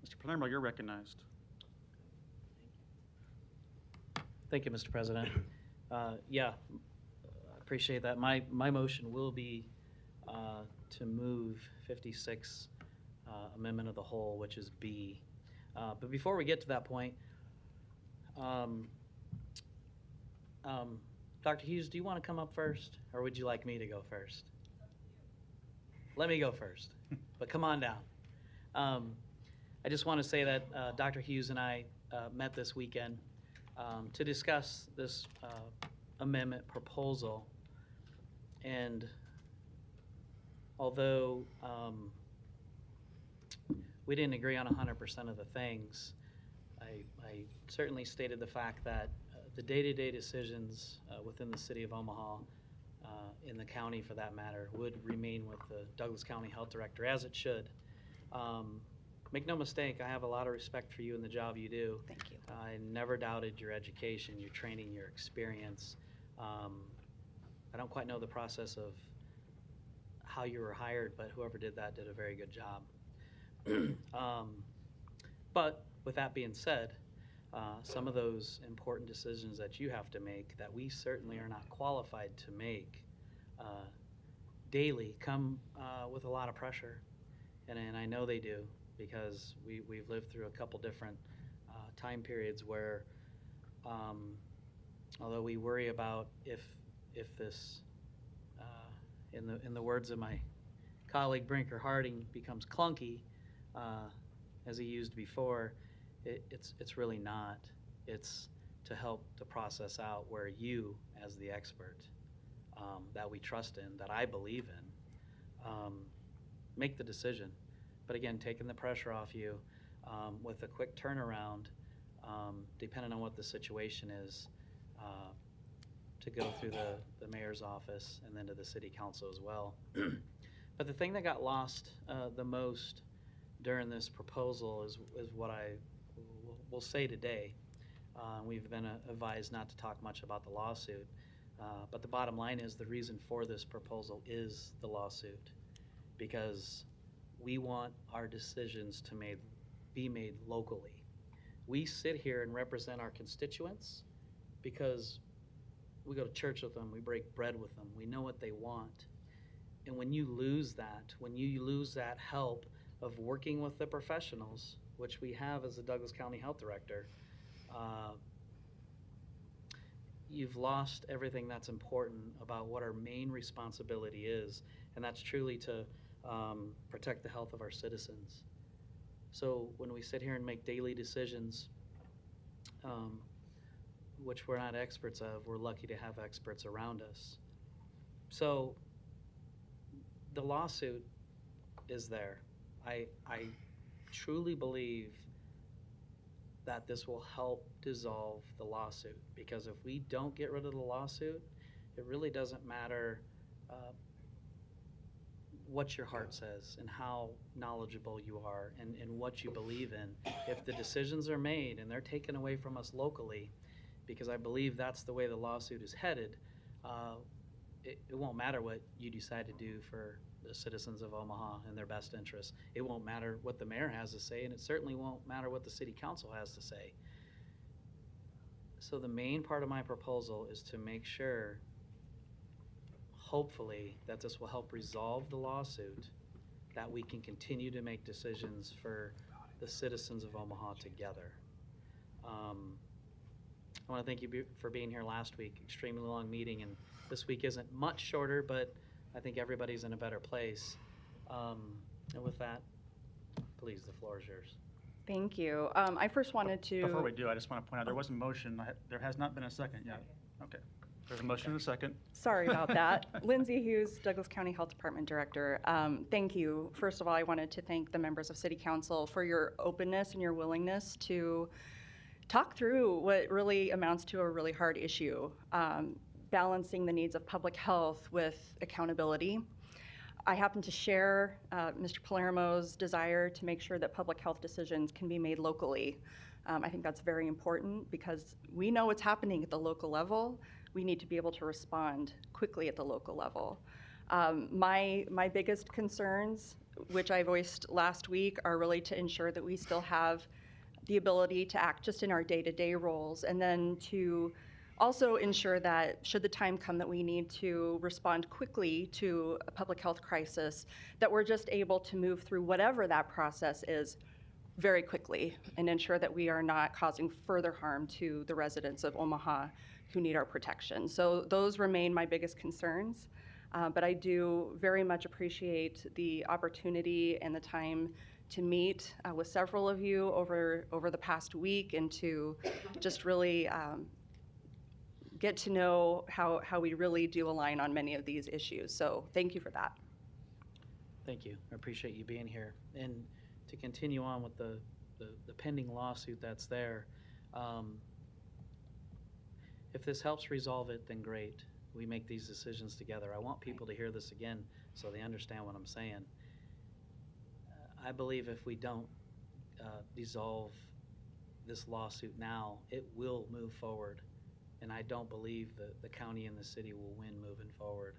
Mr. Palermo, you're recognized. Thank you, Mr. President. Yeah, appreciate that. My motion will be to move 56 amendment of the whole, which is B. But before we get to that point, Dr. Hughes, do you want to come up first, or would you like me to go first? Let me go first, but come on down. I just want to say that Dr. Hughes and I met this weekend to discuss this amendment proposal. And although we didn't agree on 100% of the things, I certainly stated the fact that the day-to-day decisions within the city of Omaha, in the county for that matter, would remain with the Douglas County Health Director, as it should. Make no mistake, I have a lot of respect for you and the job you do. Thank you. I never doubted your education, your training, your experience. I don't quite know the process of how you were hired, but whoever did that did a very good job. But with that being said, some of those important decisions that you have to make that we certainly are not qualified to make daily come with a lot of pressure. And I know they do, because we've lived through a couple different time periods where, although we worry about if this, in the words of my colleague Brinker Harding, becomes clunky, as he used before, it's really not. It's to help the process out where you, as the expert that we trust in, that I believe in, make the decision. But again, taking the pressure off you with a quick turnaround, depending on what the situation is, to go through the mayor's office and then to the city council as well. But the thing that got lost the most during this proposal is what I will say today. We've been advised not to talk much about the lawsuit, but the bottom line is the reason for this proposal is the lawsuit, because we want our decisions to be made locally. We sit here and represent our constituents because we go to church with them, we break bread with them, we know what they want. And when you lose that help of working with the professionals, which we have as the Douglas County Health Director, you've lost everything that's important about what our main responsibility is, and that's truly to protect the health of our citizens. So when we sit here and make daily decisions, which we're not experts of, we're lucky to have experts around us. So the lawsuit is there. I truly believe that this will help dissolve the lawsuit, because if we don't get rid of the lawsuit, it really doesn't matter what your heart says and how knowledgeable you are and what you believe in. If the decisions are made and they're taken away from us locally, because I believe that's the way the lawsuit is headed, it won't matter what you decide to do for the citizens of Omaha and their best interests. It won't matter what the mayor has to say, and it certainly won't matter what the city council has to say. So the main part of my proposal is to make sure, hopefully, that this will help resolve the lawsuit, that we can continue to make decisions for the citizens of Omaha together. I want to thank you for being here last week. Extremely long meeting, and this week isn't much shorter, but I think everybody's in a better place. And with that, please, the floor is yours. Thank you. I first wanted to... Before we do, I just want to point out there was a motion. There has not been a second yet. Okay. There's a motion and a second. Sorry about that. Lindsay Hughes, Douglas County Health Department Director. Thank you. First of all, I wanted to thank the members of City Council for your openness and your willingness to talk through what really amounts to a really hard issue, balancing the needs of public health with accountability. I happen to share Mr. Palermo's desire to make sure that public health decisions can be made locally. I think that's very important because we know what's happening at the local level. We need to be able to respond quickly at the local level. My biggest concerns, which I voiced last week, are really to ensure that we still have the ability to act just in our day-to-day roles, and then to also ensure that should the time come that we need to respond quickly to a public health crisis, that we're just able to move through whatever that process is very quickly and ensure that we are not causing further harm to the residents of Omaha who need our protection. So those remain my biggest concerns, but I do very much appreciate the opportunity and the time to meet with several of you over the past week and to just really get to know how we really do align on many of these issues. So thank you for that. Thank you. I appreciate you being here. And to continue on with the pending lawsuit that's there, if this helps resolve it, then great. We make these decisions together. I want people to hear this again so they understand what I'm saying. I believe if we don't dissolve this lawsuit now, it will move forward. And I don't believe that the county and the city will win moving forward.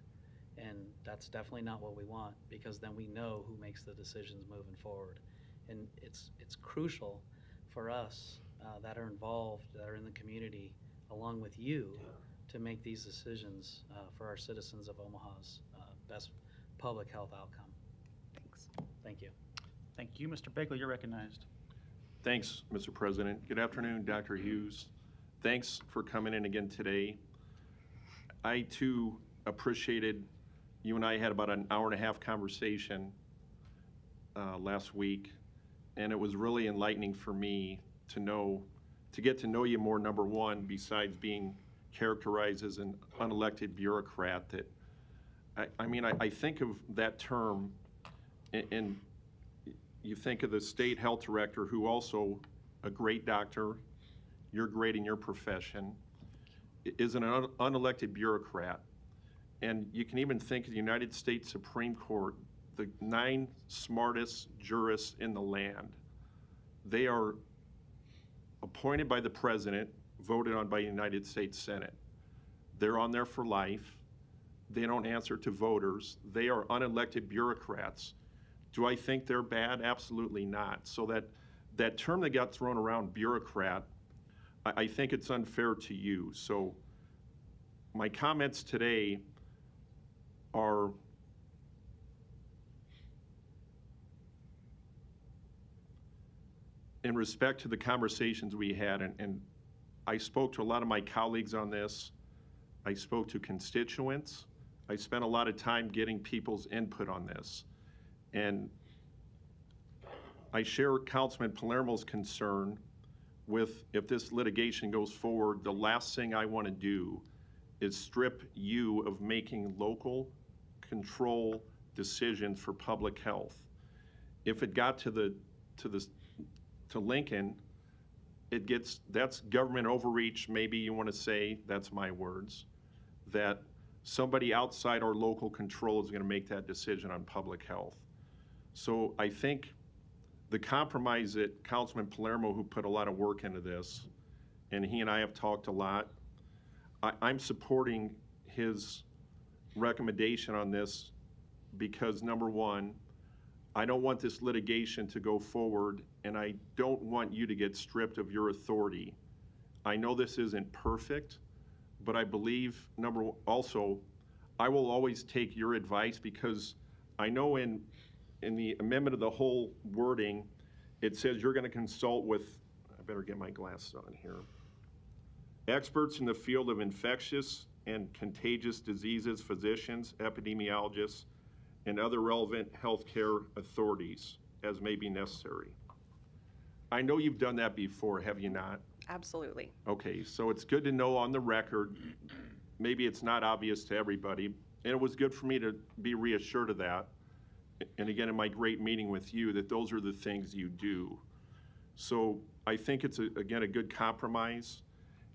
And that's definitely not what we want, because then we know who makes the decisions moving forward. And it's crucial for us that are involved, that are in the community, along with you, to make these decisions for our citizens of Omaha's best public health outcome. Thanks. Thank you. Thank you. Mr. Bagley, you're recognized. Thanks, Mr. President. Good afternoon, Dr. Hughes. Thanks for coming in again today. I, too, appreciated you and I had about an hour-and-a-half conversation last week, and it was really enlightening for me to get to know you more, number one, besides being characterized as an unelected bureaucrat. That I think of that term, and you think of the state health director, who also a great doctor, you're great in your profession, is an unelected bureaucrat. And you can even think of the United States Supreme Court, the 9 smartest jurists in the land. They are appointed by the president, voted on by the United States Senate. They're on there for life. They don't answer to voters. They are unelected bureaucrats. Do I think they're bad? Absolutely not. So that term that got thrown around, bureaucrat, I think it's unfair to you. So my comments today are in respect to the conversations we had, and I spoke to a lot of my colleagues on this. I spoke to constituents. I spent a lot of time getting people's input on this. And I share Councilman Palermo's concern with, if this litigation goes forward, the last thing I want to do is strip you of making local control decisions for public health. If it got to Lincoln, that's government overreach, maybe you want to say, that's my words, that somebody outside our local control is going to make that decision on public health. So I think the compromise that Councilman Palermo, who put a lot of work into this, and he and I have talked a lot, I'm supporting his recommendation on this because, number one, I don't want this litigation to go forward, and I don't want you to get stripped of your authority. I know this isn't perfect, but I believe, also, I will always take your advice because I know in the amendment of the whole wording, it says you're going to consult with, I better get my glasses on here, experts in the field of infectious and contagious diseases, physicians, epidemiologists, and other relevant healthcare authorities as may be necessary. I know you've done that before, have you not? Absolutely. Okay, so it's good to know on the record, maybe it's not obvious to everybody, and it was good for me to be reassured of that. And again, in my great meeting with you, that those are the things you do. So I think it's, again, a good compromise.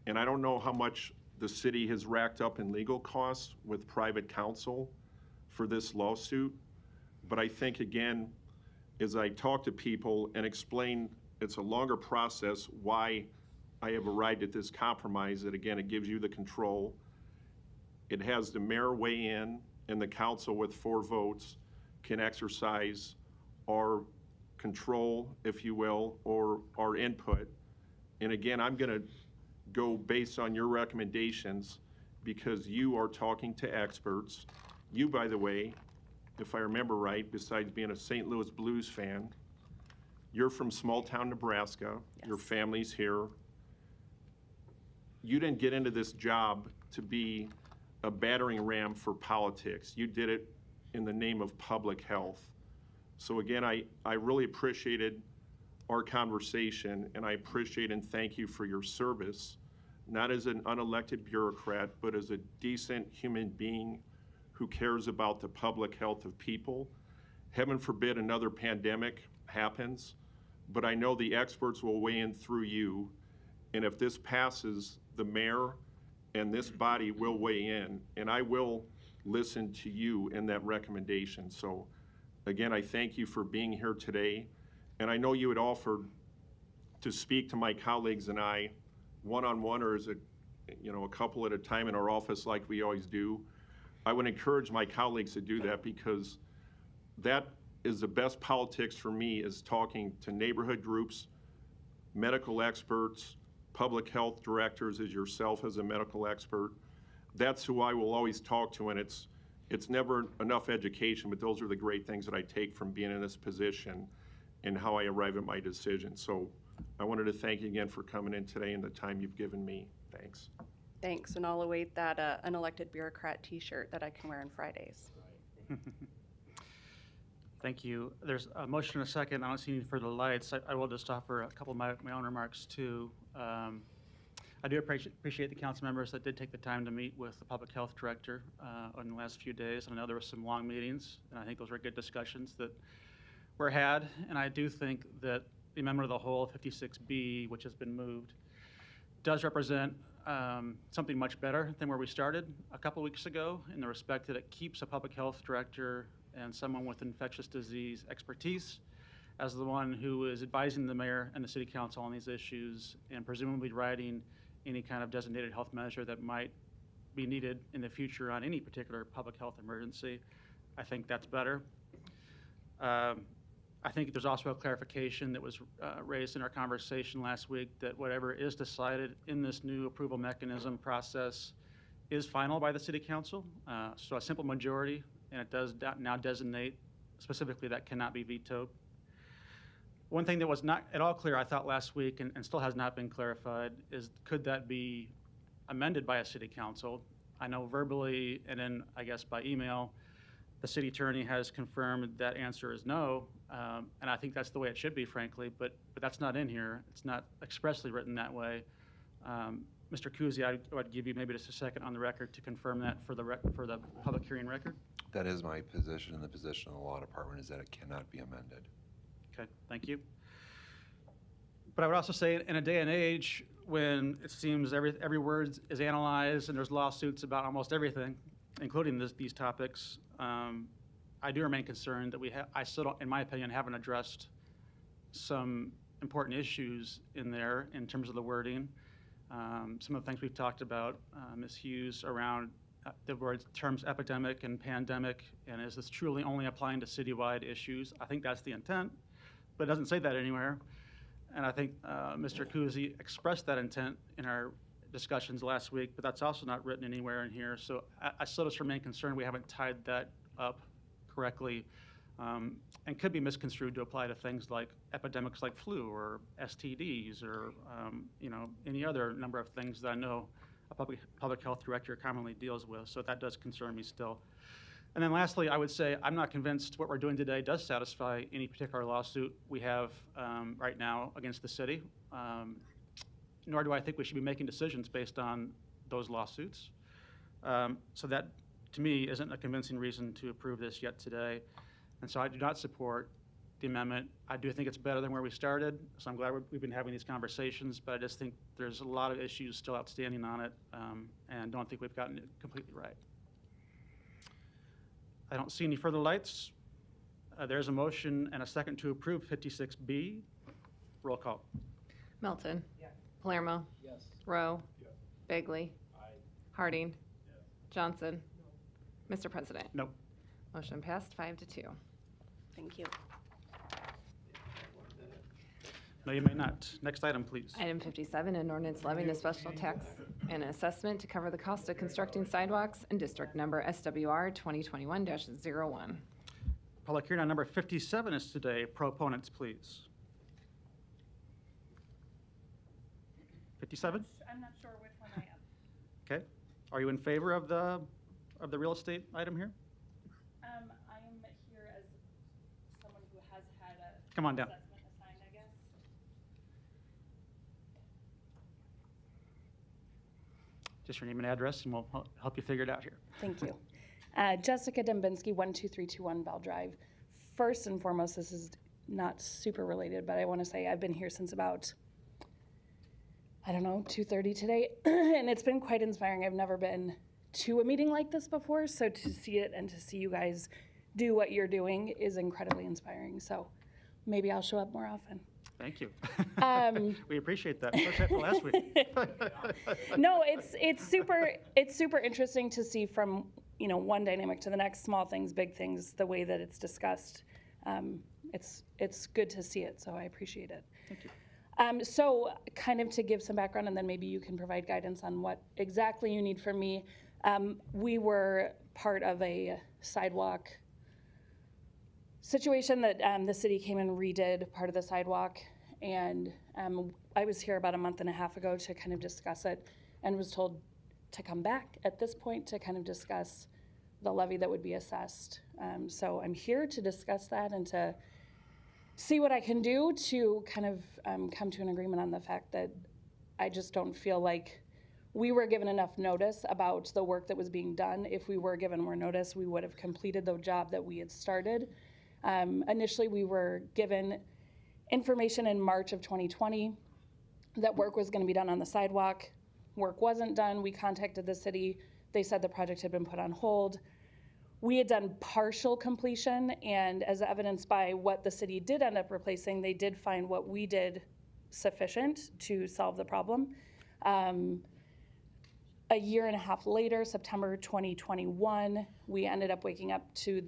And I don't know how much the city has racked up in legal costs with private counsel for this lawsuit. But I think, again, as I talk to people and explain it's a longer process why I have arrived at this compromise, that again, it gives you the control. It has the mayor weigh in and the council with 4 votes can exercise our control, if you will, or our input. And again, I'm going to go based on your recommendations because you are talking to experts. You, by the way, if I remember right, besides being a St. Louis Blues fan, you're from small town Nebraska. Yes. Your family's here. You didn't get into this job to be a battering ram for politics. You did it in the name of public health. So again, I really appreciated our conversation, and I appreciate and thank you for your service, not as an unelected bureaucrat, but as a decent human being who cares about the public health of people. Heaven forbid another pandemic happens, but I know the experts will weigh in through you, and if this passes, the mayor and this body will weigh in, and I will listen to you in that recommendation. So again, I thank you for being here today. And I know you had offered to speak to my colleagues and I one-on-one or as a couple at a time in our office like we always do. I would encourage my colleagues to do that because that is the best politics for me, is talking to neighborhood groups, medical experts, public health directors as yourself as a medical expert. That's who I will always talk to, and it's never enough education, but those are the great things that I take from being in this position and how I arrive at my decision. So I wanted to thank you again for coming in today and the time you've given me. Thanks. Thanks, and I'll await that unelected bureaucrat t-shirt that I can wear on Fridays. Thank you. There's a motion and a second. I don't see any further lights. I will just offer a couple of my own remarks too. I do appreciate the council members that did take the time to meet with the public health director in the last few days. I know there were some long meetings, and I think those were good discussions that were had. And I do think that the amendment of the whole 56B, which has been moved, does represent something much better than where we started a couple weeks ago, in the respect that it keeps a public health director and someone with infectious disease expertise as the one who is advising the mayor and the city council on these issues and presumably writing any kind of designated health measure that might be needed in the future on any particular public health emergency. I think that's better. I think there's also a clarification that was raised in our conversation last week that whatever is decided in this new approval mechanism process is final by the city council. So a simple majority, and it does now designate specifically that cannot be vetoed. One thing that was not at all clear, I thought, last week, and still has not been clarified, is could that be amended by a city council? I know verbally, and then I guess by email, the city attorney has confirmed that answer is no, and I think that's the way it should be, frankly, but that's not in here. It's not expressly written that way. Mr. Kuzi, I would give you maybe just a second on the record to confirm that for the public hearing record. That is my position, and the position of the law department is that it cannot be amended. Okay, thank you. But I would also say in a day and age when it seems every word is analyzed and there's lawsuits about almost everything, including these topics, I do remain concerned that I still don't, in my opinion, haven't addressed some important issues in there in terms of the wording. Some of the things we've talked about, Ms. Hughes, around the words terms epidemic and pandemic, and is this truly only applying to citywide issues? I think that's the intent, but it doesn't say that anywhere. And I think Mr. Kuzi expressed that intent in our discussions last week, but that's also not written anywhere in here. So I still just remain concerned we haven't tied that up correctly, and could be misconstrued to apply to things like epidemics like flu or STDs or any other number of things that I know a public health director commonly deals with. So that does concern me still. And then lastly, I would say I'm not convinced what we're doing today does satisfy any particular lawsuit we have right now against the city, nor do I think we should be making decisions based on those lawsuits. So that, to me, isn't a convincing reason to approve this yet today. And so I do not support the amendment. I do think it's better than where we started, so I'm glad we've been having these conversations, but I just think there's a lot of issues still outstanding on it, and don't think we've gotten it completely right. I don't see any further lights. There's a motion and a second to approve 56B. Roll call. Melton. Yes. Palermo. Yes. Rowe. Yes. Bagley. Aye. Harding. Yes. Johnson. No. Mr. President. No. Motion passed 5-2. Thank you. No, you may not. Next item, please. Item 57, an ordinance levying a special tax and assessment to cover the cost of constructing sidewalks in district number SWR 2021-01. Public hearing on number 57 is today. Proponents, please. 57? I'm not sure which one I am. Okay. Are you in favor of the real estate item here? I am here as someone who has had a Come on down. assessment assigned, I guess. Just your name and address, and we'll help you figure it out here. Thank you. Jessica Dembinski, 12321 Bell Drive. First and foremost, this is not super related, but I want to say I've been here since about, 2:30 today, and it's been quite inspiring. I've never been to a meeting like this before, so to see it and to see you guys do what you're doing is incredibly inspiring. So maybe I'll show up more often. Thank you. We appreciate that, especially after last week. No, it's super interesting to see from one dynamic to the next, small things, big things, the way that it's discussed. It's good to see it, so I appreciate it. Thank you. So kind of to give some background, and then maybe you can provide guidance on what exactly you need from me. We were part of a sidewalk situation that the city came and redid part of the sidewalk, and I was here about a month and a half ago to kind of discuss it, and was told to come back at this point to kind of discuss the levy that would be assessed. So I'm here to discuss that and to see what I can do to kind of come to an agreement on the fact that I just don't feel like we were given enough notice about the work that was being done. If we were given more notice, we would have completed the job that we had started. Initially, we were given information in March of 2020 that work was going to be done on the sidewalk. Work wasn't done. We contacted the city. They said the project had been put on hold. We had done partial completion, and as evidenced by what the city did end up replacing, they did find what we did sufficient to solve the problem. A year and a half later, September 2021, we ended up waking up to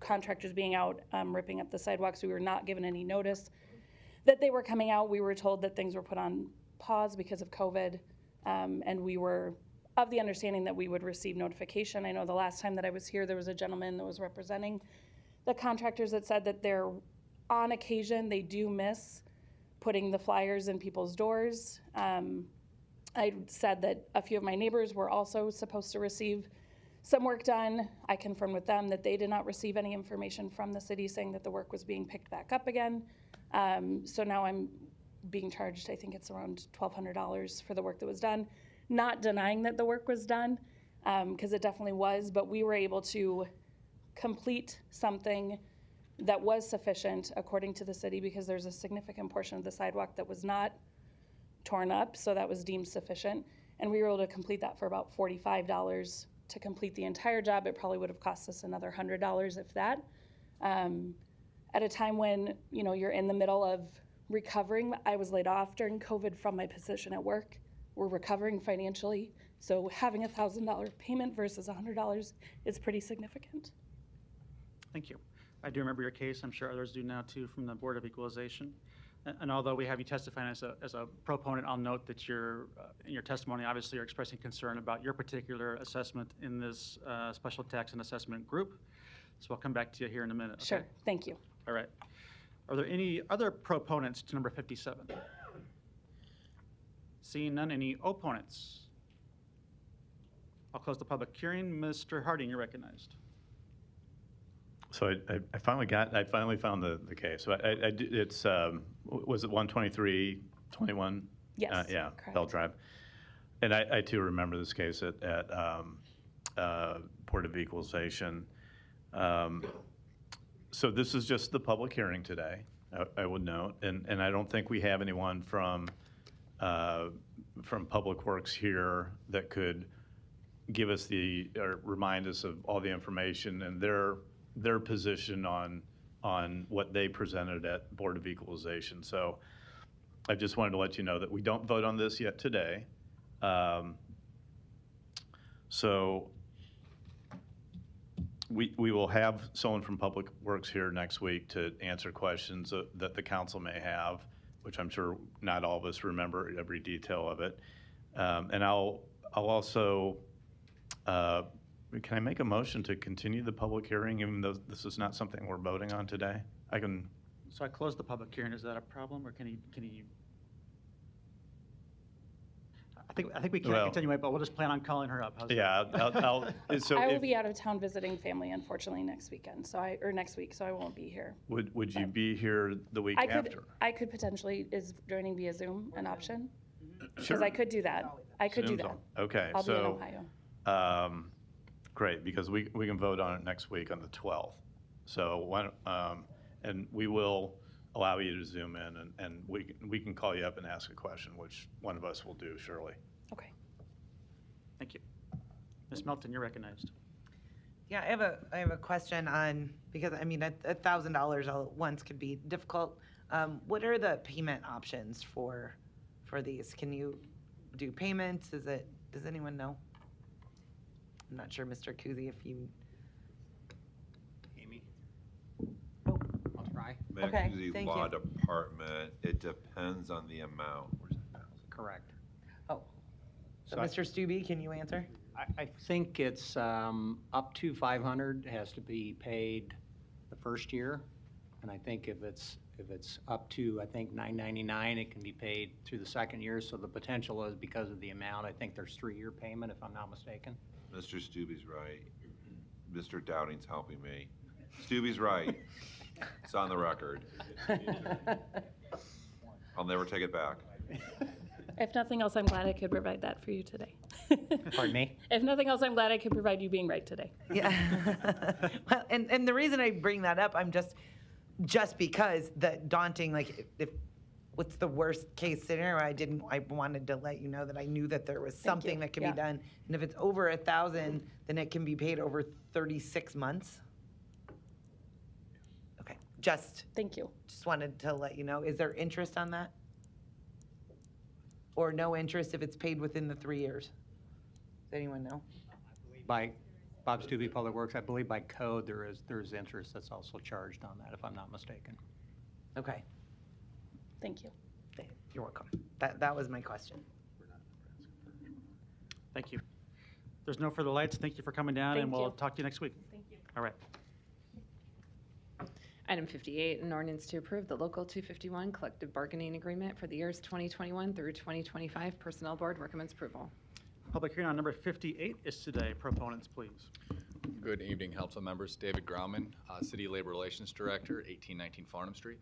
contractors being out ripping up the sidewalks. We were not given any notice that they were coming out. We were told that things were put on pause because of COVID, and we were of the understanding that we would receive notification. I know the last time that I was here, there was a gentleman that was representing the contractors that said that they're, on occasion, they do miss putting the flyers in people's doors. I said that a few of my neighbors were also supposed to receive some work done. I confirmed with them that they did not receive any information from the city saying that the work was being picked back up again. So now I'm being charged, I think it's around $1,200 for the work that was done. not denying that the work was done, because it definitely was, but we were able to complete something that was sufficient according to the city, because there's a significant portion of the sidewalk that was not torn up, so that was deemed sufficient. And we were able to complete that for about $45 to complete the entire job. It probably would have cost us another $100, if that. At a time when, you know, you're in the middle of recovering. I was laid off during COVID from my position at work. We're recovering financially, so having a $1,000 payment versus $100 is pretty significant. Thank you. I do remember your case. I'm sure others do now too from the Board of Equalization. And although we have you testifying as a proponent, I'll note that you're, in your testimony, obviously you're expressing concern about your particular assessment in this special tax and assessment group. So I'll come back to you here in a minute. Sure, okay? Thank you. All right. Are there any other proponents to number 57? Seeing none, any opponents? I'll close the public hearing. Mr. Harding, you're recognized. So I finally found the case. So it's, was it 12321? Yes, yeah, correct. Bell Drive. And I too remember this case at Board of Equalization. So this is just the public hearing today, I would note, and I don't think we have anyone from Public Works here that could give us or remind us of all the information and their position on what they presented at Board of Equalization. So I just wanted to let you know that we don't vote on this yet today. So we will have someone from Public Works here next week to answer questions that the council may have, which I'm sure not all of us remember every detail of it. And I'll also, can I make a motion to continue the public hearing even though this is not something we're voting on today? I can. So I closed the public hearing. Is that a problem, or can he? I think we can continue, but we'll just plan on calling her up. How's yeah, that? So I will be out of town visiting family, unfortunately, next weekend. Next week, so I won't be here. Would you be here the week after? I could potentially. Is joining via Zoom an option? Because Sure. I could do that. I could do Zoom's that. on. Okay, I'll be in Ohio. Great, because we can vote on it next week on the 12th. So and we will allow you to Zoom in, and we can call you up and ask a question, which one of us will do, surely. Okay. Thank you. Ms. Melton, you're recognized. Yeah, I have a question on, because I mean, $1,000 all at once could be difficult. What are the payment options for these? Can you do payments? Does anyone know? I'm not sure, Mr. Kuzi, if you. Amy? Oh. I'll try. Okay, The thank law you. department, it depends on the amount. Correct. Oh. So So I- Mr. Stubbe, can you answer? I think it's up to 500 has to be paid the first year. And I think if it's up to, I think, $999, it can be paid through the second year. So the potential is because of the amount, I think there's 3-year payment, if I'm not mistaken. Mr. Stubbe's right. Mr. Dowding's helping me. Stubbe's right. It's on the record. I'll never take it back. If nothing else, I'm glad I could provide that for you today. Pardon me? If nothing else, I'm glad I could provide you being right today. Yeah. Well, and the reason I bring that up, I'm just because the daunting, like, if what's the worst case scenario? I wanted to let you know that I knew that there was something that can be done. And if it's over 1,000, then it can be paid over 36 months. Okay, thank you. Just wanted to let you know. Is there interest on that? Or no interest if it's paid within the 3 years? Does anyone know? By Bob Stubbe, Public Works, I believe by code there is interest that's also charged on that, if I'm not mistaken. Okay. Thank you. You're welcome. That was my question. Thank you. There's no further lights. Thank you for coming down, and we'll talk to you next week. Thank you. All right. Item 58, an ordinance to approve the Local 251 collective bargaining agreement for the years 2021 through 2025. Personnel Board recommends approval. Public hearing on number 58 is today. Proponents, please. Good evening, council members. David Grauman, City Labor Relations Director, 1819 Farnham Street.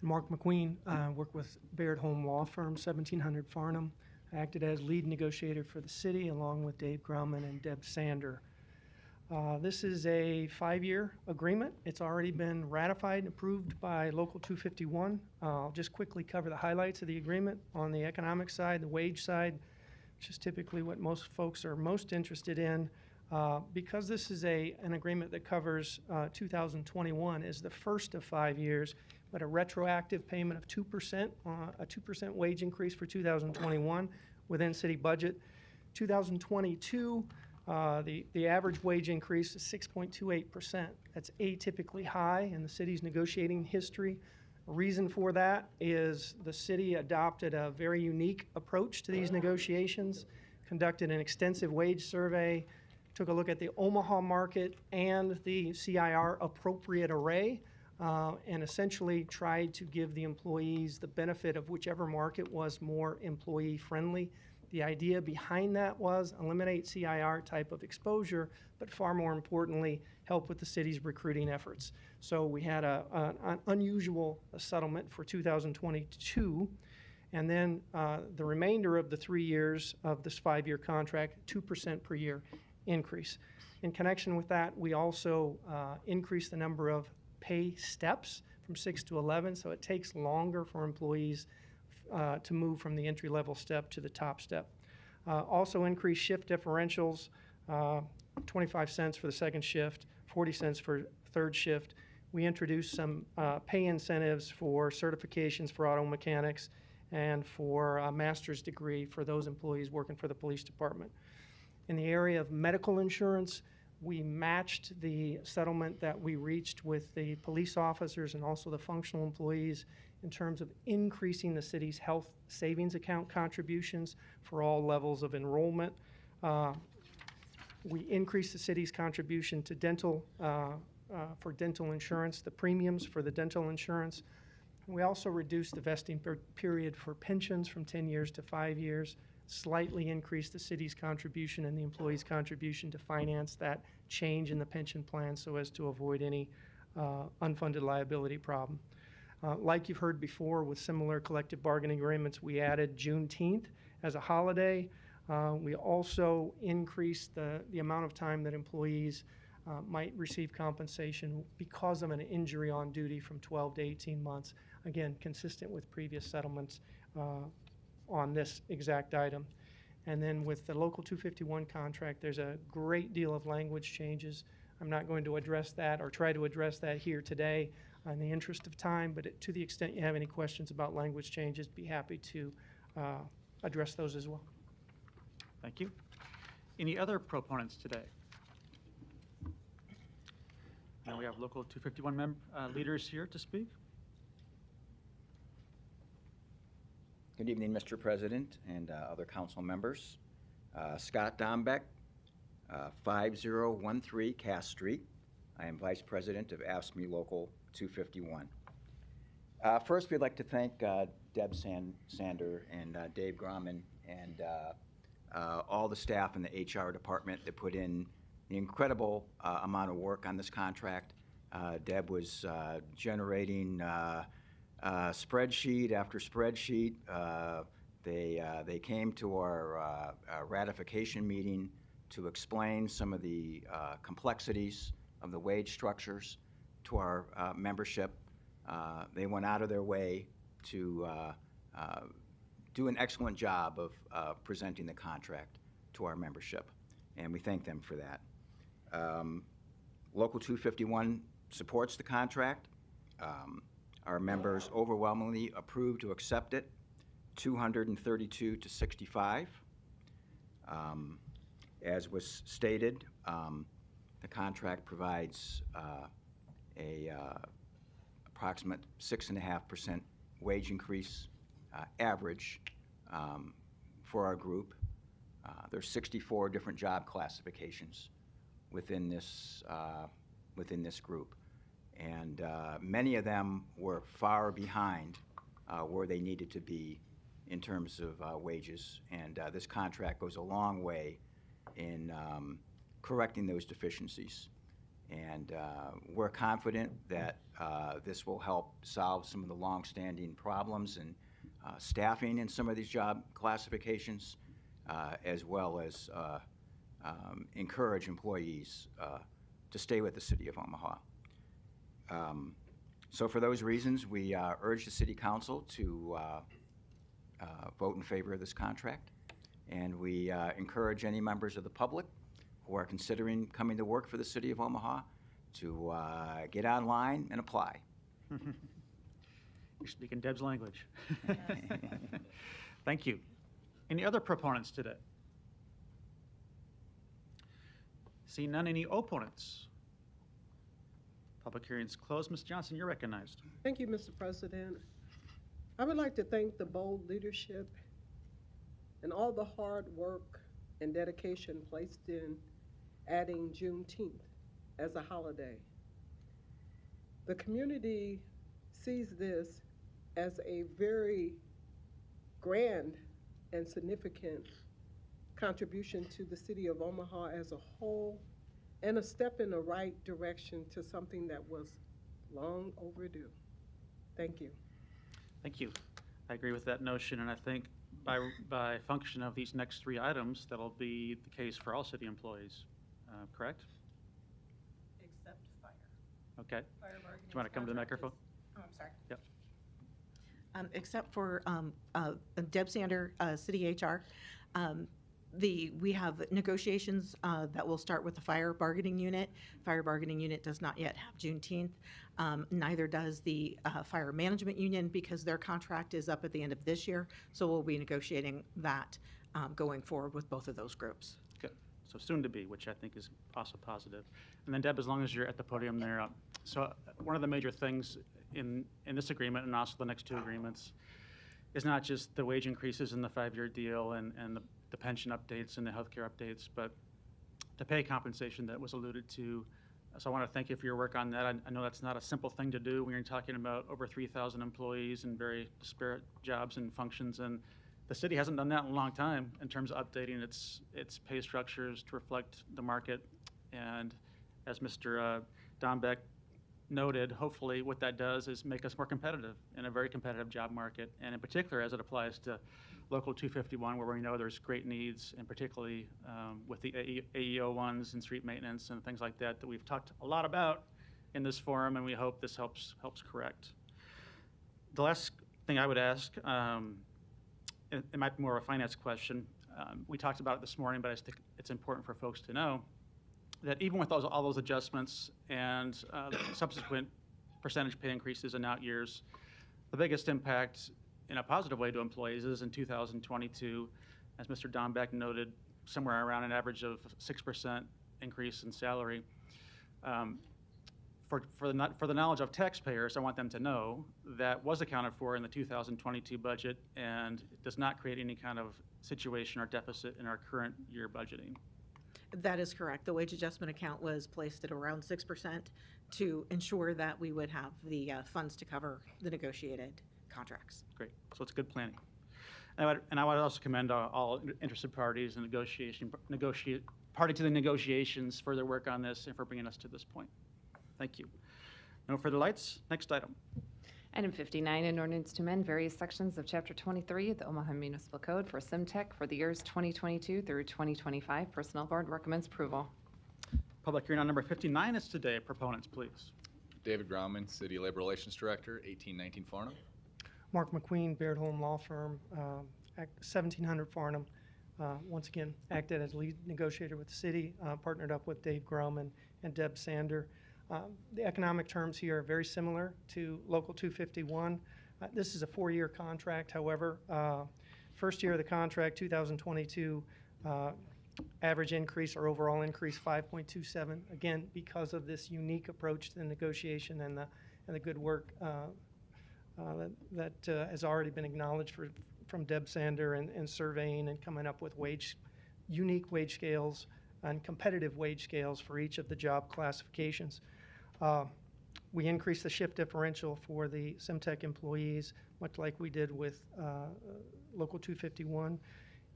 Mark McQueen, work with Baird Home Law Firm, 1700 Farnham. I acted as lead negotiator for the city along with Dave Grauman and Deb Sander. This is a 5-year agreement. It's already been ratified and approved by Local 251. I'll just quickly cover the highlights of the agreement. On the economic side, the wage side, which is typically what most folks are most interested in, because this is an agreement that covers 2021 as the first of 5 years, but a retroactive payment of 2%, a 2% wage increase for 2021 within city budget. 2022, the average wage increase is 6.28%. That's atypically high in the city's negotiating history. A reason for that is the city adopted a very unique approach to these negotiations, conducted an extensive wage survey, took a look at the Omaha market and the CIR appropriate array, and essentially tried to give the employees the benefit of whichever market was more employee friendly. The idea behind that was eliminate CIR type of exposure, but far more importantly, help with the city's recruiting efforts. So we had an unusual settlement for 2022, and then the remainder of the 3 years of this 5-year contract, 2% per year increase. In connection with that, we also increased the number of pay steps from 6 to 11, so it takes longer for employees to move from the entry-level step to the top step. Also increased shift differentials, 25 cents for the second shift, 40 cents for third shift. We introduced some pay incentives for certifications for auto mechanics and for a master's degree for those employees working for the police department. In the area of medical insurance, we matched the settlement that we reached with the police officers and also the functional employees in terms of increasing the city's health savings account contributions for all levels of enrollment. We increased the city's contribution to dental, for dental insurance, the premiums for the dental insurance. We also reduced the vesting period for pensions from 10 years to 5 years, slightly increased the city's contribution and the employees' contribution to finance that change in the pension plan so as to avoid any unfunded liability problem. Like you've heard before with similar collective bargaining agreements, we added Juneteenth as a holiday. We also increased the amount of time that employees might receive compensation because of an injury on duty from 12 to 18 months, again, consistent with previous settlements on this exact item. And then with the Local 251 contract, there's a great deal of language changes. I'm not going to address that or try to address that here today in the interest of time, but to the extent you have any questions about language changes, be happy to address those as well. Thank you. Any other proponents today? Now we have Local 251 leaders here to speak. Good evening, Mr. President and other council members. Scott Dombeck, 5013 Cass Street. I am Vice President of AFSCME Local 251. First, we'd like to thank Deb Sander and Dave Grauman and all the staff in the HR department that put in the incredible amount of work on this contract. Deb was generating spreadsheet after spreadsheet. They came to our ratification meeting to explain some of the complexities of the wage structures to our membership. They went out of their way to do an excellent job of presenting the contract to our membership, and we thank them for that. Local 251 supports the contract. Our members overwhelmingly approved to accept it, 232 to 65. As was stated, the contract provides approximate 6.5% wage increase average for our group. There's 64 different job classifications within this group, and many of them were far behind where they needed to be in terms of wages, and this contract goes a long way in correcting those deficiencies. And we're confident that this will help solve some of the long-standing problems and staffing in some of these job classifications, as well as encourage employees to stay with the City of Omaha. So for those reasons, we urge the City Council to vote in favor of this contract. And we encourage any members of the public who are considering coming to work for the City of Omaha to get online and apply. You're speaking Deb's language. Thank you. Any other proponents today? See none, any opponents? Public hearing's closed. Ms. Johnson, you're recognized. Thank you, Mr. President. I would like to thank the bold leadership and all the hard work and dedication placed in adding Juneteenth as a holiday. The community sees this as a very grand and significant contribution to the City of Omaha as a whole, and a step in the right direction to something that was long overdue. Thank you. Thank you. I agree with that notion, and I think by function of these next three items, that'll be the case for all city employees, correct? Except fire. Okay. Fire bargaining. Do you want to come to the microphone? Oh, I'm sorry. Yep. Except for Deb Sander, City HR, we have negotiations that will start with the fire bargaining unit. Fire bargaining unit does not yet have Juneteenth. Neither does the fire management union because their contract is up at the end of this year. So we'll be negotiating that going forward with both of those groups. Good. So soon to be, which I think is also positive. And then Deb, as long as you're at the podium there, so one of the major things in this agreement and also the next two agreements is not just the wage increases in the 5-year deal and the pension updates and the healthcare updates, but the pay compensation that was alluded to. So I want to thank you for your work on that. I know that's not a simple thing to do when you're talking about over 3,000 employees and very disparate jobs and functions, and the city hasn't done that in a long time in terms of updating its pay structures to reflect the market. And as Mr. Dombeck noted, hopefully what that does is make us more competitive in a very competitive job market, and in particular as it applies to Local 251, where we know there's great needs, and particularly with the AEO ones and street maintenance and things like that we've talked a lot about in this forum, and we hope this helps correct. The last thing I would ask, it might be more of a finance question. We talked about it this morning, but I think it's important for folks to know that even with all those adjustments and subsequent percentage pay increases in out years, the biggest impact in a positive way to employees is in 2022, as Mr. Dombeck noted, somewhere around an average of 6% increase in salary. For the knowledge of taxpayers, I want them to know that was accounted for in the 2022 budget and it does not create any kind of situation or deficit in our current year budgeting. That is correct. The wage adjustment account was placed at around 6% to ensure that we would have the funds to cover the negotiated contracts. Great. So it's good planning. And I would also commend all interested parties and party to the negotiations for their work on this and for bringing us to this point. Thank you. No further lights. Next item. Item 59, an ordinance to amend various sections of Chapter 23 of the Omaha Municipal Code for SimTech for the years 2022 through 2025. Personnel Board recommends approval. Public hearing on number 59 is today. Proponents, please. David Grauman, City Labor Relations Director, 1819 Farnham. Mark McQueen, Baird Holm Law Firm, 1700 Farnham. Once again, acted as lead negotiator with the city, partnered up with Dave Grauman and Deb Sander. The economic terms here are very similar to Local 251. This is a 4-year contract. However, first year of the contract, 2022, average increase or overall increase 5.27. Again, because of this unique approach to the negotiation and the good work that has already been acknowledged from Deb Sander and surveying and coming up with unique wage scales and competitive wage scales for each of the job classifications. We increased the shift differential for the SimTech employees, much like we did with Local 251.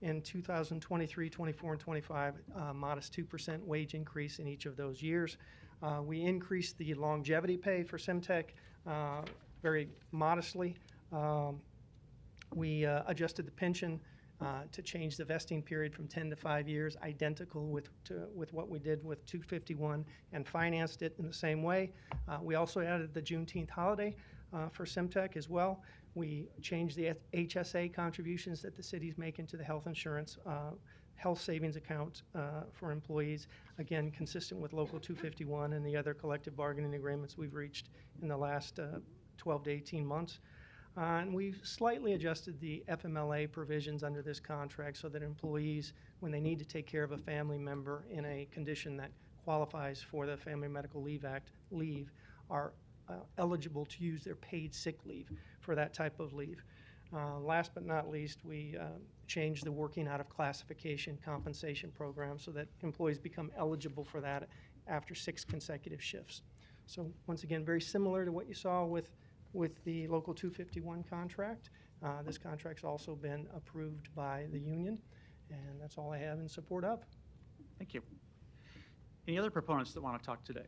In 2023, 24, and 25, modest 2% wage increase in each of those years. We increased the longevity pay for SimTech very modestly. We adjusted the pension to change the vesting period from 10 to 5 years, identical with what we did with 251, and financed it in the same way. We also added the Juneteenth holiday for Simtech as well. We changed the HSA contributions that the cities make into the health insurance health savings account for employees, again, consistent with Local 251 and the other collective bargaining agreements we've reached in the last 12 to 18 months. And we've slightly adjusted the FMLA provisions under this contract so that employees, when they need to take care of a family member in a condition that qualifies for the Family Medical Leave Act leave, are eligible to use their paid sick leave for that type of leave. Last but not least, we changed the working out of classification compensation program so that employees become eligible for that after 6 consecutive shifts. So once again, very similar to what you saw with the Local 251 contract. This contract's also been approved by the union, and that's all I have in support of. Thank you. Any other proponents that want to talk today?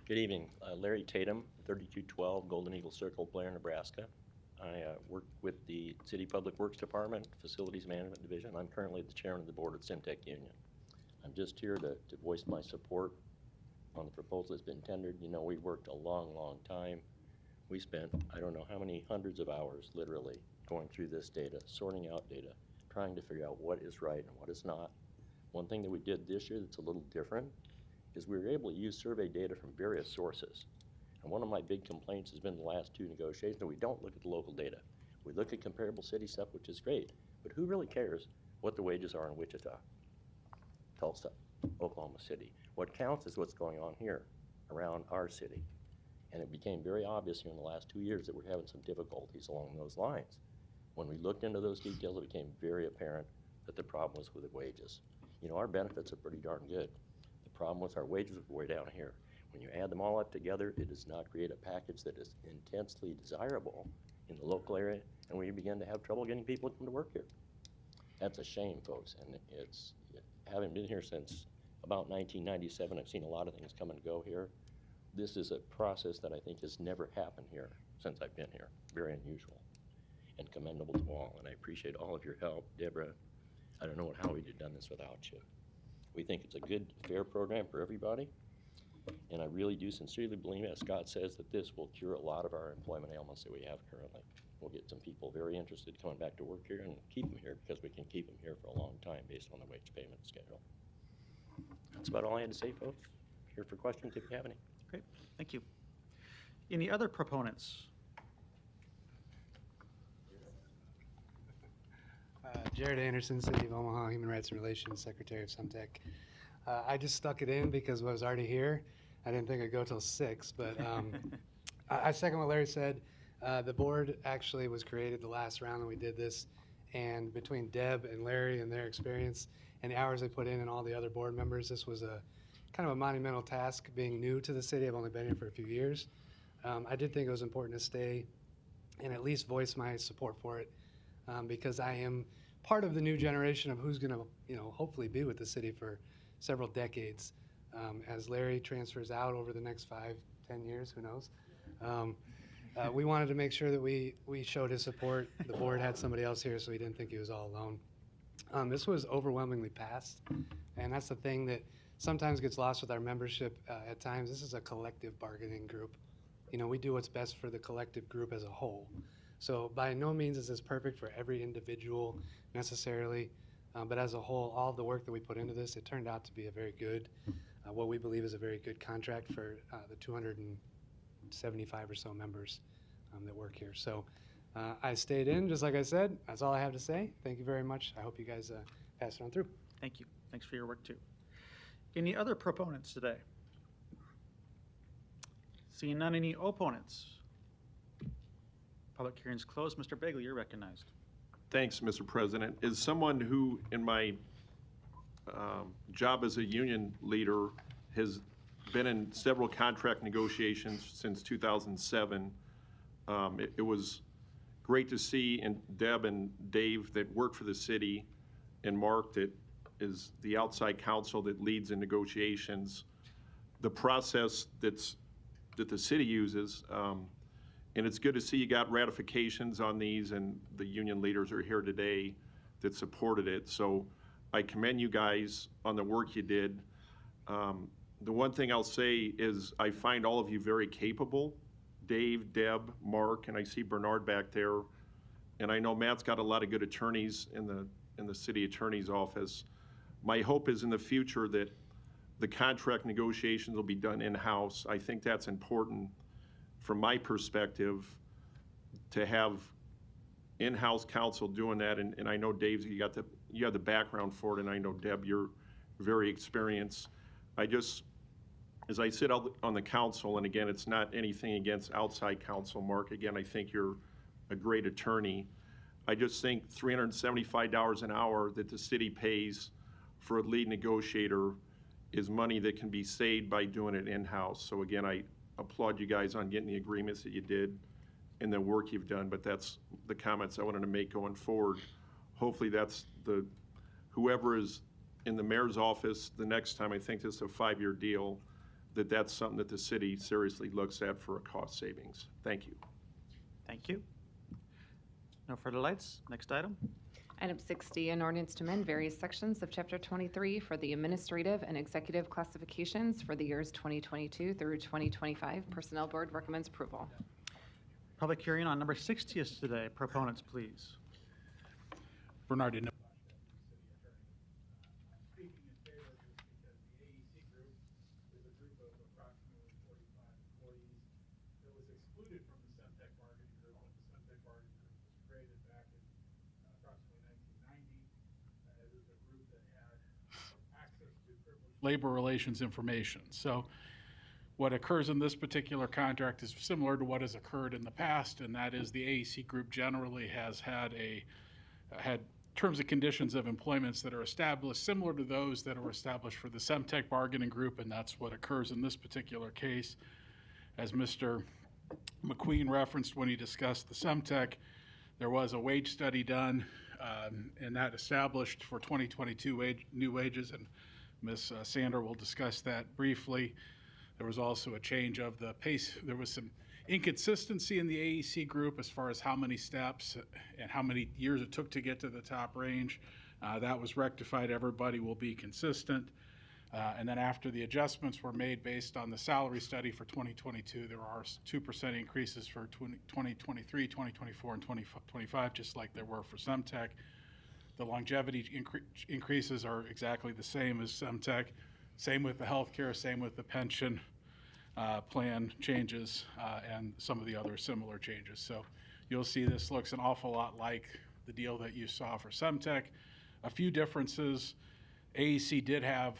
Good evening. Larry Tatum, 3212 Golden Eagle Circle, Blair, Nebraska. I work with the City Public Works Department, Facilities Management Division. I'm currently the chairman of the board of Simtech Union. I'm just here to voice my support on the proposal that's been tendered. You know, we worked a long, long time. We spent, I don't know how many hundreds of hours, literally, going through this data, sorting out data, trying to figure out what is right and what is not. One thing that we did this year that's a little different is we were able to use survey data from various sources. And one of my big complaints has been the last 2 negotiations that we don't look at the local data. We look at comparable city stuff, which is great, but who really cares what the wages are in Wichita, Tulsa, Oklahoma City? What counts is what's going on here around our city. And it became very obvious here in the last 2 years that we're having some difficulties along those lines. When we looked into those details, it became very apparent that the problem was with the wages. You know, our benefits are pretty darn good. The problem was our wages were way down here. When you add them all up together, it does not create a package that is intensely desirable in the local area, and we begin to have trouble getting people to come to work here. That's a shame, folks, and it's, having been here since about 1997, I've seen a lot of things come and go here. This is a process that I think has never happened here since I've been here. Very unusual and commendable to all, and I appreciate all of your help. Deborah, I don't know how we'd have done this without you. We think it's a good, fair program for everybody, and I really do sincerely believe, as Scott says, that this will cure a lot of our employment ailments that we have currently. We'll get some people very interested coming back to work here and keep them here because we can keep them here for a long time based on the wage payment schedule. That's about all I had to say, folks. Here for questions if you have any. Great, thank you. Any other proponents? Jared Anderson, City of Omaha, Human Rights and Relations, Secretary of Simtech. I just stuck it in because I was already here. I didn't think I'd go till 6, but I second what Larry said. The board actually was created the last round that we did this, and between Deb and Larry and their experience and the hours they put in and all the other board members, this was a kind of a monumental task being new to the city. I've only been here for a few years. I did think it was important to stay and at least voice my support for it because I am part of the new generation of who's going to, hopefully be with the city for several decades. As Larry transfers out over the next 5, 10 years, who knows? We wanted to make sure that we showed his support. The board had somebody else here, so he didn't think he was all alone. This was overwhelmingly passed, and that's the thing that sometimes gets lost with our membership at times. This is a collective bargaining group. We do what's best for the collective group as a whole. So by no means is this perfect for every individual necessarily, but as a whole, all the work that we put into this, it turned out to be a very good, what we believe is a very good contract for the 275 or so members that work here. So I stayed in, just like I said. That's all I have to say. Thank you very much. I hope you guys pass it on through. Thank you. Thanks for your work, too. Any other proponents today? Seeing none, any opponents? Public hearing's closed. Mr. Bagley, you're recognized. Thanks, Mr. President. As someone who, in my job as a union leader, has been in several contract negotiations since 2007, it was great to see, and Deb and Dave that work for the city, and Mark that is the outside counsel that leads in negotiations, the process that's that the city uses. And it's good to see you got ratifications on these, and the union leaders are here today that supported it. So I commend you guys on the work you did. The one thing I'll say is I find all of you very capable. Dave, Deb, Mark, and I see Bernard back there. And I know Matt's got a lot of good attorneys in the city attorney's office. My hope is in the future that the contract negotiations will be done in-house. I think that's important from my perspective to have in-house counsel doing that. And I know Dave, you have the background for it, and I know Deb, you're very experienced. As I sit on the council, and again, it's not anything against outside counsel, Mark. Again, I think you're a great attorney. I just think $375 an hour that the city pays for a lead negotiator is money that can be saved by doing it in-house. So again, I applaud you guys on getting the agreements that you did and the work you've done, but that's the comments I wanted to make going forward. Hopefully that's whoever is in the mayor's office the next time, I think this is a 5-year deal, that's something that the city seriously looks at for a cost savings. Thank you. Thank you. No further lights. Next item. Item 6D, an ordinance to amend various sections of Chapter 23 for the administrative and executive classifications for the years 2022 through 2025. Personnel Board recommends approval. Public hearing on number 60 is today. Proponents, please. Bernard didn't. Labor relations information. So what occurs in this particular contract is similar to what has occurred in the past, and that is the AEC group generally has had terms and conditions of employments that are established similar to those that are established for the Semtech bargaining group, and that's what occurs in this particular case. As Mr. McQueen referenced when he discussed the Semtech, there was a wage study done, and that established for 2022 new wages, and Ms. Sander will discuss that briefly. There was also a change of the pace. There was some inconsistency in the AEC group as far as how many steps and how many years it took to get to the top range. That was rectified. Everybody will be consistent. And then after the adjustments were made based on the salary study for 2022, there are 2% increases for 2023, 2024, and 2025, just like there were for Semtech. The longevity increases are exactly the same as Semtech. Same with the healthcare, same with the pension plan changes, and some of the other similar changes. So you'll see this looks an awful lot like the deal that you saw for Semtech. A few differences. AEC did have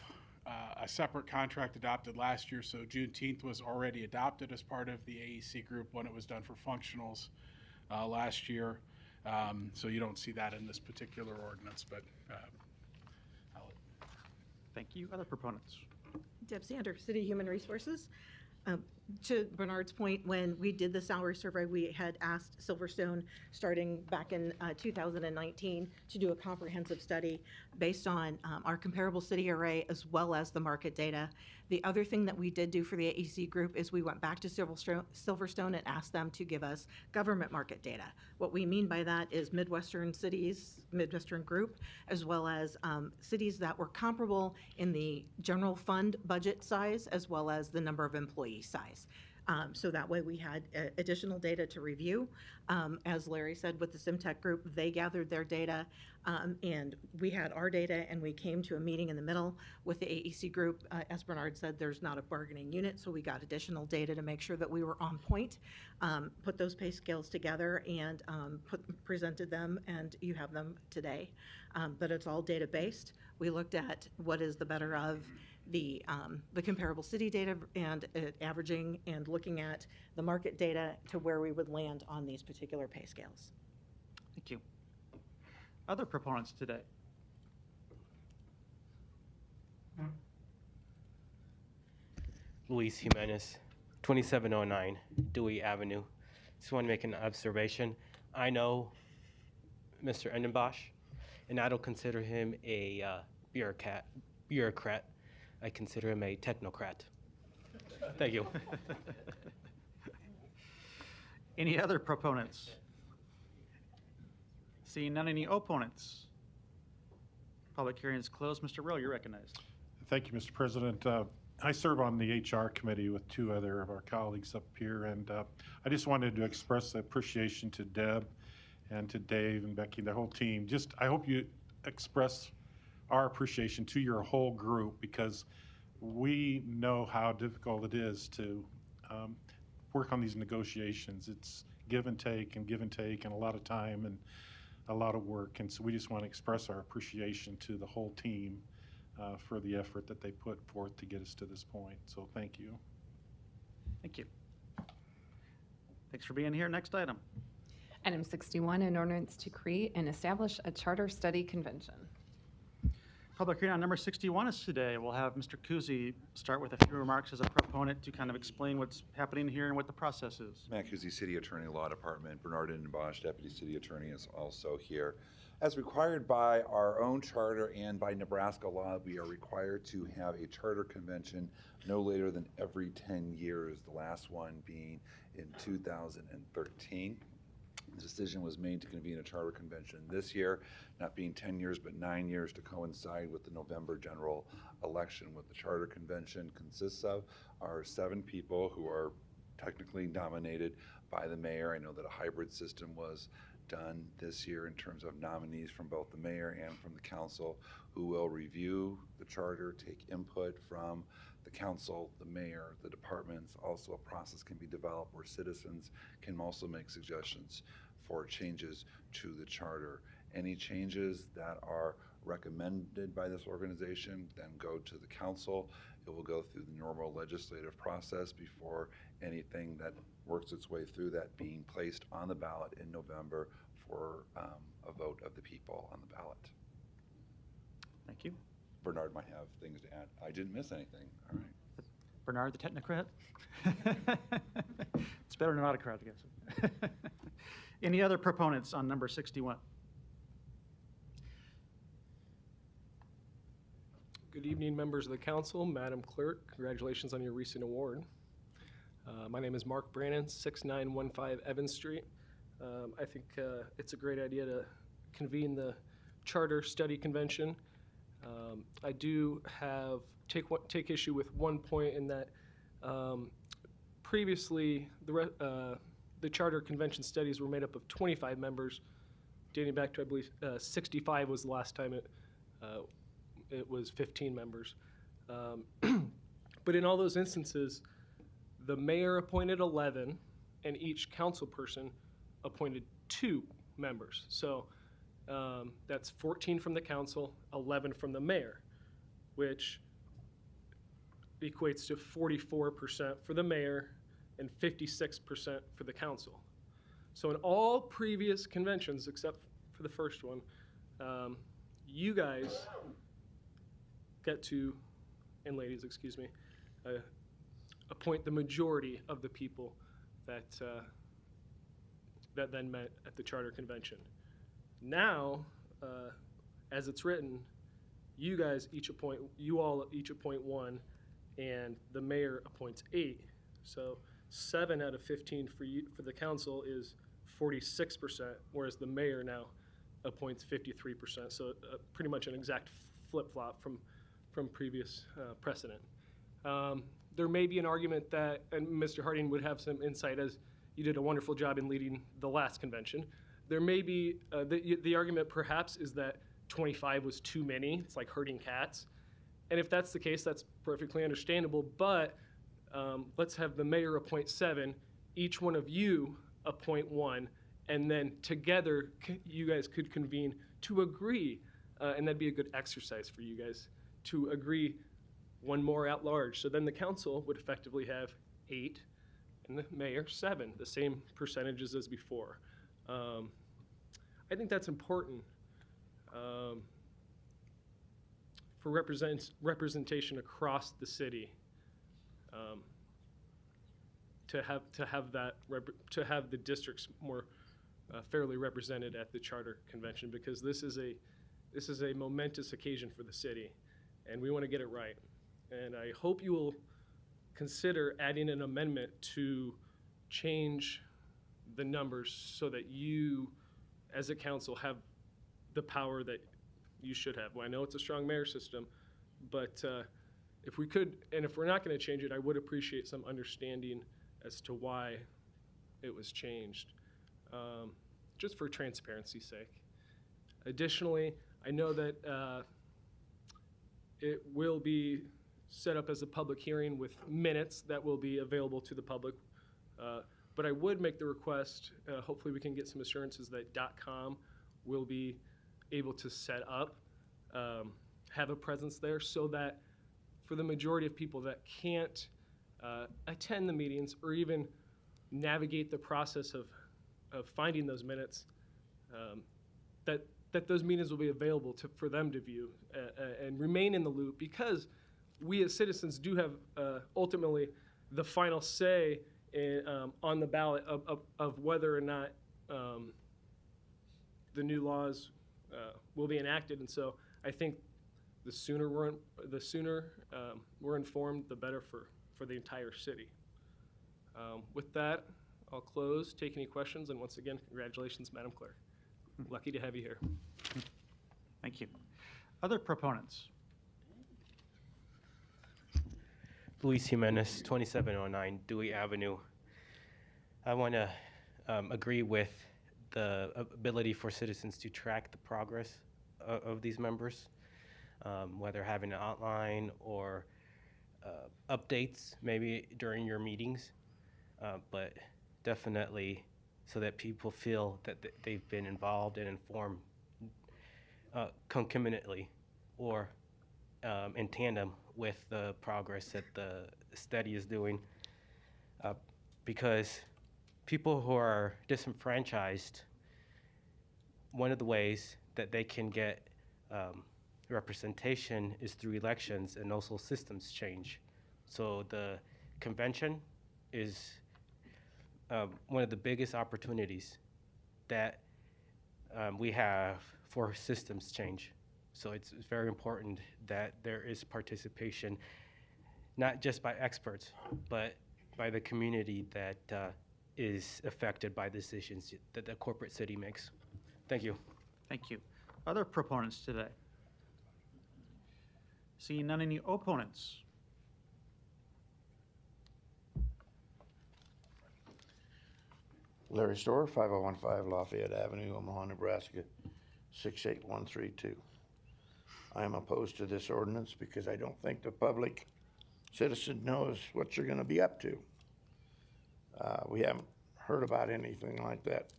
a separate contract adopted last year, so Juneteenth was already adopted as part of the AEC group when it was done for functionals last year. So you don't see that in this particular ordinance, but thank you. Other proponents? Deb Sander, City Human Resources. To Bernard's point, when we did the salary survey, we had asked Silverstone, starting back in 2019, to do a comprehensive study based on our comparable city array as well as the market data. The other thing that we did do for the AEC group is we went back to Silverstone and asked them to give us government market data. What we mean by that is Midwestern cities, Midwestern group, as well as cities that were comparable in the general fund budget size as well as the number of employee size. So that way we had additional data to review. As Larry said, with the Semtech group, they gathered their data, and we had our data, and we came to a meeting in the middle with the AEC group. As Bernard said, there's not a bargaining unit, so we got additional data to make sure that we were on point, put those pay scales together, and presented them, and you have them today. But it's all data-based. We looked at what is the better of the comparable city data and averaging and looking at the market data to where we would land on these particular pay scales. Thank you. Other proponents today? Luis Jimenez, 2709 Dewey Avenue. Just want to make an observation. I know Mr. Endenbosch, and I don't consider him a bureaucrat. I consider him a technocrat. Thank you. Any other proponents? Seeing none, any opponents? Public hearing is closed. Mr. Rowe, you're recognized. Thank you, Mr. President. I serve on the HR committee with two other of our colleagues up here, and I just wanted to express appreciation to Deb and to Dave and Becky, the whole team. I hope you express our appreciation to your whole group, because we know how difficult it is to work on these negotiations. It's give and take and a lot of time and a lot of work. And so we just want to express our appreciation to the whole team for the effort that they put forth to get us to this point. So thank you. Thank you. Thanks for being here. Next item. Item 61, an ordinance to create and establish a charter study convention. Public hearing on number 61 is today. We'll have Mr. Kuzi start with a few remarks as a proponent to kind of explain what's happening here and what the process is. Matt Kuzi, City Attorney, Law Department. Bernard Indenbosch, Deputy City Attorney, is also here. As required by our own charter and by Nebraska law, we are required to have a charter convention no later than every 10 years, the last one being in 2013. The decision was made to convene a charter convention this year, not being 10 years, but 9 years, to coincide with the November general election. What the charter convention consists of are 7 people who are technically nominated by the mayor. I know that a hybrid system was done this year in terms of nominees from both the mayor and from the council, who will review the charter, take input from the council, the mayor, the departments. Also, a process can be developed where citizens can also make suggestions for changes to the charter. Any changes that are recommended by this organization then go to the council. It will go through the normal legislative process before anything that works its way through that being placed on the ballot in November for a vote of the people on the ballot. Thank you. Bernard might have things to add. I didn't miss anything. All right. Bernard, the technocrat? It's better than autocrat, I guess. Any other proponents on number 61? Good evening, members of the council, Madam Clerk. Congratulations on your recent award. My name is Mark Brannon, 6915 Evans Street. I think it's a great idea to convene the Charter Study Convention. I do take issue with one point in that previously the Charter Convention studies were made up of 25 members, dating back to, I believe, 65 was the last time it was 15 members. But in all those instances, the mayor appointed 11, and each council person appointed 2 members. So that's 14 from the council, 11 from the mayor, which equates to 44% for the mayor and 56% for the council. So in all previous conventions, except for the first one, you guys get to, and ladies, excuse me, appoint the majority of the people that that then met at the charter convention. Now, as it's written, you all each appoint 1, and the mayor appoints 8. So 7 out of 15 for the council is 46%, whereas the mayor now appoints 53%. So pretty much an exact flip-flop from previous precedent. There may be an argument that, and Mr. Harding would have some insight, as you did a wonderful job in leading the last convention. There may be, the argument perhaps is that 25 was too many. It's like herding cats. And if that's the case, that's perfectly understandable. But let's have the mayor appoint 7, each one of you appoint 1, and then together you guys could convene to agree, and that'd be a good exercise for you guys, to agree 1 more at large. So then the council would effectively have 8, and the mayor 7, the same percentages as before. I think that's important for representation across the city, to have the districts more fairly represented at the charter convention, because this is a momentous occasion for the city, and we want to get it right. And I hope you will consider adding an amendment to change the numbers so that you, as a council, have the power that you should have. Well, I know it's a strong mayor system, but if we could, and if we're not going to change it, I would appreciate some understanding as to why it was changed, just for transparency's sake. Additionally, I know that it will be set up as a public hearing with minutes that will be available to the public. But I would make the request, hopefully we can get some assurances that DOTComm will be able to set up, have a presence there, so that for the majority of people that can't attend the meetings or even navigate the process of finding those minutes, that those meetings will be available for them to view and remain in the loop, because we as citizens do have ultimately the final say on the ballot of whether or not the new laws will be enacted. And so I think the sooner we're informed, the better for the entire city. With that, I'll close, take any questions, and once again, congratulations, Madam Clerk. Lucky to have you here. Thank you. Other proponents? Luis Jimenez, 2709 Dewey Avenue. I want to agree with the ability for citizens to track the progress of these members, whether having an outline or updates maybe during your meetings, but definitely so that people feel that they've been involved and informed concomitantly or in tandem with the progress that the study is doing, because people who are disenfranchised, one of the ways that they can get representation is through elections and also systems change. So the convention is one of the biggest opportunities that we have for systems change. So it's very important that there is participation, not just by experts, but by the community that is affected by decisions that the corporate city makes. Thank you. Thank you. Other proponents today? Seeing none, any opponents? Larry Storr, 5015 Lafayette Avenue, Omaha, Nebraska, 68132. I am opposed to this ordinance because I don't think the public citizen knows what you're going to be up to. We haven't heard about anything like that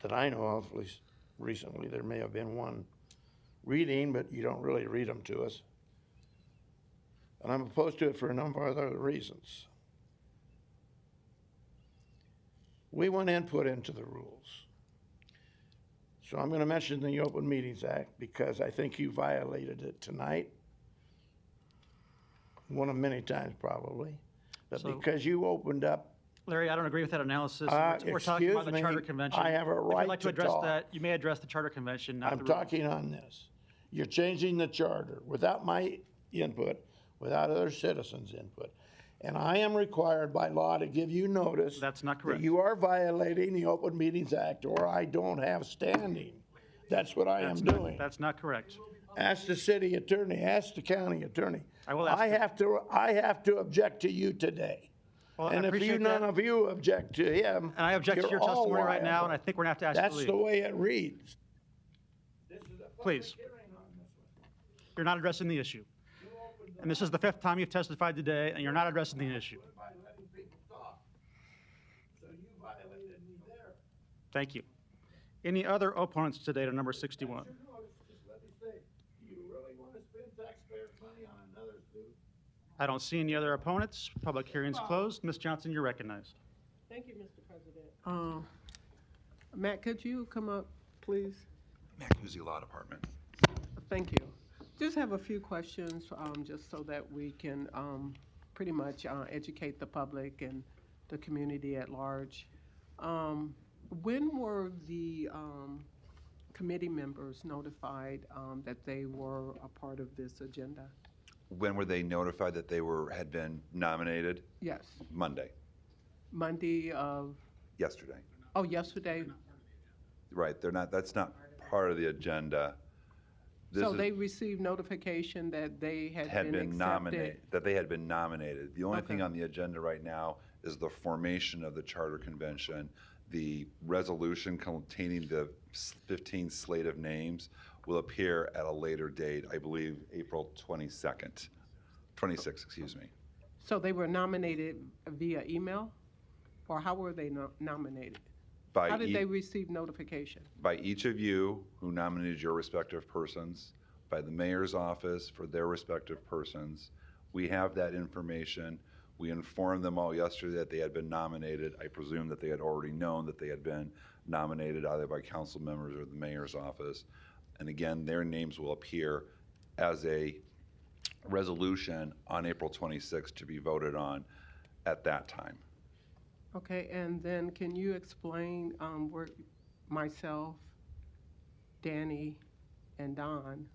I know of, at least recently. There may have been one reading, but you don't really read them to us. And I'm opposed to it for a number of other reasons. We want input into the rules. So I'm going to mention the Open Meetings Act because I think you violated it tonight. One of many times probably. But so, because you opened up. Larry, I don't agree with that analysis. We're talking about the Charter Convention. I have a right if you'd like to address talk. That. You may address the Charter Convention, not I'm the rules. talking on this. You're changing the charter without my input, without other citizens' input. And I am required by law to give you notice. That's not correct. That you are violating the Open Meetings Act, or I don't have standing. That's what I am doing. That's not correct. Ask the city attorney, ask the county attorney. I will I have to object to you today. Well, and if none of you object to him, and I object to your testimony right now, and I think we're going to have to ask you to leave. That's the way it reads. Please. You're not addressing the issue. And this is the 5th time you've testified today, and you're not addressing the issue. Thank you. Any other opponents today to number 61? I don't see any other opponents. Public hearing's closed. Ms. Johnson, you're recognized. Thank you, Mr. President. Matt, could you come up, please? Matt Kuzi, Law Department. Thank you. Just have a few questions, just so that we can pretty much educate the public and the community at large. When were the committee members notified that they were a part of this agenda? When were they notified that they had been nominated? Yes, Monday, Monday of, yesterday. oh, yesterday. Right, that's not part of the agenda. This So is- they received notification that they had been accepted? nominated, that they had been nominated. The only thing Okay. on the agenda right now is the formation of the charter convention. The resolution containing the 15 slate of names will appear at a later date, I believe April 26th, excuse me. So they were nominated via email? Or how were they nominated? By How did e- they receive notification? By each of you who nominated your respective persons, by the mayor's office for their respective persons. We have that information. We informed them all yesterday that they had been nominated. I presume that they had already known that they had been nominated either by council members or the mayor's office. And again, their names will appear as a resolution on April 26th to be voted on at that time. Okay, and then can you explain where myself, Danny, and Don,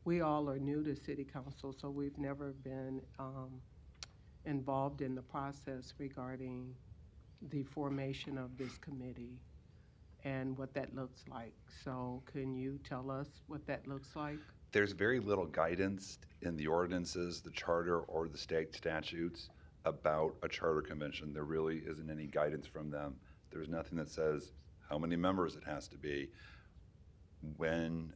we all are new to city council, so we've never been involved in the process regarding the formation of this committee and what that looks like. So can you tell us what that looks like? There's very little guidance in the ordinances, the charter, or the state statutes about a charter convention. There really isn't any guidance from them. There's nothing that says how many members it has to be. When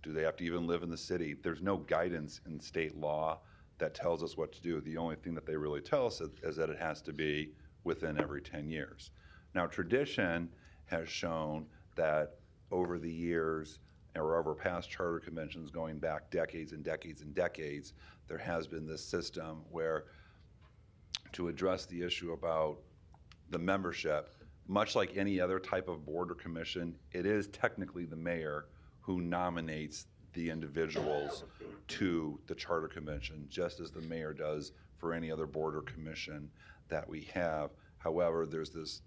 do they have to even live in the city? There's no guidance in state law that tells us what to do. The only thing that they really tell us is that it has to be within every 10 years. Now, tradition has shown that over the years, or over past charter conventions going back decades and decades and decades, there has been this system where to address the issue about the membership, much like any other type of board or commission, it is technically the mayor who nominates the individuals to the charter convention, just as the mayor does for any other board or commission that we have. However, there's this,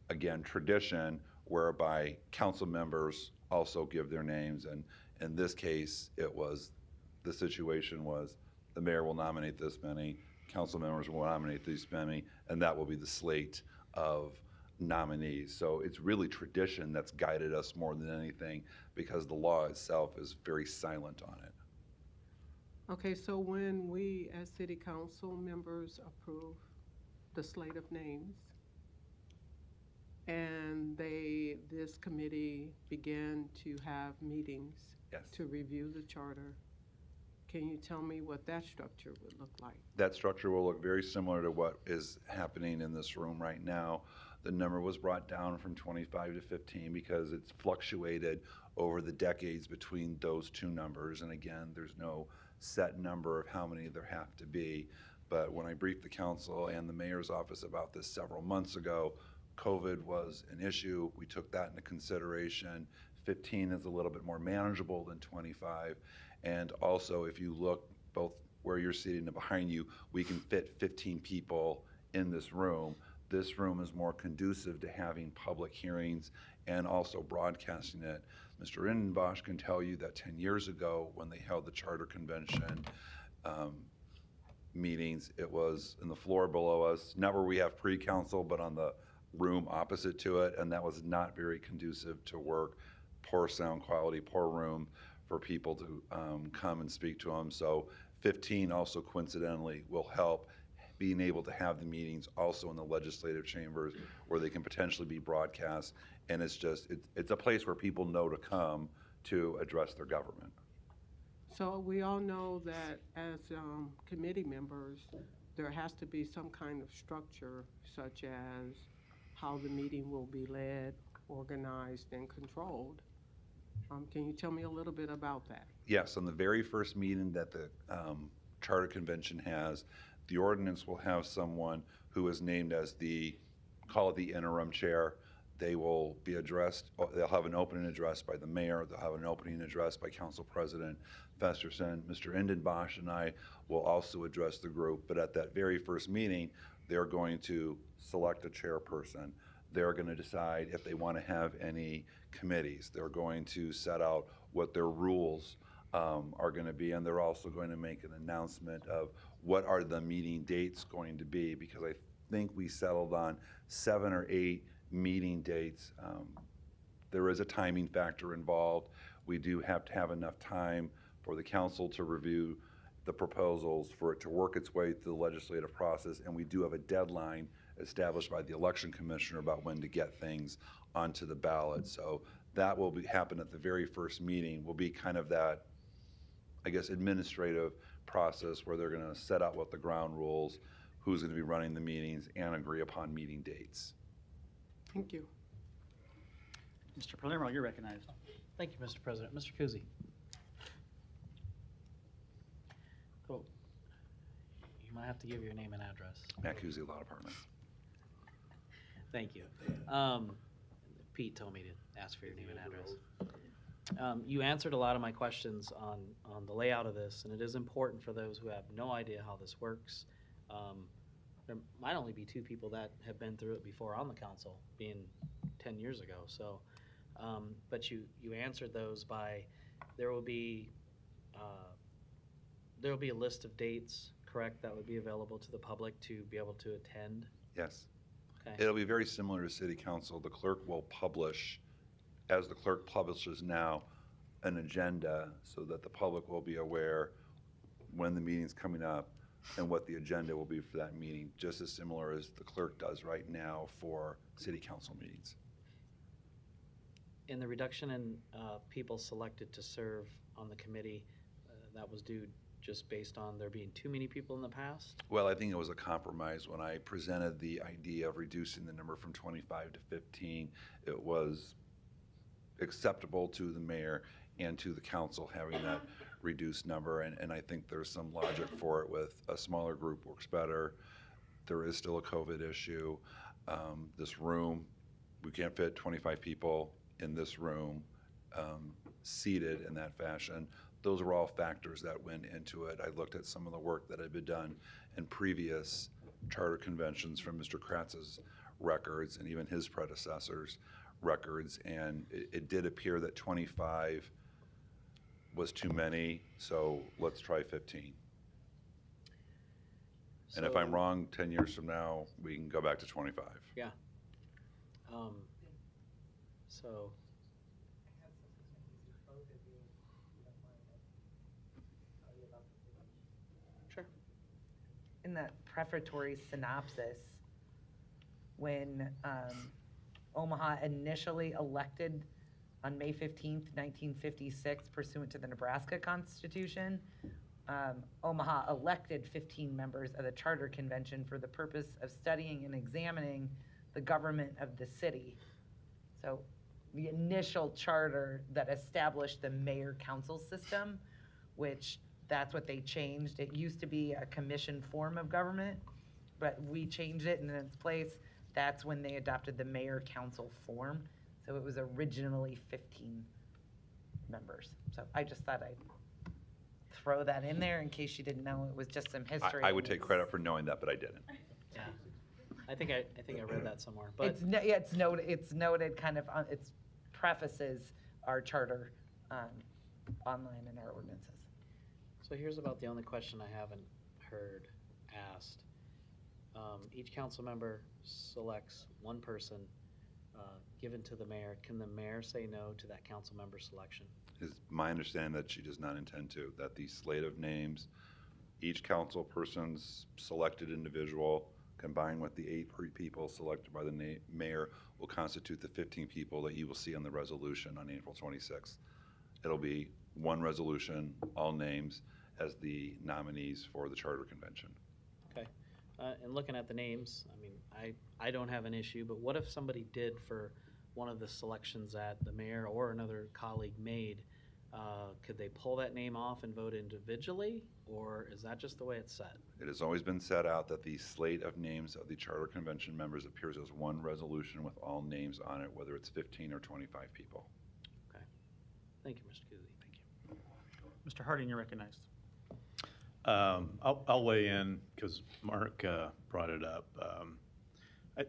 again, tradition whereby council members also give their names, and in this case, the situation was the mayor will nominate this many, council members will nominate these many, and that will be the slate of nominees. So it's really tradition that's guided us more than anything, because the law itself is very silent on it. Okay, so when we as city council members approve the slate of names and this committee began to have meetings to review the charter, can you tell me what that structure would look like? That structure will look very similar to what is happening in this room right now. The number was brought down from 25 to 15 because it's fluctuated over the decades between those two numbers. And again, there's no set number of how many there have to be. But when I briefed the council and the mayor's office about this several months ago, COVID was an issue. We took that into consideration. 15 is a little bit more manageable than 25. And also, if you look both where you're sitting and behind you, we can fit 15 people in this room. This room is more conducive to having public hearings and also broadcasting it. Mr. Indenbosch can tell you that 10 years ago, when they held the charter convention meetings, it was in the floor below us, not where we have pre-council, but on the room opposite to it, and that was not very conducive to work. Poor sound quality, poor room for people to come and speak to them. So 15 also coincidentally will help being able to have the meetings also in the legislative chambers where they can potentially be broadcast. And it's just, it's a place where people know to come to address their government. So we all know that as committee members, there has to be some kind of structure, such as how the meeting will be led, organized, and controlled. Can you tell me a little bit about that? Yes, on the very first meeting that the Charter Convention has, the ordinance will have someone who is named as call it the interim chair. They will be addressed, they'll have an opening address by the mayor, they'll have an opening address by Council President Festerson. Mr. Indenbosch and I will also address the group, but at that very first meeting, they're going to select a chairperson. They're going to decide if they want to have any committees. They're going to set out what their rules are going to be, and they're also going to make an announcement of what are the meeting dates going to be, because I think we settled on 7 or 8 meeting dates. There is a timing factor involved. We do have to have enough time for the council to review the proposals, for it to work its way through the legislative process, and we do have a deadline established by the election commissioner about when to get things onto the ballot. So that will happen at the very first meeting, will be kind of that, I guess, administrative process where they're going to set out what the ground rules, who's going to be running the meetings, and agree upon meeting dates. Thank you. Mr. Palermo, you're recognized. Thank you, Mr. President. Mr. Kuzi. Cool. You might have to give your name and address. Matt Kuzi, Law Department. Thank you. Pete told me to ask for your name and address. You answered a lot of my questions on the layout of this, and it is important for those who have no idea how this works. There might only be 2 people that have been through it before on the council, being 10 years ago. So, but you answered those by there will be a list of dates, correct, that would be available to the public to be able to attend? Yes. Okay. It'll be very similar to city council. The clerk will publish, as the clerk publishes now, an agenda so that the public will be aware when the meeting's coming up and what the agenda will be for that meeting, just as similar as the clerk does right now for city council meetings. In the reduction in people selected to serve on the committee, that was due just based on there being too many people in the past? Well, I think it was a compromise. When I presented the idea of reducing the number from 25 to 15, it was acceptable to the mayor and to the council having that reduced number, and I think there's some logic for it. With a smaller group works better. There is still a COVID issue. This room, we can't fit 25 people in this room seated in that fashion. Those were all factors that went into it. I looked at some of the work that had been done in previous charter conventions from Mr. Kratz's records and even his predecessors' records, and it did appear that 25 was too many, so let's try 15. And if I'm wrong 10 years from now, we can go back to 25. Yeah. So. Sure. In that prefatory synopsis, when Omaha initially elected on May 15th, 1956, pursuant to the Nebraska Constitution, Omaha elected 15 members of the Charter Convention for the purpose of studying and examining the government of the city. So the initial charter that established the mayor-council system, which that's what they changed. It used to be a commission form of government, but we changed it, and in its place, that's when they adopted the mayor-council form. So it was originally 15 members. So I just thought I'd throw that in there in case you didn't know. It was just some history. I would take credit for knowing that, but I didn't. Yeah, I think I read that somewhere. But It's noted kind of on, it's prefaces our charter online in our ordinances. So here's about the only question I haven't heard asked. Each council member selects one person given to the mayor. Can the mayor say no to that council member selection? It's my understanding that she does not intend to, that the slate of names, each council person's selected individual combined with the 8 people selected by the mayor will constitute the 15 people that you will see on the resolution on April 26th. It'll be one resolution, all names, as the nominees for the charter convention. Okay. And looking at the names, I mean, I don't have an issue, but what if somebody did for one of the selections that the mayor or another colleague made? Could they pull that name off and vote individually, or is that just the way it's set? It has always been set out that the slate of names of the charter convention members appears as one resolution with all names on it, whether it's 15 or 25 people. Okay. Thank you, Mr. Kuzi. Thank you. Mr. Harding, you're recognized. I'll weigh in because Mark brought it up.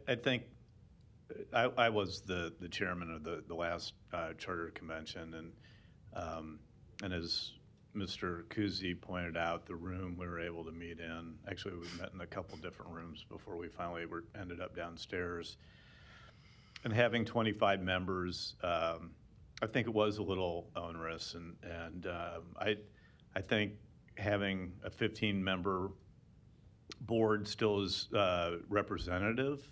I think I was the chairman of the last charter convention, and as Mr. Kuzi pointed out, the room we were able to meet in, actually we met in a couple different rooms before we finally ended up downstairs. And having 25 members, I think it was a little onerous, and I think having a 15-member board still is representative.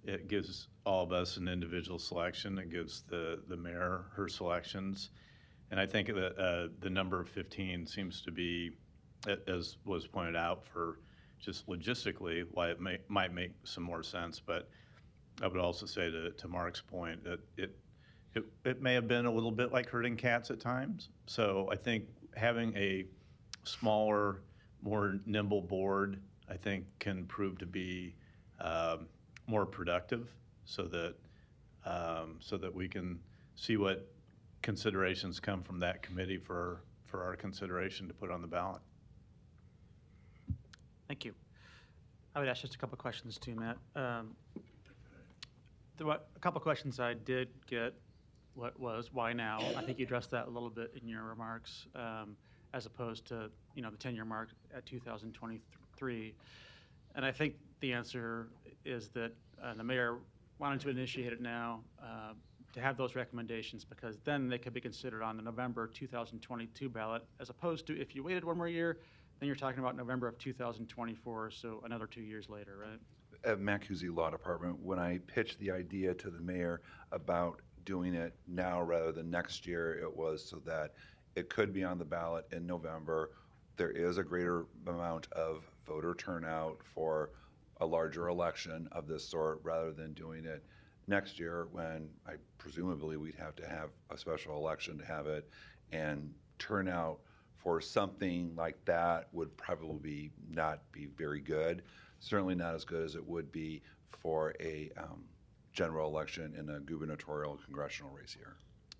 It gives all of us an individual selection. It gives the mayor her selections. And I think that the number of 15 seems to be, as was pointed out, for just logistically why it might make some more sense. But I would also say to Mark's point that it may have been a little bit like herding cats at times. So I think having a smaller, more nimble board, I think, can prove to be more productive, so that we can see what considerations come from that committee for our consideration to put on the ballot. Thank you. I would ask just a couple of questions too, Matt. There were a couple of questions I did get. What was why now? I think you addressed that a little bit in your remarks, as opposed to the 10-year mark at 2023. And I think the answer is that the mayor wanted to initiate it now to have those recommendations, because then they could be considered on the November 2022 ballot, as opposed to if you waited one more year, then you're talking about November of 2024, so another 2 years later, right? Matt Kuzi, Law Department, when I pitched the idea to the mayor about doing it now rather than next year, it was so that it could be on the ballot in November. There is a greater amount of voter turnout for a larger election of this sort, rather than doing it next year when presumably we'd have to have a special election to have it, and turnout for something like that would probably not be very good. Certainly not as good as it would be for a general election in a gubernatorial and congressional race here.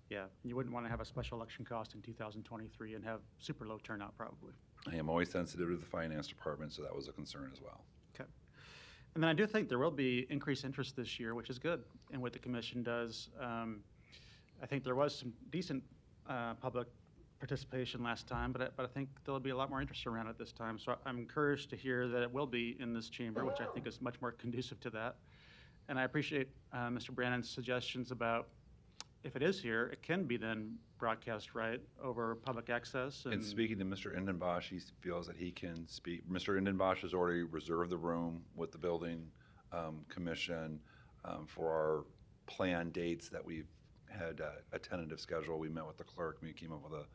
Yeah, you wouldn't want to have a special election cost in 2023 and have super low turnout probably. I am always sensitive to the finance department, so that was a concern as well. Okay. And then I do think there will be increased interest this year, which is good, in what the commission does. I think there was some decent public participation last time, but I think there'll be a lot more interest around it this time. So I'm encouraged to hear that it will be in this chamber, which I think is much more conducive to that. And I appreciate Mr. Brannon's suggestions about, if it is here, it can be then broadcast right over public access. And speaking to Mr. Indenbosch, he feels that he can speak. Mr. Indenbosch has already reserved the room with the building commission for our planned dates that we've had a tentative schedule. We met with the clerk, we came up with a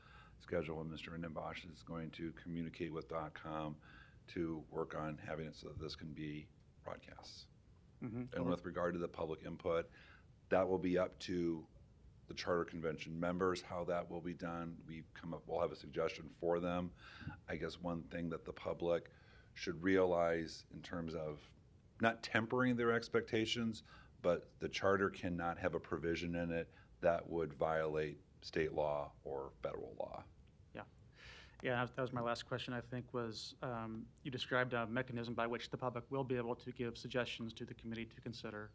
schedule, and Mr. Indenbosch is going to communicate with DOTComm to work on having it so that this can be broadcasts. And with regard to the public input, that will be up to the Charter Convention members, how that will be done. We'll have a suggestion for them. I guess one thing that the public should realize in terms of not tempering their expectations, but the charter cannot have a provision in it that would violate state law or federal law. Yeah, that was my last question, I think, was you described a mechanism by which the public will be able to give suggestions to the committee to consider.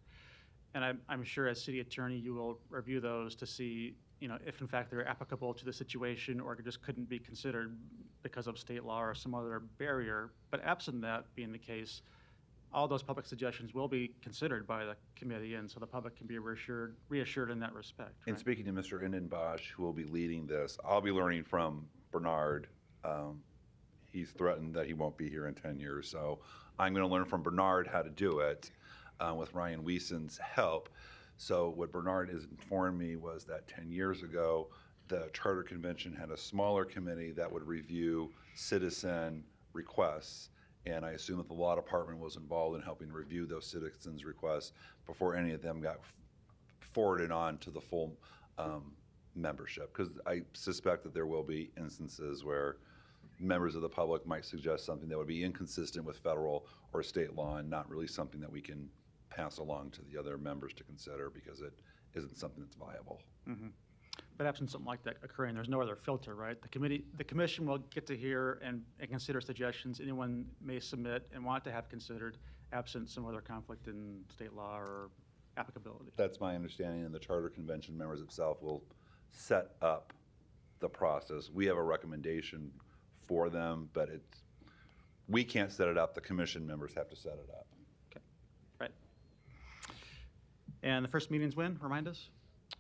And I'm sure as city attorney, you will review those to see, if in fact they're applicable to the situation or just couldn't be considered because of state law or some other barrier. But absent that being the case, all those public suggestions will be considered by the committee, and so the public can be reassured in that respect. Right? And speaking to Mr. Indenbosch, who will be leading this, I'll be learning from Bernard. He's threatened that he won't be here in 10 years, so I'm going to learn from Bernard how to do it with Ryan Wieson's help. So what Bernard has informed me was that 10 years ago, the Charter Convention had a smaller committee that would review citizen requests, and I assume that the law department was involved in helping review those citizens' requests before any of them got forwarded on to the full membership, because I suspect that there will be instances where members of the public might suggest something that would be inconsistent with federal or state law and not really something that we can pass along to the other members to consider because it isn't something that's viable. But absent something like that occurring, there's no other filter, right? The commission will get to hear and consider suggestions anyone may submit and want to have considered, absent some other conflict in state law or applicability. That's my understanding, and the Charter Convention members itself will set up the process. We have a recommendation for them, but we can't set it up. The commission members have to set it up. Right. And the first meeting's when? Remind us?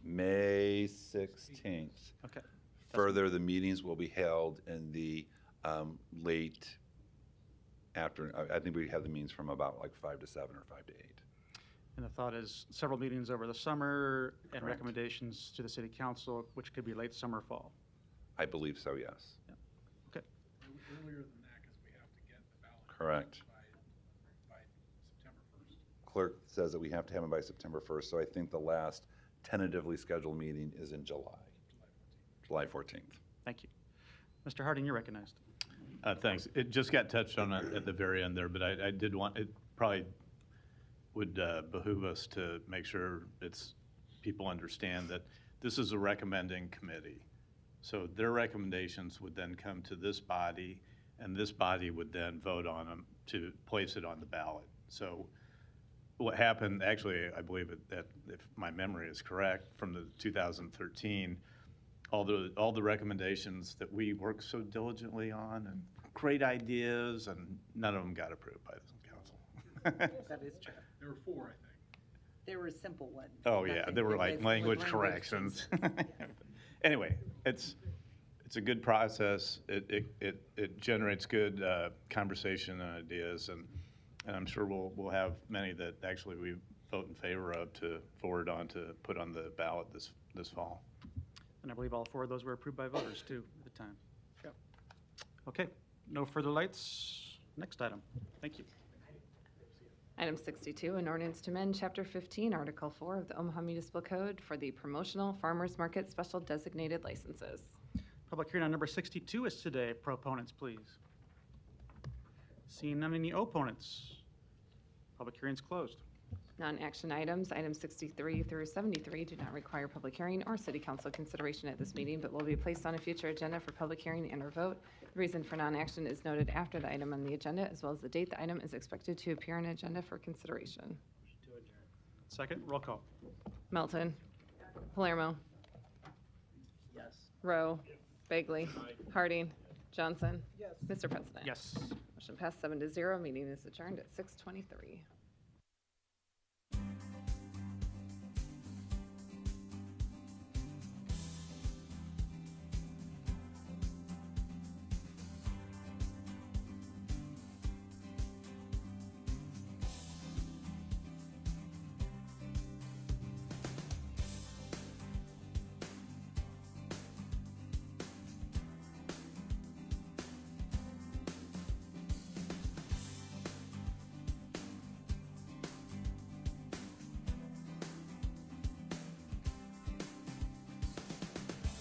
May 16th. Okay. Further, the meetings will be held in the late after, I think we have the meetings from about like 5 to 7 or 5 to 8. And the thought is several meetings over the summer and Correct. recommendations to the city council, which could be late summer, fall. I believe so, yes. Okay. Earlier than that, because we have to get the ballot Correct. by September 1st. Clerk says that we have to have them by September 1st, so I think the last tentatively scheduled meeting is in July. July 14th. Thank you. Mr. Harding, you're recognized. Thanks. It just got touched on at the very end there, but I did want, it probably would behoove us to make sure people understand that this is a recommending committee. So their recommendations would then come to this body, and this body would then vote on them to place it on the ballot. So what happened, actually, I believe that if my memory is correct, from the 2013, all the recommendations that we worked so diligently on and great ideas, and none of them got approved by the council. That is true. There were 4, I think. There were simple ones. Oh, yeah, Nothing there were with like language corrections. Anyway, it's a good process. It generates good conversation and ideas, and I'm sure we'll have many that actually we vote in favor of to forward on to put on the ballot this fall. And I believe all 4 of those were approved by voters too at the time. Yep. Okay, no further lights. Next item. Thank you. Item 62, an ordinance to amend Chapter 15, Article 4 of the Omaha Municipal Code for the promotional farmers market special designated licenses. Public hearing on number 62 is today. Proponents, please. Seeing none, any opponents? Public hearing's closed. Non-action items, items 63 through 73 do not require public hearing or city council consideration at this meeting, but will be placed on a future agenda for public hearing and or vote. The reason for non-action is noted after the item on the agenda, as well as the date the item is expected to appear on agenda for consideration. Second, roll call. Melton. Palermo. Yes. Rowe. Bagley. Harding. Johnson. Yes. Mr. President. Yes. Motion passed 7-0. Meeting is adjourned at 6:23.